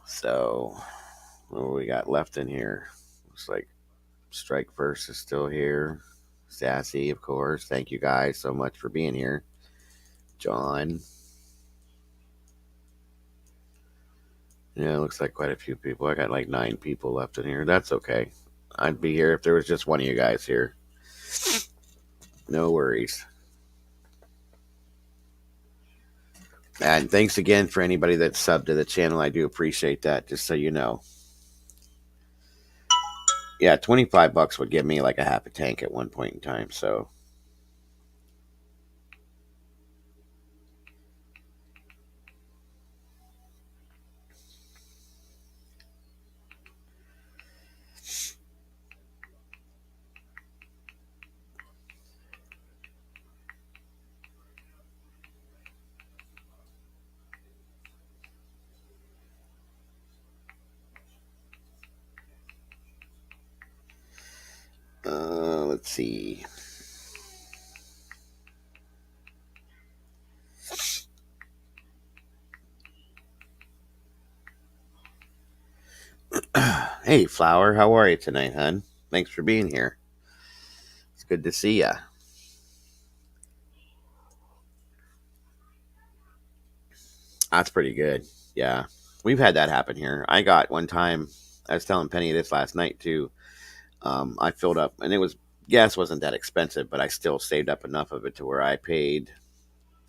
So, what do we got left in here? Looks like Strike First is still here. Sassy, of course. Thank you guys so much for being here. John. Yeah, it looks like quite a few people. I got like 9 people left in here. That's okay. I'd be here if there was just one of you guys here. No worries. And thanks again for anybody that subbed to the channel. I do appreciate that, just so you know. Yeah, $25 would give me like a half a tank at one point in time, so. Let's see. Hey, Flower, how are you tonight, hun? Thanks for being here. It's good to see ya. That's pretty good. Yeah, we've had that happen here. I got one time. I was telling Penny this last night too. I filled up, and it was gas wasn't that expensive, but I still saved up enough of it to where I paid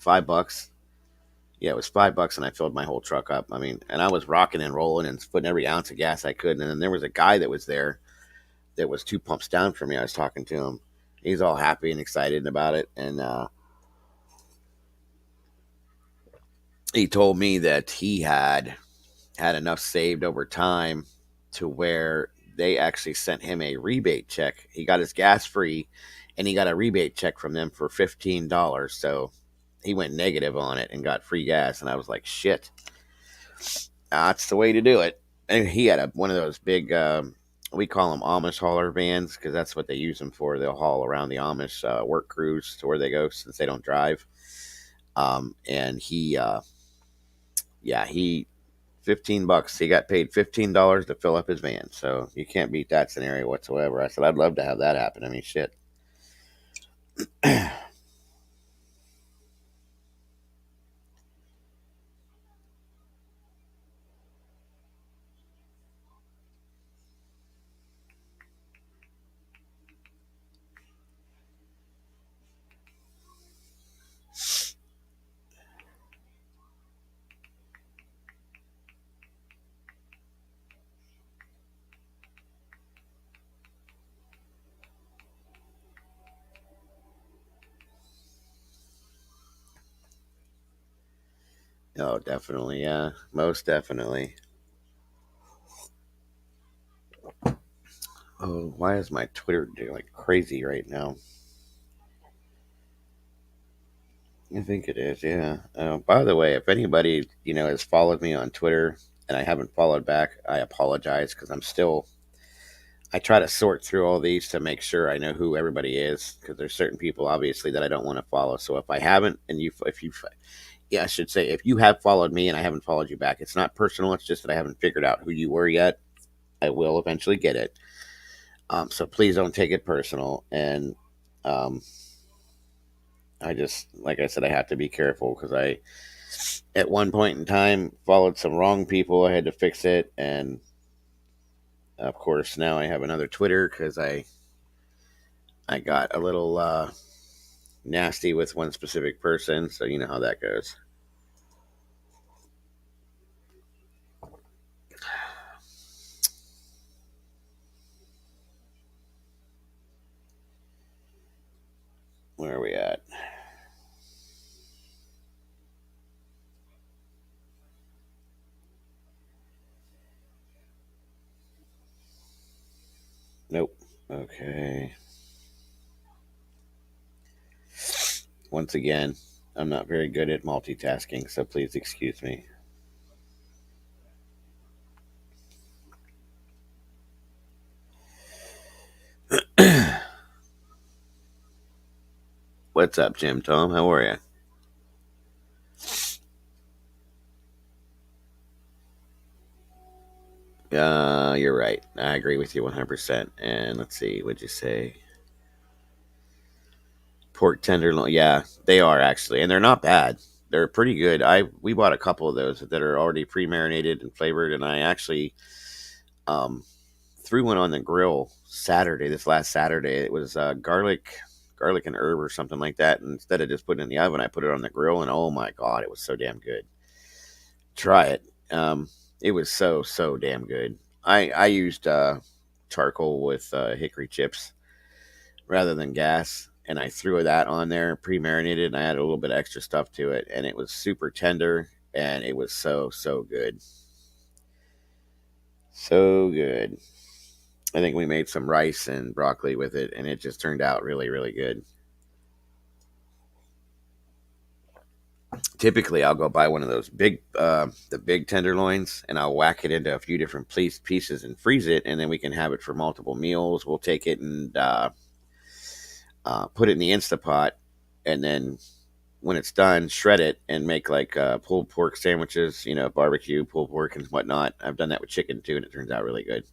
$5. Yeah, it was $5, and I filled my whole truck up. I mean, and I was rocking and rolling and putting every ounce of gas I could. And then there was a guy that was there that was 2 pumps down from me. I was talking to him. He's all happy and excited about it, and he told me that he had enough saved over time to where they actually sent him a rebate check. He got his gas free, and he got a rebate check from them for $15. So he went negative on it and got free gas. And I was like, shit, that's the way to do it. And he had one of those big, we call them Amish hauler vans because that's what they use them for. They'll haul around the Amish work crews to where they go since they don't drive. And he $15. He got paid $15 to fill up his van. So you can't beat that scenario whatsoever. I said, I'd love to have that happen. I mean, shit. Oh, definitely. Yeah, most definitely. Oh, why is my Twitter doing like crazy right now? I think it is. Yeah. By the way, if anybody has followed me on Twitter and I haven't followed back, I apologize because I try to sort through all these to make sure I know who everybody is because there's certain people obviously that I don't want to follow. So if I haven't, and if you, yeah, I should say if you have followed me and I haven't followed you back, it's not personal. It's just that I haven't figured out who you were yet. I will eventually get it. So please don't take it personal. And um, I just, like I said, I have to be careful because at one point in time, followed some wrong people. I had to fix it. And of course, now I have another Twitter because I got a little nasty with one specific person. So you know how that goes. Where are we at? Nope. Okay. Once again, I'm not very good at multitasking, so please excuse me. What's up, Jim Tom? How are you? You're right. I agree with you 100%. And let's see, what'd you say? Pork tenderloin. Yeah, they are actually, and they're not bad. They're pretty good. We bought a couple of those that are already pre-marinated and flavored, and I actually um, threw one on the grill Saturday. This last Saturday, it was garlic and herb or something like that. And instead of just putting it in the oven, I put it on the grill, and oh my god, it was so damn good. Try it. It was so damn good. I used charcoal with hickory chips rather than gas, and I threw that on there pre-marinated, and I added a little bit of extra stuff to it, and it was super tender, and it was so good, so good. I think we made some rice and broccoli with it, and it just turned out really good. Typically, I'll go buy one of those the big tenderloins, and I'll whack it into a few different pieces and freeze it, and then we can have it for multiple meals. We'll take it and put it in the Instapot, and then when it's done, shred it and make like pulled pork sandwiches, barbecue, pulled pork, and whatnot. I've done that with chicken too, and it turns out really good.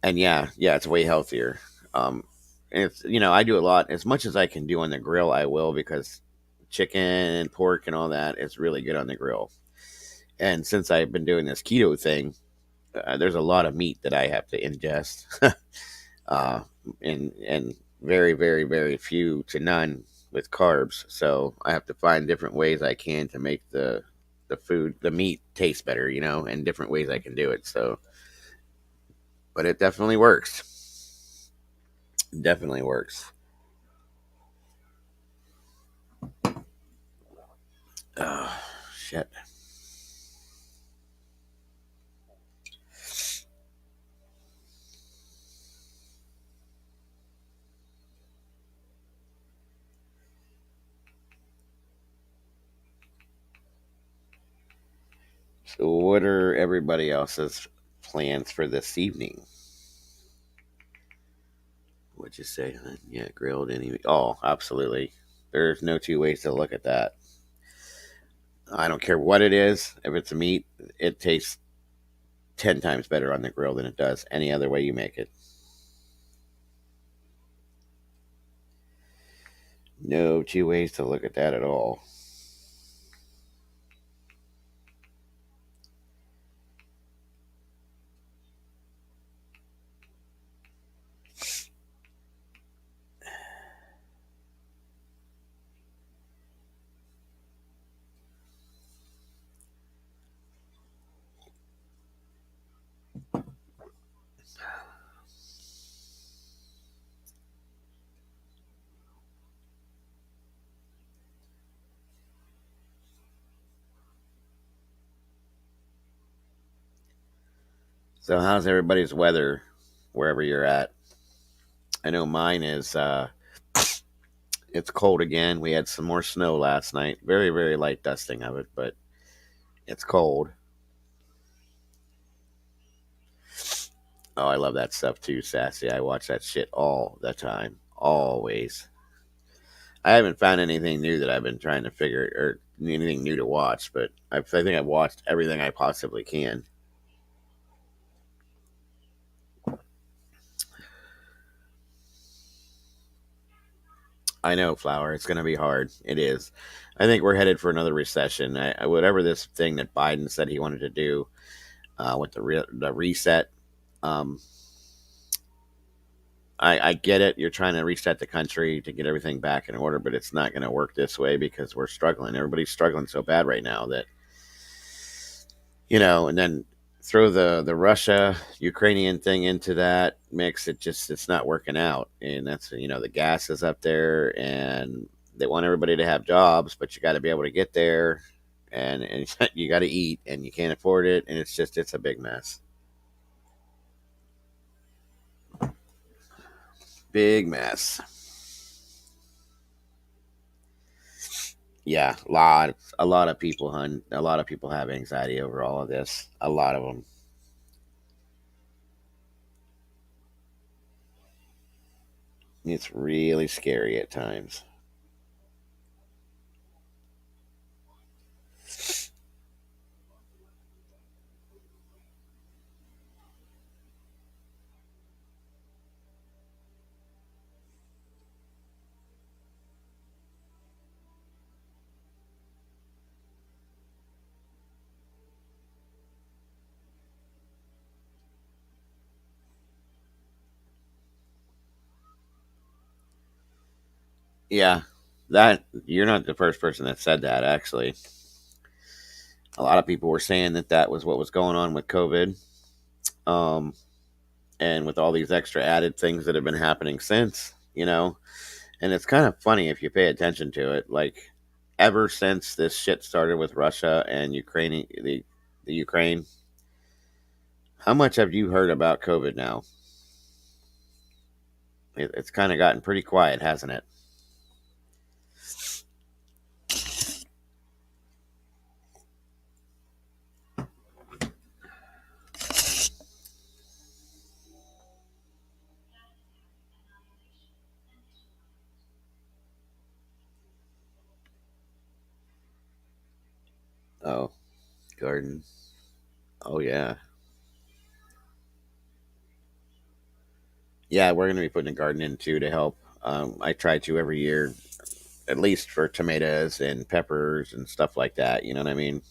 And yeah, it's way healthier. And it's I do a lot as much as I can do on the grill. I will because chicken and pork and all that is really good on the grill. And since I've been doing this keto thing, there's a lot of meat that I have to ingest, uh, and very few to none with carbs. So I have to find different ways I can to make the meat taste better, and different ways I can do it. So, but it definitely works. Definitely works. Oh, shit. So, what are everybody else's plans for this evening? What'd you say, hon? Yeah, grilled any? Oh, absolutely. There's no two ways to look at that. I don't care what it is. If it's a meat, it tastes 10 times better on the grill than it does any other way you make it. No two ways to look at that at all. So, how's everybody's weather wherever you're at? I know mine is. It's cold again. We had some more snow last night. Very light dusting of it, but it's cold. Oh, I love that stuff too, Sassy. I watch that shit all the time, always. I haven't found anything new that I've been trying to figure or anything new to watch, but I think I've watched everything I possibly can. I know, Flower. It's going to be hard. It is. I think we're headed for another recession. Whatever this thing that Biden said he wanted to do with the reset, um, I get it. You're trying to reset the country to get everything back in order, but it's not going to work this way because we're struggling. Everybody's struggling so bad right now that and then throw the Russia Ukrainian thing into that mix. It's not working out, and that's the gas is up there, and they want everybody to have jobs, but you got to be able to get there, and you got to eat, and you can't afford it, and it's a big mess. Big mess. Yeah, a lot of people, hun. A lot of people have anxiety over all of this. A lot of them. It's really scary at times. Yeah, that you're not the first person that said that. Actually, a lot of people were saying that that was what was going on with COVID, um, and with all these extra added things that have been happening since. And it's kind of funny if you pay attention to it. Like ever since this shit started with Russia and Ukraine, the Ukraine, how much have you heard about COVID now? It's kind of gotten pretty quiet, hasn't it? Oh, garden. Oh yeah, yeah. We're gonna be putting a garden in too to help. I try to every year, at least for tomatoes and peppers and stuff like that. You know what I mean?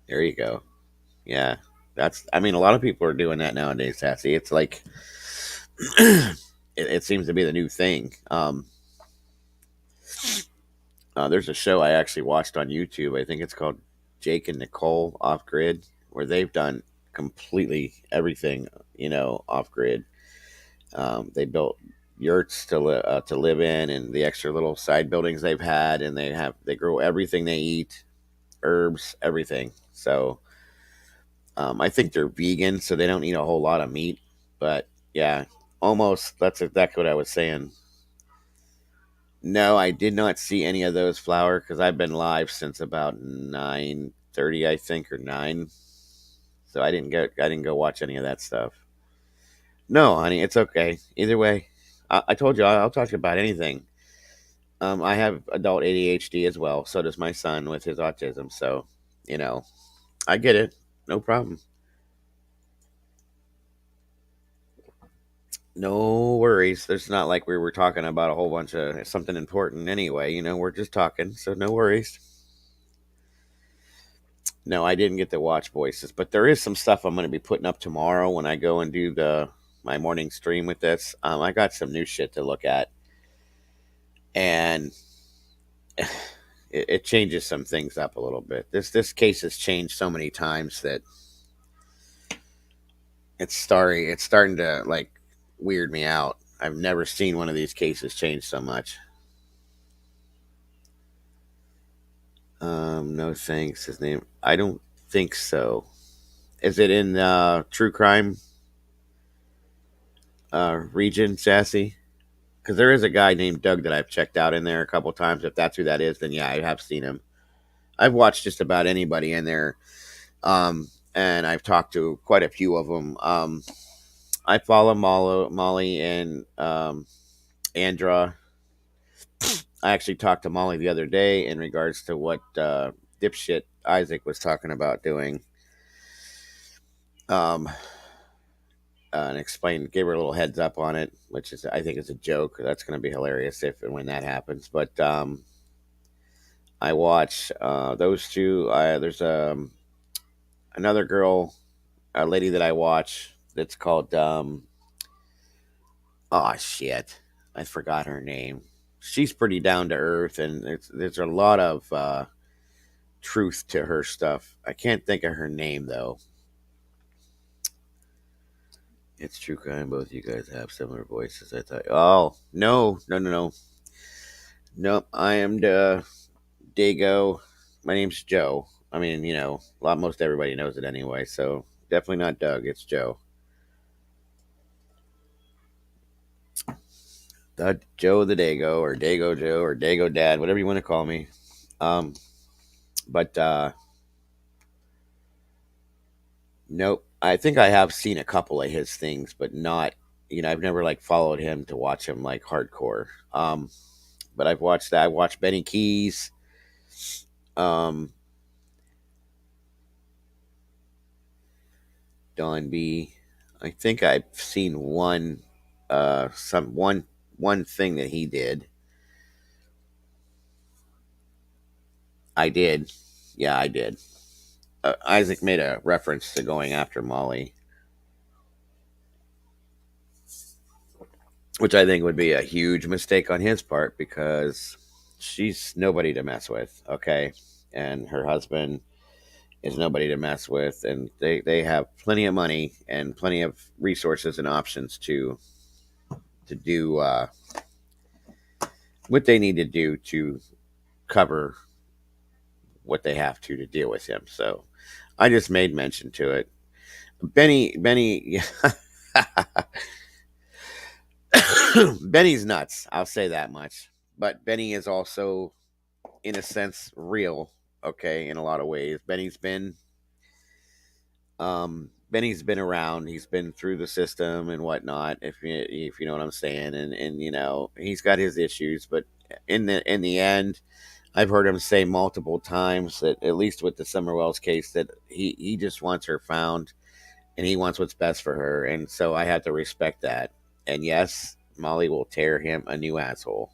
There you go. Yeah, that's. I mean, a lot of people are doing that nowadays, Sassy. It's like it seems to be the new thing. There's a show I actually watched on YouTube. I think it's called Jake and Nicole Off Grid, where they've done completely everything, off grid. They built yurts to live in, and the extra little side buildings they've had, and they grow everything they eat, herbs, everything. So I think they're vegan, so they don't eat a whole lot of meat. But yeah, almost that's exactly what I was saying. No, I did not see any of those flower because I've been live since about 9:30, I think, or 9. So I didn't go watch any of that stuff. No, honey, it's okay. Either way, I told you I'll talk about anything. I have adult ADHD as well. So does my son with his autism. So, you know, I get it. No problem. No worries. There's not like we were talking about a whole bunch of something important anyway. We're just talking. So no worries. No, I didn't get to watch Voices, but there is some stuff I'm going to be putting up tomorrow when I go and do the my morning stream with this. I got some new shit to look at, and it changes some things up a little bit. This case has changed so many times that it's starting to like weird me out. I've never seen one of these cases change so much. No thanks. His name. I don't think so. Is it in true crime region, Sassy? Because there is a guy named Doug that I've checked out in there a couple times. If that's who that is, then yeah, I have seen him. I've watched just about anybody in there, and I've talked to quite a few of them. I follow Molly and Andra. I actually talked to Molly the other day in regards to what dipshit Isaac was talking about doing. Um, and explained, gave her a little heads up on it, which is I think is a joke. That's going to be hilarious if and when that happens. But I watch those two. There's another girl, a lady that I watch that's called oh shit, I forgot her name. She's pretty down to earth, and there's a lot of truth to her stuff. I can't think of her name though. It's true crime. Both you guys have similar voices. I thought. Oh no, no, no, no, no. I am the Dago. My name's Joe. I mean, most everybody knows it anyway. So definitely not Doug. It's Joe. The Joe the Dago, or Dago Joe, or Dago Dad, whatever you want to call me. Um, but nope. I think I have seen a couple of his things, but not. I've never like followed him to watch him like hardcore. But I've watched that. I watched Benny Keys. Um, Don B. I think I've seen one thing that he did. I did. Yeah, I did. Isaac made a reference to going after Molly. which I think would be a huge mistake on his part because she's nobody to mess with, okay? And her husband is nobody to mess with, and they have plenty of money and plenty of resources and options to do what they need to do to cover what they have to deal with him. So I just made mention to it. Benny, Benny's nuts. I'll say that much. But Benny is also, in a sense, real. Okay, in a lot of ways, Benny's been around. He's been through the system and whatnot. If you know what I'm saying, and he's got his issues, but in the end, I've heard him say multiple times that at least with the Summer Wells case that he just wants her found and he wants what's best for her, and so I have to respect that. And yes, Molly will tear him a new asshole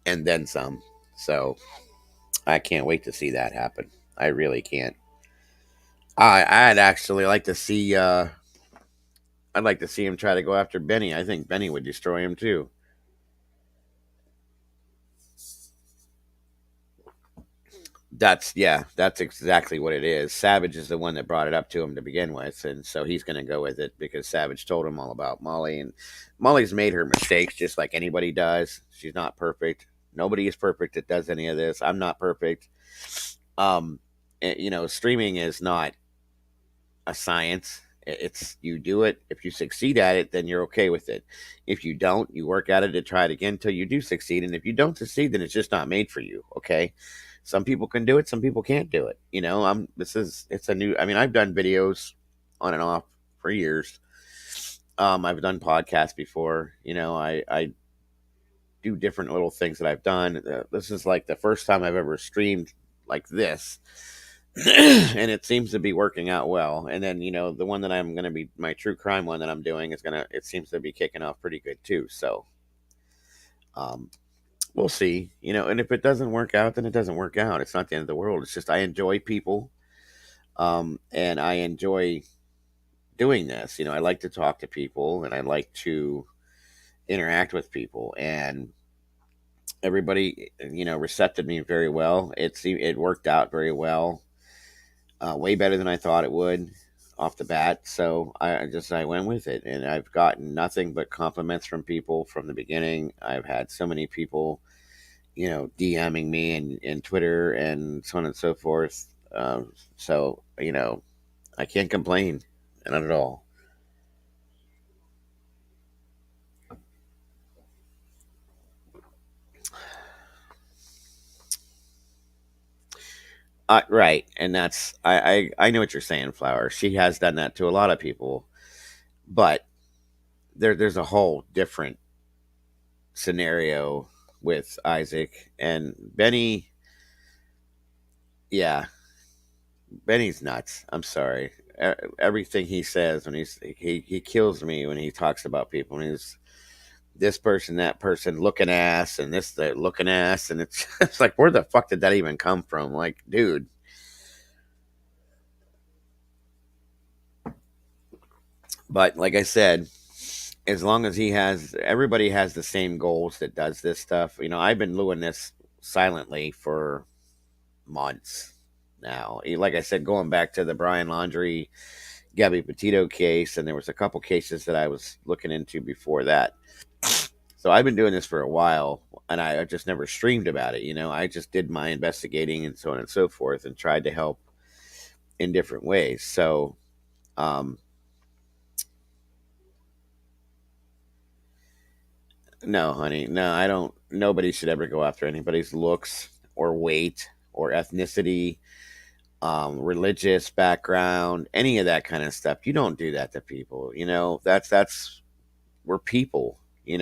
and then some. So I can't wait to see that happen. I really can't. I'd actually like to see. I'd like to see him try to go after Benny. I think Benny would destroy him too. That's exactly what it is. Savage is the one that brought it up to him to begin with, and so he's going to go with it because Savage told him all about Molly, and Molly's made her mistakes just like anybody does. She's not perfect. Nobody is perfect that does any of this. I'm not perfect. Um, streaming is not a science. It's you do it. If you succeed at it, then you're okay with it. If you don't, you work at it to try it again until you do succeed. And if you don't succeed, then it's just not made for you. Okay. Some people can do it. Some people can't do it. It's a new. I mean, I've done videos on and off for years. I've done podcasts before. I do different little things that I've done. This is like the first time I've ever streamed like this. And it seems to be working out well. And then, the one that I'm going to be my true crime one that I'm doing it seems to be kicking off pretty good too. So, um, we'll see, and if it doesn't work out, then it doesn't work out. It's not the end of the world. It's just, I enjoy people. And I enjoy doing this. I like to talk to people and I like to interact with people, and everybody, recepted me very well. It worked out very well, way better than I thought it would off the bat. So I went with it, and I've gotten nothing but compliments from people from the beginning. I've had so many people, DMing me and Twitter and so on and so forth. So I can't complain, not at all. Right, and that's I know what you're saying, Flower. She has done that to a lot of people, but there's a whole different scenario with Isaac and Benny. Yeah, Benny's nuts. I'm sorry. Everything he says when he kills me when he talks about people. And he's this person, that person, looking ass, and this the looking ass, and it's it's like, where the fuck did that even come from? Like, dude. But like I said, as long as everybody has the same goals that does this stuff. I've been doing this silently for months now. Like I said, going back to the Brian Laundrie, Gabby Petito case, and there was a couple cases that I was looking into before that. So I've been doing this for a while, and I just never streamed about it. I just did my investigating and so on and so forth, and tried to help in different ways. So, um, no, honey, no, I don't. Nobody should ever go after anybody's looks or weight or ethnicity, religious background, any of that kind of stuff. You don't do that to people. That's we're people. You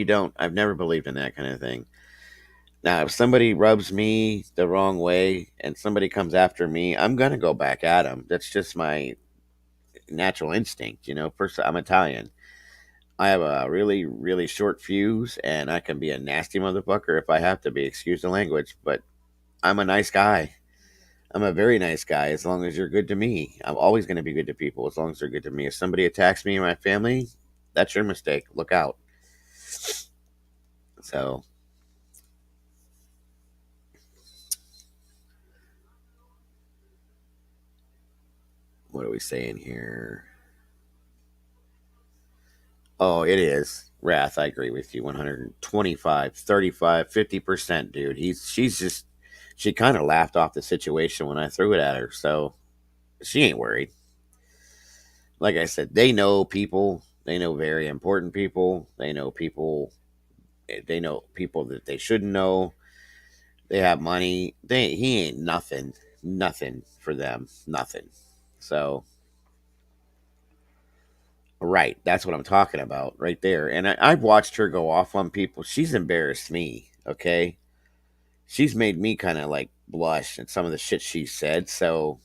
don't. I've never believed in that kind of thing. Now, if somebody rubs me the wrong way and somebody comes after me, I'm gonna go back at them. That's just my natural instinct. First, I'm Italian. I have a really, really short fuse, and I can be a nasty motherfucker if I have to be. Excuse the language, but I'm a nice guy. I'm a very nice guy as long as you're good to me. I'm always going to be good to people as long as they're good to me. If somebody attacks me and my family, That's your mistake. Look out. So, what are we saying here? Oh, it is. Wrath, I agree with you. 125, 35, 50%, dude. She's just, she kind of laughed off the situation when I threw it at her. So she ain't worried. Like I said, they know people. They know very important people. They know people that they shouldn't know. They have money. He ain't nothing for them, nothing. So right, that's what I'm talking about right there. And I've watched her go off on people. She's embarrassed me. Okay, she's made me kind of like blush at some of the shit she said. So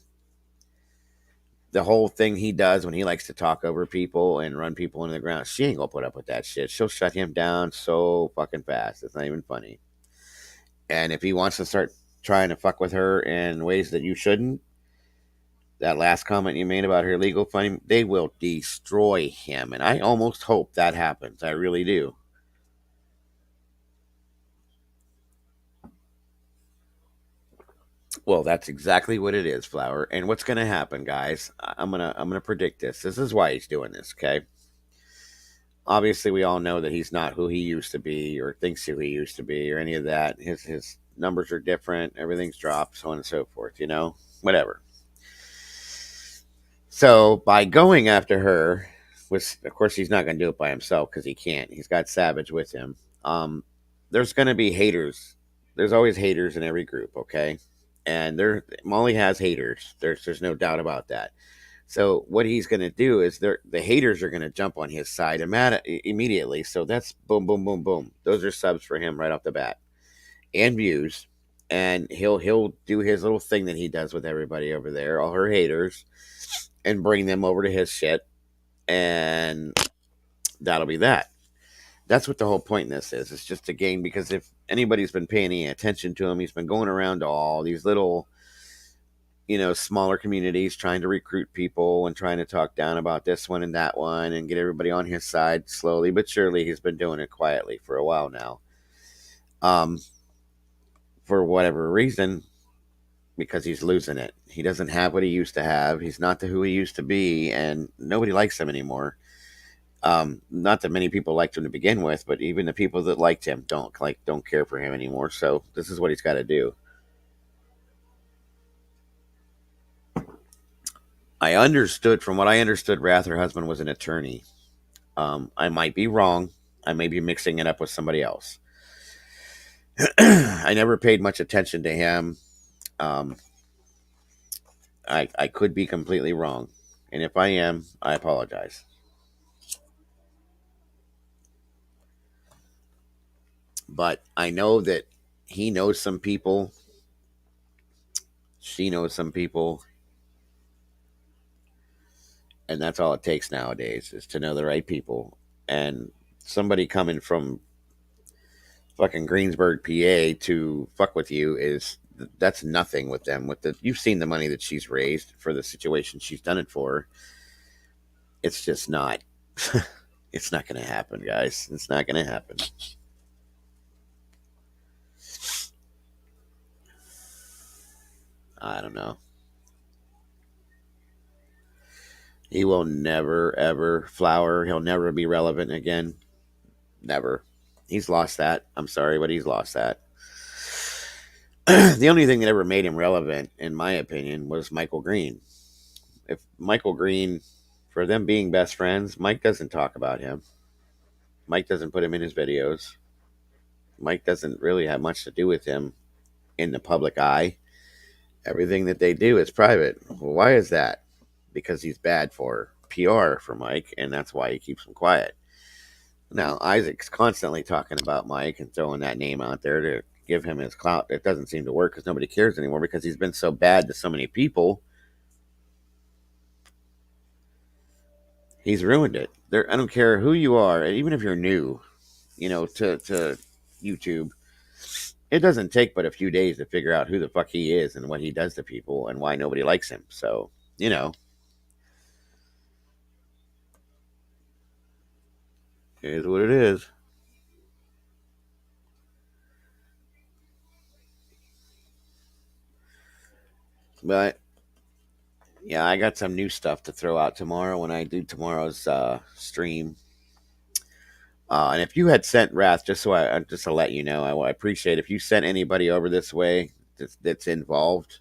the whole thing he does when he likes to talk over people and run people into the ground, she ain't gonna put up with that shit. She'll shut him down so fucking fast. It's not even funny. And if he wants to start trying to fuck with her in ways that you shouldn't, that last comment you made about her legal funding, they will destroy him. And I almost hope that happens. I really do. Well, that's exactly what it is, Flower. And what's going to happen, guys? I'm gonna predict this. This is why he's doing this. Okay. Obviously, we all know that he's not who he used to be, or thinks who he used to be, or any of that. His numbers are different. Everything's dropped, so on and so forth. Whatever. So by going after her, which of course he's not going to do it by himself because he can't. He's got Savage with him. Um, there's going to be haters. There's always haters in every group, okay? And Molly has haters. There's no doubt about that. So what he's going to do is the haters are going to jump on his side immediately. So that's boom, boom, boom, boom. Those are subs for him right off the bat and views. And he'll do his little thing that he does with everybody over there, all her haters, and bring them over to his shit, and that'll be that. That's what the whole point in this is. It's just a game because if anybody's been paying any attention to him, he's been going around to all these little, smaller communities trying to recruit people and trying to talk down about this one and that one and get everybody on his side slowly but surely. He's been doing it quietly for a while now. Um, for whatever reason, because he's losing it. He doesn't have what he used to have. He's not who he used to be, and nobody likes him anymore. Not that many people liked him to begin with, but even the people that liked him don't care for him anymore. So this is what he's got to do. From what I understood, Wrath, her husband was an attorney. I might be wrong. I may be mixing it up with somebody else. I never paid much attention to him. Um, I could be completely wrong, and if I am, I apologize. But I know that he knows some people. She knows some people, and that's all it takes nowadays is to know the right people. And somebody coming from fucking Greensburg, PA, to fuck with you that's nothing with them. You've seen the money that she's raised for the situation she's done it for. It's just not. It's not going to happen, guys. It's not going to happen. I don't know. He will never ever flower. He'll never be relevant again. Never. He's lost that. I'm sorry, but he's lost that. The only thing that ever made him relevant, in my opinion, was Michael Green. If Michael Green, for them being best friends, Mike doesn't talk about him. Mike doesn't put him in his videos. Mike doesn't really have much to do with him in the public eye. Everything that they do is private. Well, why is that? Because he's bad for PR for Mike, and that's why he keeps him quiet. Now, Isaac's constantly talking about Mike and throwing that name out there to give him his clout. It doesn't seem to work because nobody cares anymore because he's been so bad to so many people. He's ruined it. I don't care who you are, even if you're new, to YouTube. It doesn't take but a few days to figure out who the fuck he is and what he does to people and why nobody likes him. So, It is what it is. But yeah, I got some new stuff to throw out tomorrow when I do tomorrow's stream. And if you had sent Wrath, just to let you know, I appreciate if you sent anybody over this way that's involved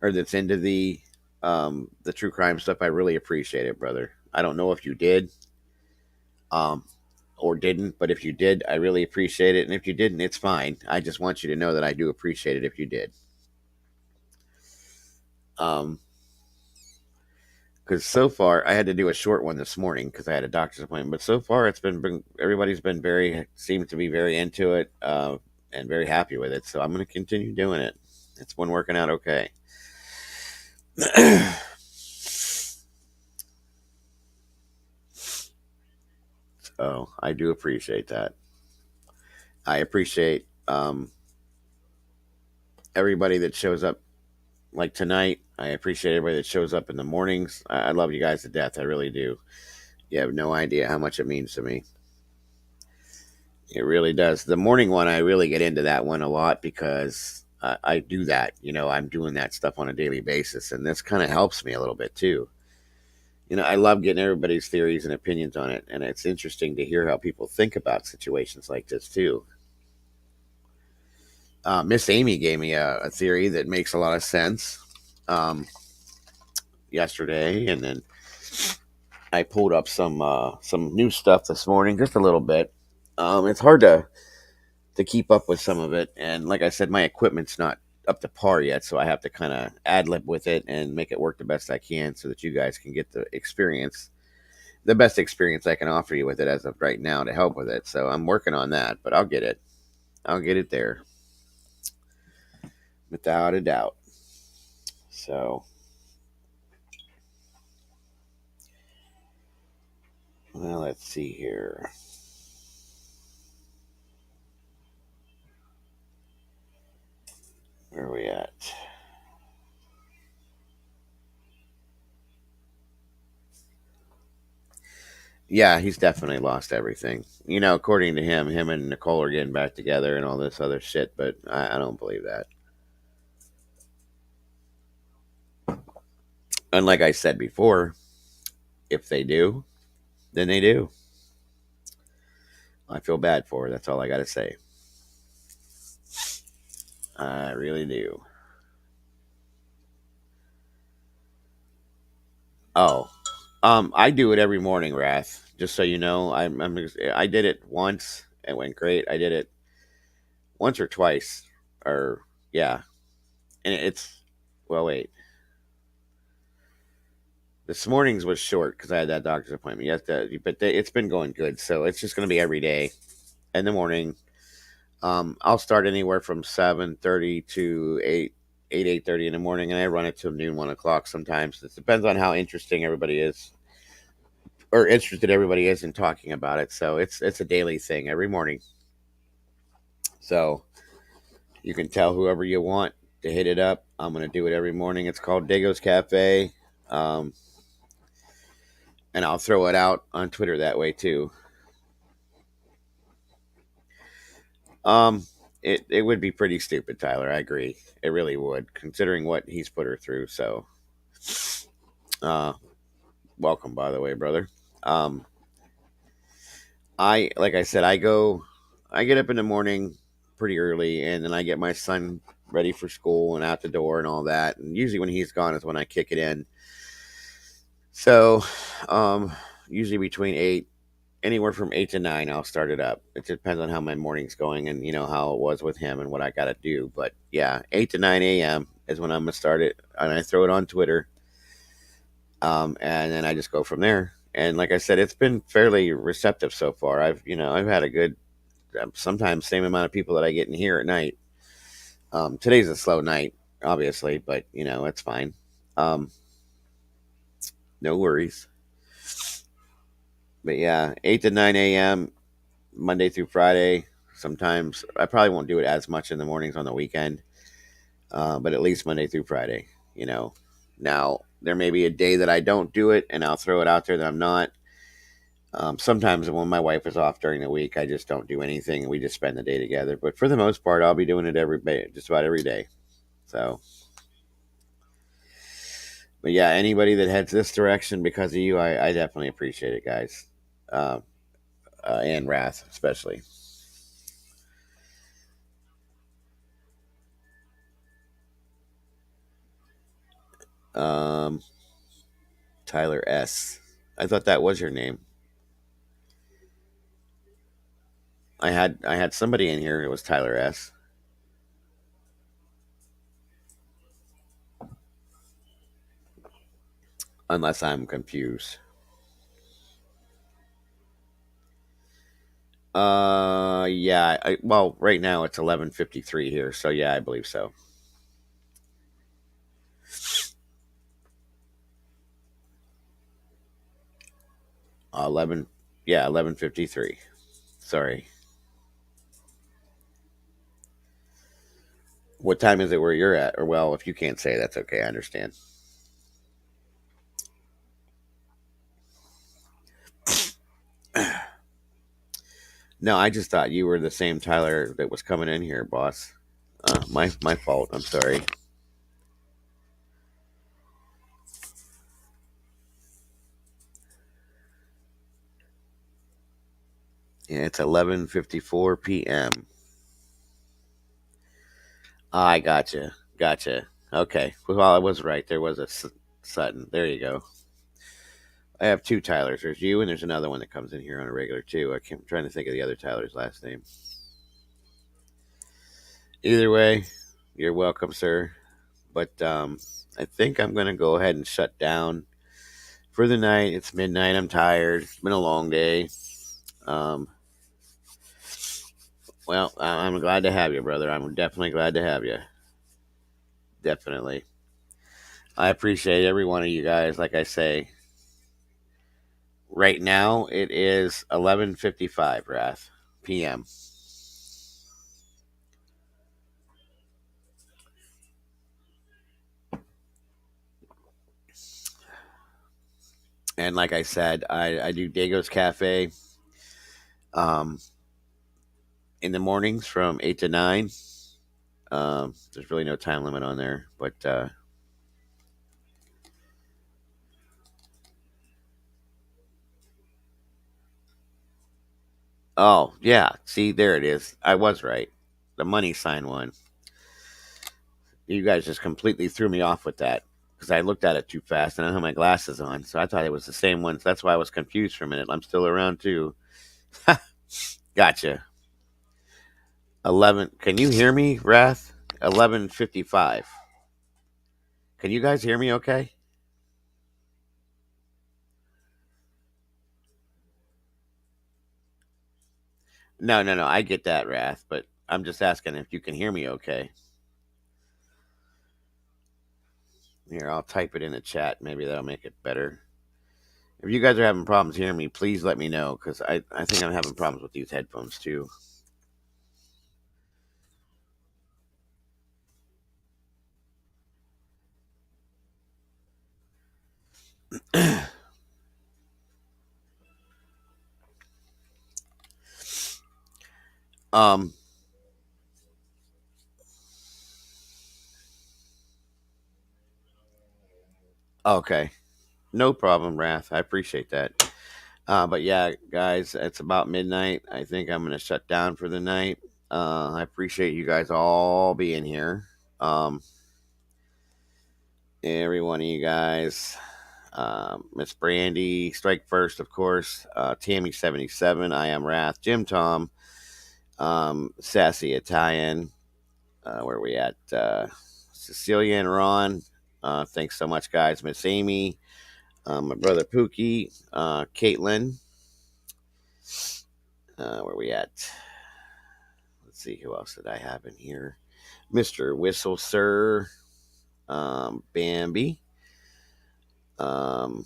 or that's into the true crime stuff. I really appreciate it, brother. I don't know if you did um or didn't, but if you did, I really appreciate it. And if you didn't, it's fine. I just want you to know that I do appreciate it if you did. Um, because so far I had to do a short one this morning because I had a doctor's appointment. But so far been everybody's been very seems to be very into it and very happy with it. So I'm going to continue doing it. It's been working out okay. So I do appreciate that. I appreciate everybody that shows up like tonight. I appreciate everybody that shows up in the mornings. I love you guys to death. I really do. You have no idea how much it means to me. It really does. The morning one, I really get into that one a lot because I do that. I'm doing that stuff on a daily basis, and this kind of helps me a little bit too. I love getting everybody's theories and opinions on it, and it's interesting to hear how people think about situations like this too. Miss Amy gave me a theory that makes a lot of sense um, yesterday, and then I pulled up some new stuff this morning, just a little bit. It's hard to keep up with some of it. And like I said, my equipment's not up to par yet, so I have to kind of ad lib with it and make it work the best I can so that you guys can get the best experience I can offer you with it as of right now to help with it. So I'm working on that, but I'll get it. I'll get it there without a doubt. So, well, let's see here. Where are we at? Yeah, he's definitely lost everything. According to him and Nicole are getting back together and all this other shit, but I don't believe that. And like I said before, if they do, then they do. I feel bad for her. That's all I got to say. I really do. Oh, I do it every morning, Wrath. Just so you know, I did it once. It went great. I did it once or twice, or yeah, and it's well. Wait, this morning's was short because I had that doctor's appointment. It's been going good, so it's just going to be every day in the morning. I'll start anywhere from 7:30 to 8:30 in the morning, and I run it till noon, 1 o'clock. Sometimes it depends on how interesting everybody is, or interested everybody is in talking about it. So it's a daily thing every morning. So you can tell whoever you want to hit it up. I'm gonna do it every morning. It's called Dago's Cafe, um, and I'll throw it out on Twitter that way too. Um, it would be pretty stupid, Tyler. I agree. It really would, considering what he's put her through. So, uh, welcome, by the way, brother. Um, like I said, I get up in the morning pretty early, and then I get my son ready for school and out the door and all that. And usually when he's gone is when I kick it in. So, um, usually between anywhere from 8 to 9, I'll start it up. It depends on how my morning's going and how it was with him and what I got to do. But yeah, 8 to 9 a.m. is when I'm gonna start it, and I throw it on Twitter. And then I just go from there. And like I said, it's been fairly receptive so far. I've had a good, sometimes same amount of people that I get in here at night. Today's a slow night, obviously, but it's fine. Um, no worries. But yeah, 8 to 9 a.m. Monday through Friday. Sometimes I probably won't do it as much in the mornings on the weekend, but at least Monday through Friday. Now there may be a day that I don't do it, and I'll throw it out there that I'm not. Sometimes when my wife is off during the week, I just don't do anything and we just spend the day together. But for the most part, I'll be doing it every day, just about every day. So, but yeah, anybody that heads this direction because of you, I definitely appreciate it, guys. Um, and Wrath, especially. Um, Tyler S. I thought that was your name. I had somebody in here. It was Tyler S. Unless I'm confused. Yeah. Well, right now it's 11:53 here, so yeah, I believe so. 11. Yeah, 11:53. Sorry. What time is it where you're at? Or well, if you can't say, that's okay. I understand. No, I just thought you were the same Tyler that was coming in here, boss. My fault. I'm sorry. Yeah, it's 11:54 p.m. I gotcha. Gotcha. Okay. Well, I was right. There was a Sutton. There you go. I have two Tylers. There's you, and there's another one that comes in here on a regular too. I'm trying to think of the other Tyler's last name. Either way, you're welcome, sir. But I think I'm gonna go ahead and shut down for the night. It's midnight. I'm tired. It's been a long day. Um, well, I'm glad to have you, brother. I'm definitely glad to have you. Definitely. I appreciate every one of you guys. Like I say, right now it is 11:55, Wrath, p.m. And like I said, I do Dago's Cafe um, in the mornings from 8 to 9. There's really no time limit on there. But, oh, yeah. See, there it is. I was right. The money sign one. You guys just completely threw me off with that because I looked at it too fast and I don't have my glasses on. So I thought it was the same one. So that's why I was confused for a minute. I'm still around too. Gotcha. 11. Can you hear me, Wrath? 11:55. Can you guys hear me okay? No, no, no. I get that, Wrath, but I'm just asking if you can hear me okay. Here, I'll type it in the chat. Maybe that'll make it better. If you guys are having problems hearing me, please let me know because I think I'm having problems with these headphones too. um, okay. No problem, Wrath. I appreciate that. But yeah, guys, it's about midnight. I think I'm going to shut down for the night. I appreciate you guys all being here. Um, every one of you guys. Miss Brandy, Strike First, of course. Tammy77, I Am Wrath, Jim Tom, Sassy Italian. Where are we at? Cecilia and Ron. Thanks so much, guys. Miss Amy, my brother Pookie, Caitlin. Where are we at? Let's see who else did I have in here. Mr. Whistle Sir, Bambi, um,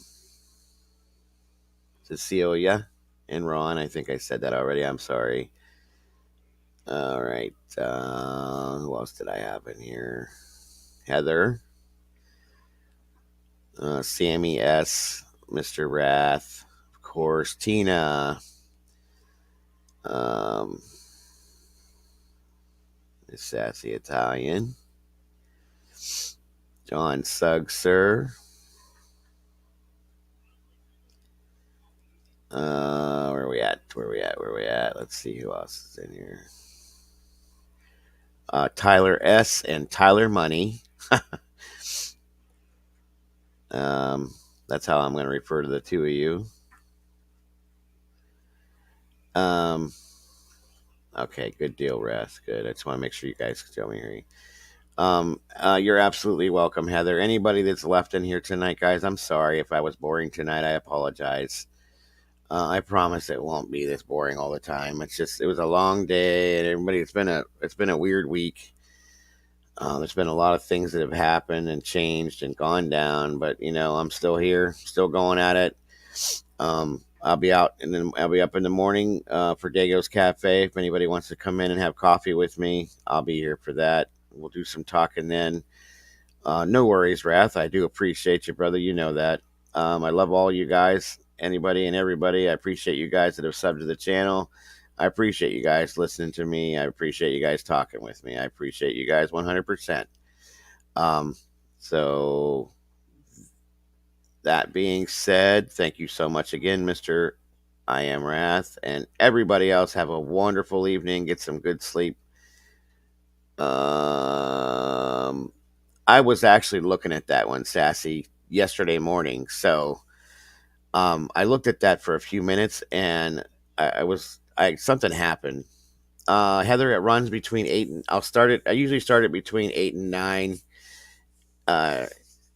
Cecilia, and Ron. I think I said that already. I'm sorry. All right. Who else did I have in here? Heather, Sammy S, Mr. Wrath, of course, Tina, um, Miss Sassy Italian, John Sugser. Where are we at? Where are we at? Where are we at? Let's see who else is in here. Tyler S. and Tyler Money. That's how I'm going to refer to the two of you. Okay, good deal, Ras. Good. I just want to make sure you guys can tell me here. You're absolutely welcome, Heather. Anybody that's left in here tonight, guys, I'm sorry if I was boring tonight. I apologize. I promise it won't be this boring all the time. It's just it was a long day, and everybody, it's been a weird week. There's been a lot of things that have happened and changed and gone down, but I'm still here, still going at it. I'll be out and then I'll be up in the morning for Dago's Cafe. If anybody wants to come in and have coffee with me, I'll be here for that. We'll do some talking then. No worries, Wrath. I do appreciate you, brother. You know that. I love all you guys, anybody and everybody. I appreciate you guys that have subbed to the channel. I appreciate you guys listening to me. I appreciate you guys talking with me. I appreciate you guys 100%. So that being said, thank you so much again, Mr. I Am Wrath, and everybody else. Have a wonderful evening. Get some good sleep. I was actually looking at that one, Sassy, yesterday morning. So I looked at that for a few minutes, and something happened. Heather, it runs between 8 and I usually start it between 8 and 9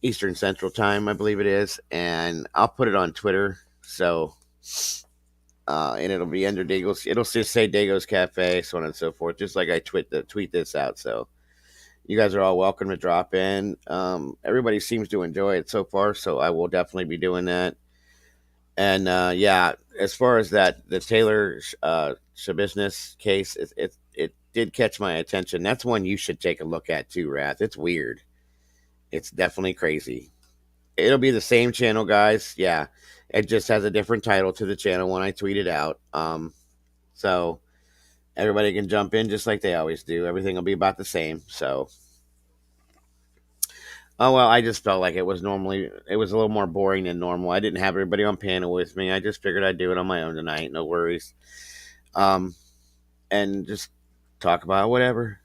Eastern Central Time, I believe it is, and I'll put it on Twitter. So and it'll be under Dago's. It'll just say Dago's Cafe, so on and so forth, just like I tweet this out. So you guys are all welcome to drop in. Everybody seems to enjoy it so far, so I will definitely be doing that. And yeah, as far as the Taylor Shabisness case, it did catch my attention. That's one you should take a look at too, Wrath. It's weird. It's definitely crazy. It'll be the same channel, guys. Yeah, it just has a different title to the channel when I tweet it out. So everybody can jump in just like they always do. Everything will be about the same. So, oh well, I just felt like it was a little more boring than normal. I didn't have everybody on panel with me. I just figured I'd do it on my own tonight. No worries. And just talk about whatever,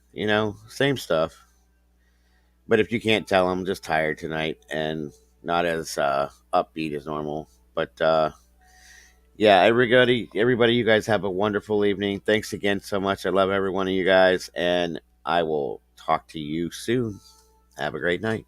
same stuff. But if you can't tell, I'm just tired tonight and not as upbeat as normal. But yeah, everybody, you guys have a wonderful evening. Thanks again so much. I love every one of you guys, and I will talk to you soon. Have a great night.